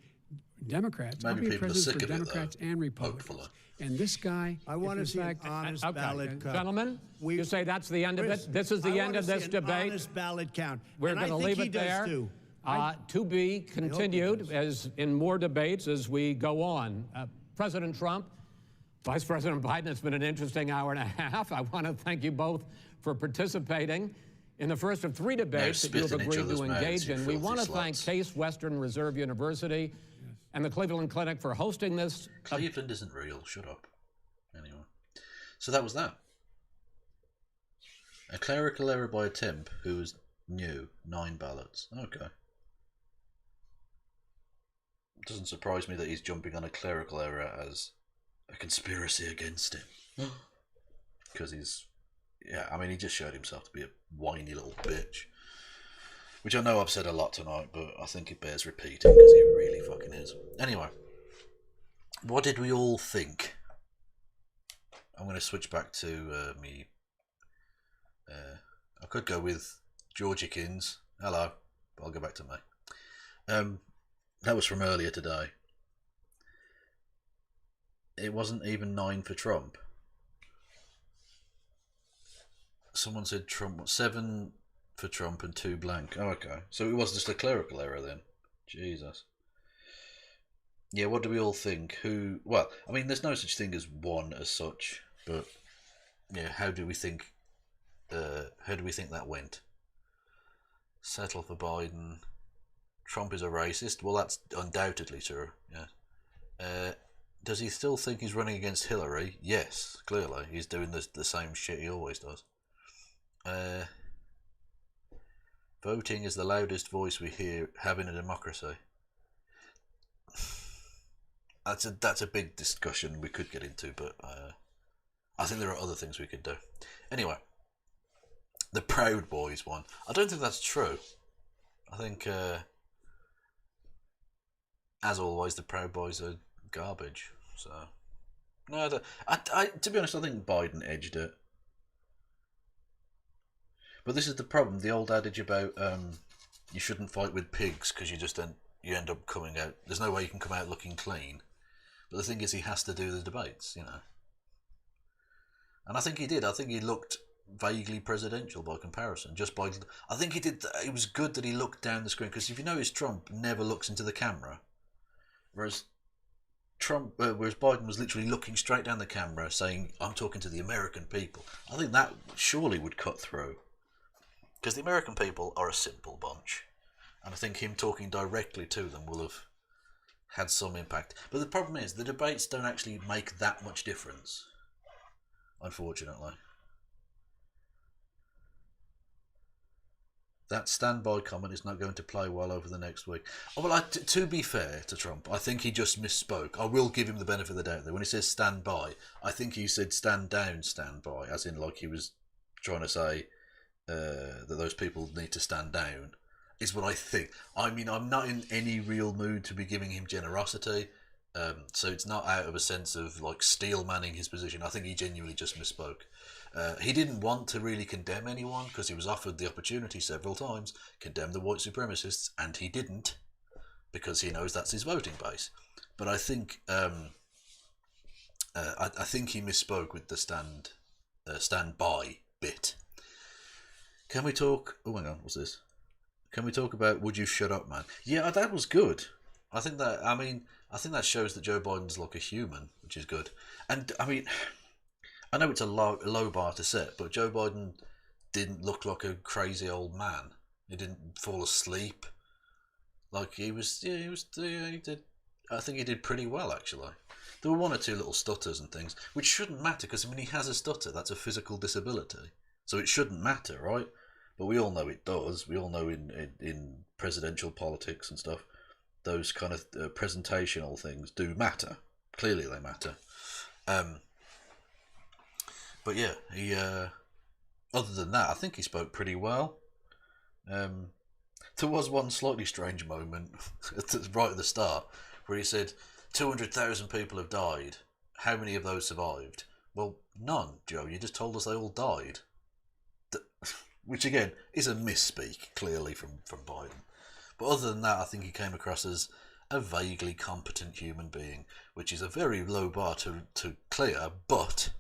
Democrats. Maybe I'll be a people are president sick for of it, Democrats though, and Republicans. hopefully. And this guy, I want to see an honest ballot count. Gentlemen, you say that's the end of it? This is the end of this debate? Honest ballot count. We're going to leave it there. To be continued as in more debates as we go on. President Trump, Vice President Biden, it's been an interesting hour and a half. I want to thank you both for participating in the first of 3 debates that you have agreed to engage in. We want to thank Case Western Reserve University and the Cleveland Clinic for hosting this. Cleveland isn't real. Shut up. Anyway. So that was that. A clerical error by a temp who was new. 9 ballots. Okay. It doesn't surprise me that he's jumping on a clerical error as a conspiracy against him. Because he's... Yeah, I mean, he just showed himself to be a whiny little bitch. Which I know I've said a lot tonight, but I think it bears repeating because he really fucking is. Anyway, what did we all think? I'm going to switch back to me. I could go with Georgiekins. Hello, but I'll go back to me. That was from earlier today. It wasn't even 9 for Trump. Someone said Trump 7 for Trump and 2 blank. Oh, okay. So it was just a clerical error then. Jesus. Yeah, what do we all think? Who? Well, I mean, there's no such thing as one as such, but yeah, how do we think? How do we think that went? Settle for Biden. Trump is a racist. Well, that's undoubtedly true. Yeah. Does he still think he's running against Hillary? Yes, clearly. He's doing the same shit he always does. Voting is the loudest voice we have in a democracy. That's a big discussion we could get into, but I think there are other things we could do. Anyway, the Proud Boys one. I don't think that's true. I think, as always, the Proud Boys are garbage. So, no, to be honest, I think Biden edged it. But this is the problem. The old adage about you shouldn't fight with pigs because you end up coming out. There's no way you can come out looking clean. But the thing is, he has to do the debates, you know. And I think he did. I think he looked vaguely presidential by comparison. I think he did. It was good that he looked down the screen, because if you notice, Trump never looks into the camera, whereas Biden was literally looking straight down the camera, saying, "I'm talking to the American people." I think that surely would cut through, because the American people are a simple bunch, and I think him talking directly to them will have had some impact. But the problem is, the debates don't actually make that much difference, unfortunately. That standby comment is not going to play well over the next week. Oh, well, to be fair to Trump, I think he just misspoke. I will give him the benefit of the doubt there. When he says stand by, I think he said stand down, stand by, as in like he was trying to say that those people need to stand down, is what I think. I mean, I'm not in any real mood to be giving him generosity, so it's not out of a sense of like steel manning his position. I think he genuinely just misspoke. He didn't want to really condemn anyone, because he was offered the opportunity several times, condemn the white supremacists, and he didn't, because he knows that's his voting base. But I think I think he misspoke with the stand by bit. Can we talk? Oh, hang on, what's this? Can we talk about "Would You Shut Up, Man"? Yeah, that was good. I think that shows that Joe Biden's like a human, which is good. And I mean, I know it's a low bar to set, but Joe Biden didn't look like a crazy old man. He didn't fall asleep. Like he did. I think he did pretty well, actually. There were one or two little stutters and things, which shouldn't matter, because when he has a stutter, that's a physical disability, so it shouldn't matter, right? But we all know it does. We all know in presidential politics and stuff, those kind of presentational things do matter. Clearly, they matter. But yeah, he. Other than that, I think he spoke pretty well. There was one slightly strange moment right at the start where he said 200,000 people have died. How many of those survived? Well, none, Joe. You just told us they all died. Which again is a misspeak, clearly from Biden. But other than that, I think he came across as a vaguely competent human being, which is a very low bar to clear, but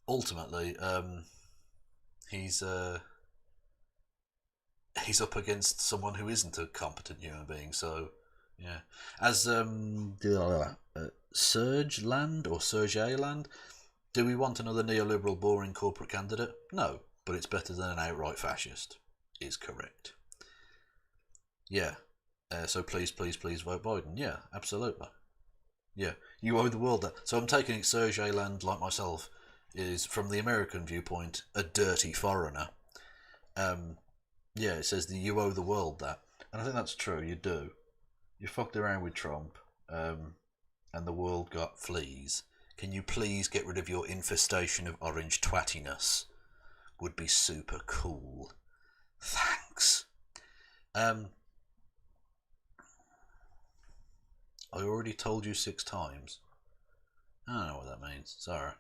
ultimately, he's up against someone who isn't a competent human being. So, yeah. As Serge Land, do we want another neoliberal, boring corporate candidate? No, but it's better than an outright fascist. Is correct. Yeah. So please vote Biden. Yeah, absolutely. Yeah, you owe the world that. So I'm taking it Serge Land, like myself, is, from the American viewpoint, a dirty foreigner. Yeah, it says that you owe the world that. And I think that's true, you do. You fucked around with Trump, and the world got fleas. Can you please get rid of your infestation of orange twattiness? Would be super cool. Thanks. I already told you 6 times. I don't know what that means. Sorry.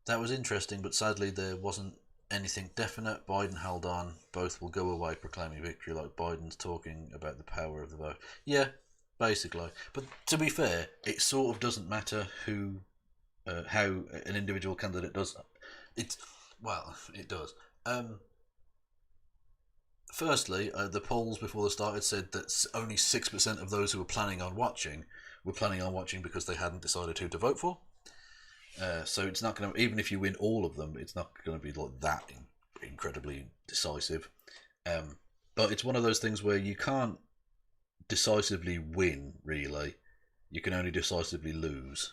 That was interesting, but sadly there wasn't anything definite. Biden held on. Both will go away proclaiming victory, like Biden's talking about the power of the vote. Yeah, basically. But to be fair, it sort of doesn't matter how an individual candidate does. It does. Firstly, the polls before the start had said that only 6% of those who were planning on watching because they hadn't decided who to vote for. So it's not going to, even if you win all of them, it's not going to be like that incredibly decisive. But it's one of those things where you can't decisively win, really. You can only decisively lose,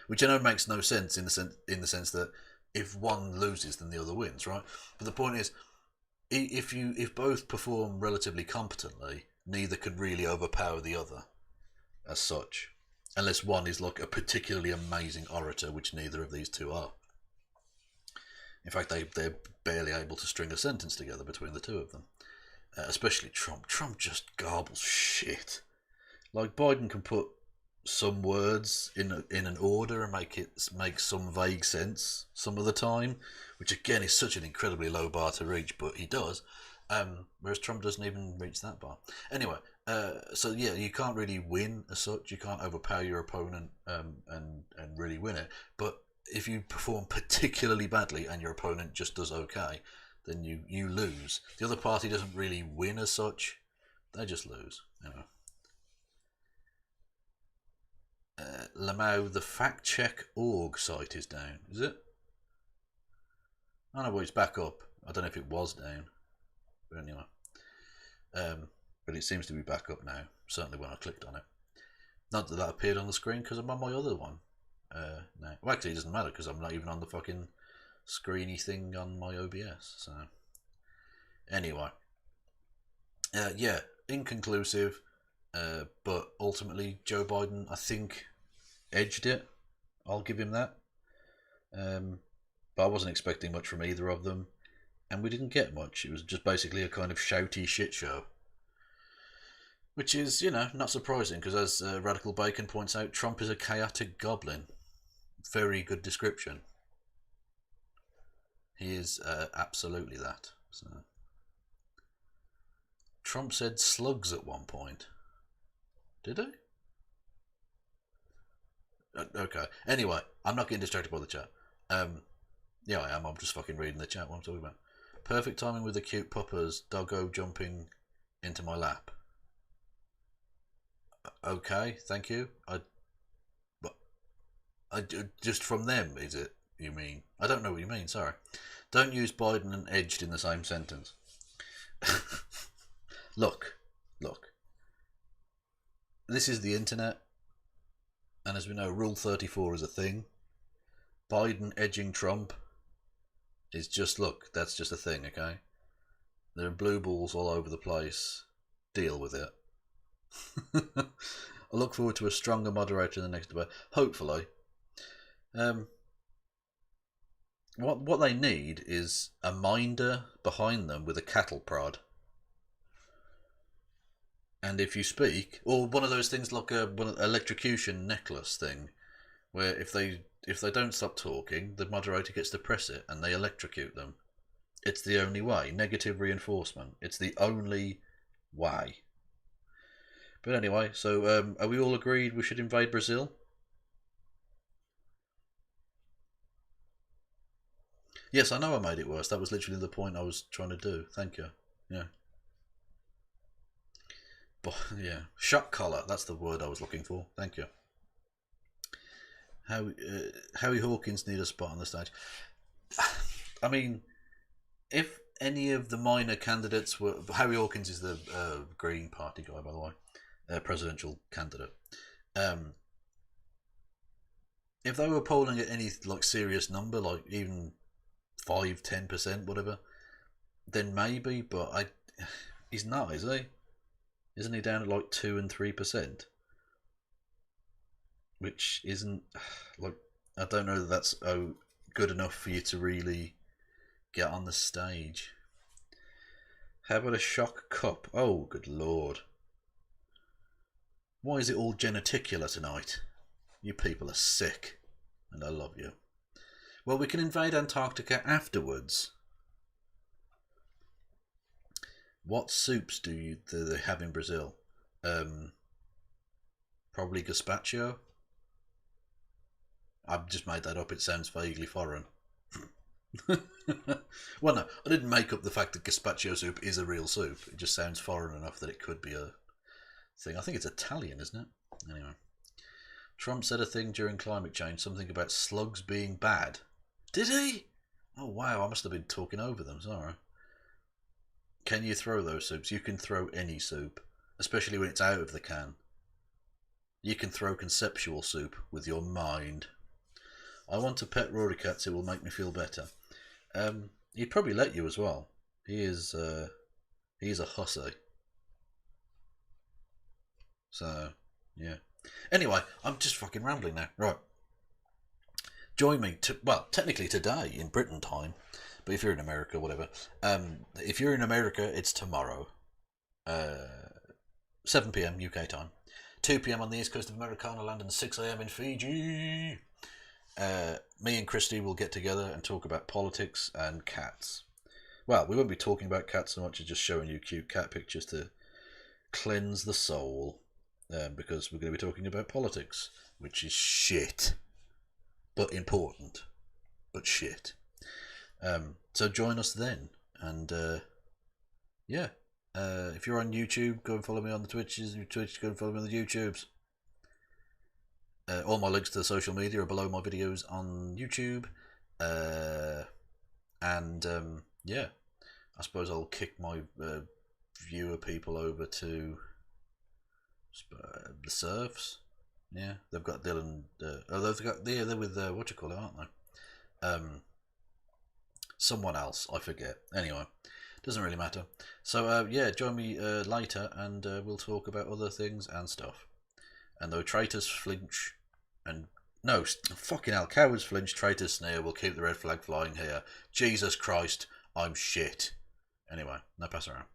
which I know makes no sense in the sense that if one loses, then the other wins, right? But the point is, if both perform relatively competently, neither can really overpower the other as such, unless one is like a particularly amazing orator, which neither of these two are. In fact, they're barely able to string a sentence together between the two of them. Especially Trump. Trump just garbles shit. Like, Biden can put some words in an order and make some vague sense some of the time, which again is such an incredibly low bar to reach, but he does. Whereas Trump doesn't even reach that bar. Anyway, so yeah, you can't really win as such. You can't overpower your opponent and really win it. But if you perform particularly badly and your opponent just does okay, then you lose. The other party doesn't really win as such; they just lose. Anyway. Lamau, the factcheck.org site is down, is it? I know, well, it's back up. I don't know if it was down. But anyway. But it seems to be back up now, certainly when I clicked on it. Not that that appeared on the screen because I'm on my other one now. Well, actually, it doesn't matter because I'm not even on the fucking screeny thing on my OBS. So, anyway. Yeah, inconclusive. But ultimately, Joe Biden, I think, edged it. I'll give him that. But I wasn't expecting much from either of them, and we didn't get much. It was just basically a kind of shouty shit show, which is, not surprising because, as Radical Bacon points out, Trump is a chaotic goblin. Very good description. He is absolutely that. So. Trump said slugs at one point. Did he? Okay. Anyway, I'm not getting distracted by the chat. Yeah, I am. I'm just fucking reading the chat. What I'm talking about. Perfect timing with the cute puppers. Doggo jumping into my lap. Okay, thank you. Just from them, is it? You mean? I don't know what you mean. Sorry. Don't use Biden and edged in the same sentence. Look. This is the internet, and as we know, Rule 34 is a thing. Biden edging Trump is just, look, that's just a thing, okay? There are blue balls all over the place. Deal with it. I look forward to a stronger moderator in the next debate. Hopefully. What they need is a minder behind them with a cattle prod. And if you speak, or one of those things like an electrocution necklace thing, where if they don't stop talking, the moderator gets to press it and they electrocute them. It's the only way. Negative reinforcement. It's the only way. But anyway, so are we all agreed we should invade Brazil? Yes, I know I made it worse. That was literally the point I was trying to do. Thank you. Yeah. But, yeah. Shock collar. That's the word I was looking for. Thank you. Howie Hawkins need a spot on the stage. I mean, if any of the minor candidates were... Howie Hawkins is the Green Party guy, by the way. Presidential candidate. If they were polling at any serious number, like even 5-10%, whatever, then maybe, but he's not, is he? Isn't he down at 2 and 3%? Which isn't, I don't know that that's good enough for you to really get on the stage. How about a shock cup? Oh, good lord. Why is it all geneticular tonight? You people are sick, and I love you. Well, we can invade Antarctica afterwards. What soups do they have in Brazil? Probably gazpacho. I've just made that up. It sounds vaguely foreign. Well, no, I didn't make up the fact that gazpacho soup is a real soup. It just sounds foreign enough that it could be a thing. I think it's Italian, isn't it? Anyway. Trump said a thing during climate change, something about slugs being bad. Did he? Oh, wow, I must have been talking over them, sorry. Can you throw those soups? You can throw any soup, especially when it's out of the can. You can throw conceptual soup with your mind. I want a pet Rory Cats. It will make me feel better. He'd probably let you as well. He's a hussy. So, yeah. Anyway, I'm just fucking rambling now. Right. Join me, technically today in Britain time, but if you're in America, whatever. If you're in America, it's tomorrow. 7 p.m. UK time. 2 p.m. on the east coast of Americana land and 6 a.m. in Fiji. Me and Christy will get together and talk about politics and cats. Well, we won't be talking about cats so much as just showing you cute cat pictures to cleanse the soul, because we're going to be talking about politics, which is shit, but important, but shit. So join us then, and yeah, if you're on YouTube, go and follow me on the Twitches. Go and follow me on the YouTubes. All my links to the social media are below my videos on YouTube, and yeah, I suppose I'll kick my viewer people over to the Surfs. Yeah, they've got Dylan. They're with what you call it, aren't they? Someone else, I forget. Anyway, doesn't really matter. So yeah, join me later, and we'll talk about other things and stuff. And though traitors flinch, and no, fucking hell, cowards flinch, traitors sneer. We'll keep the red flag flying here. Jesus Christ, I'm shit. Anyway, now pass around.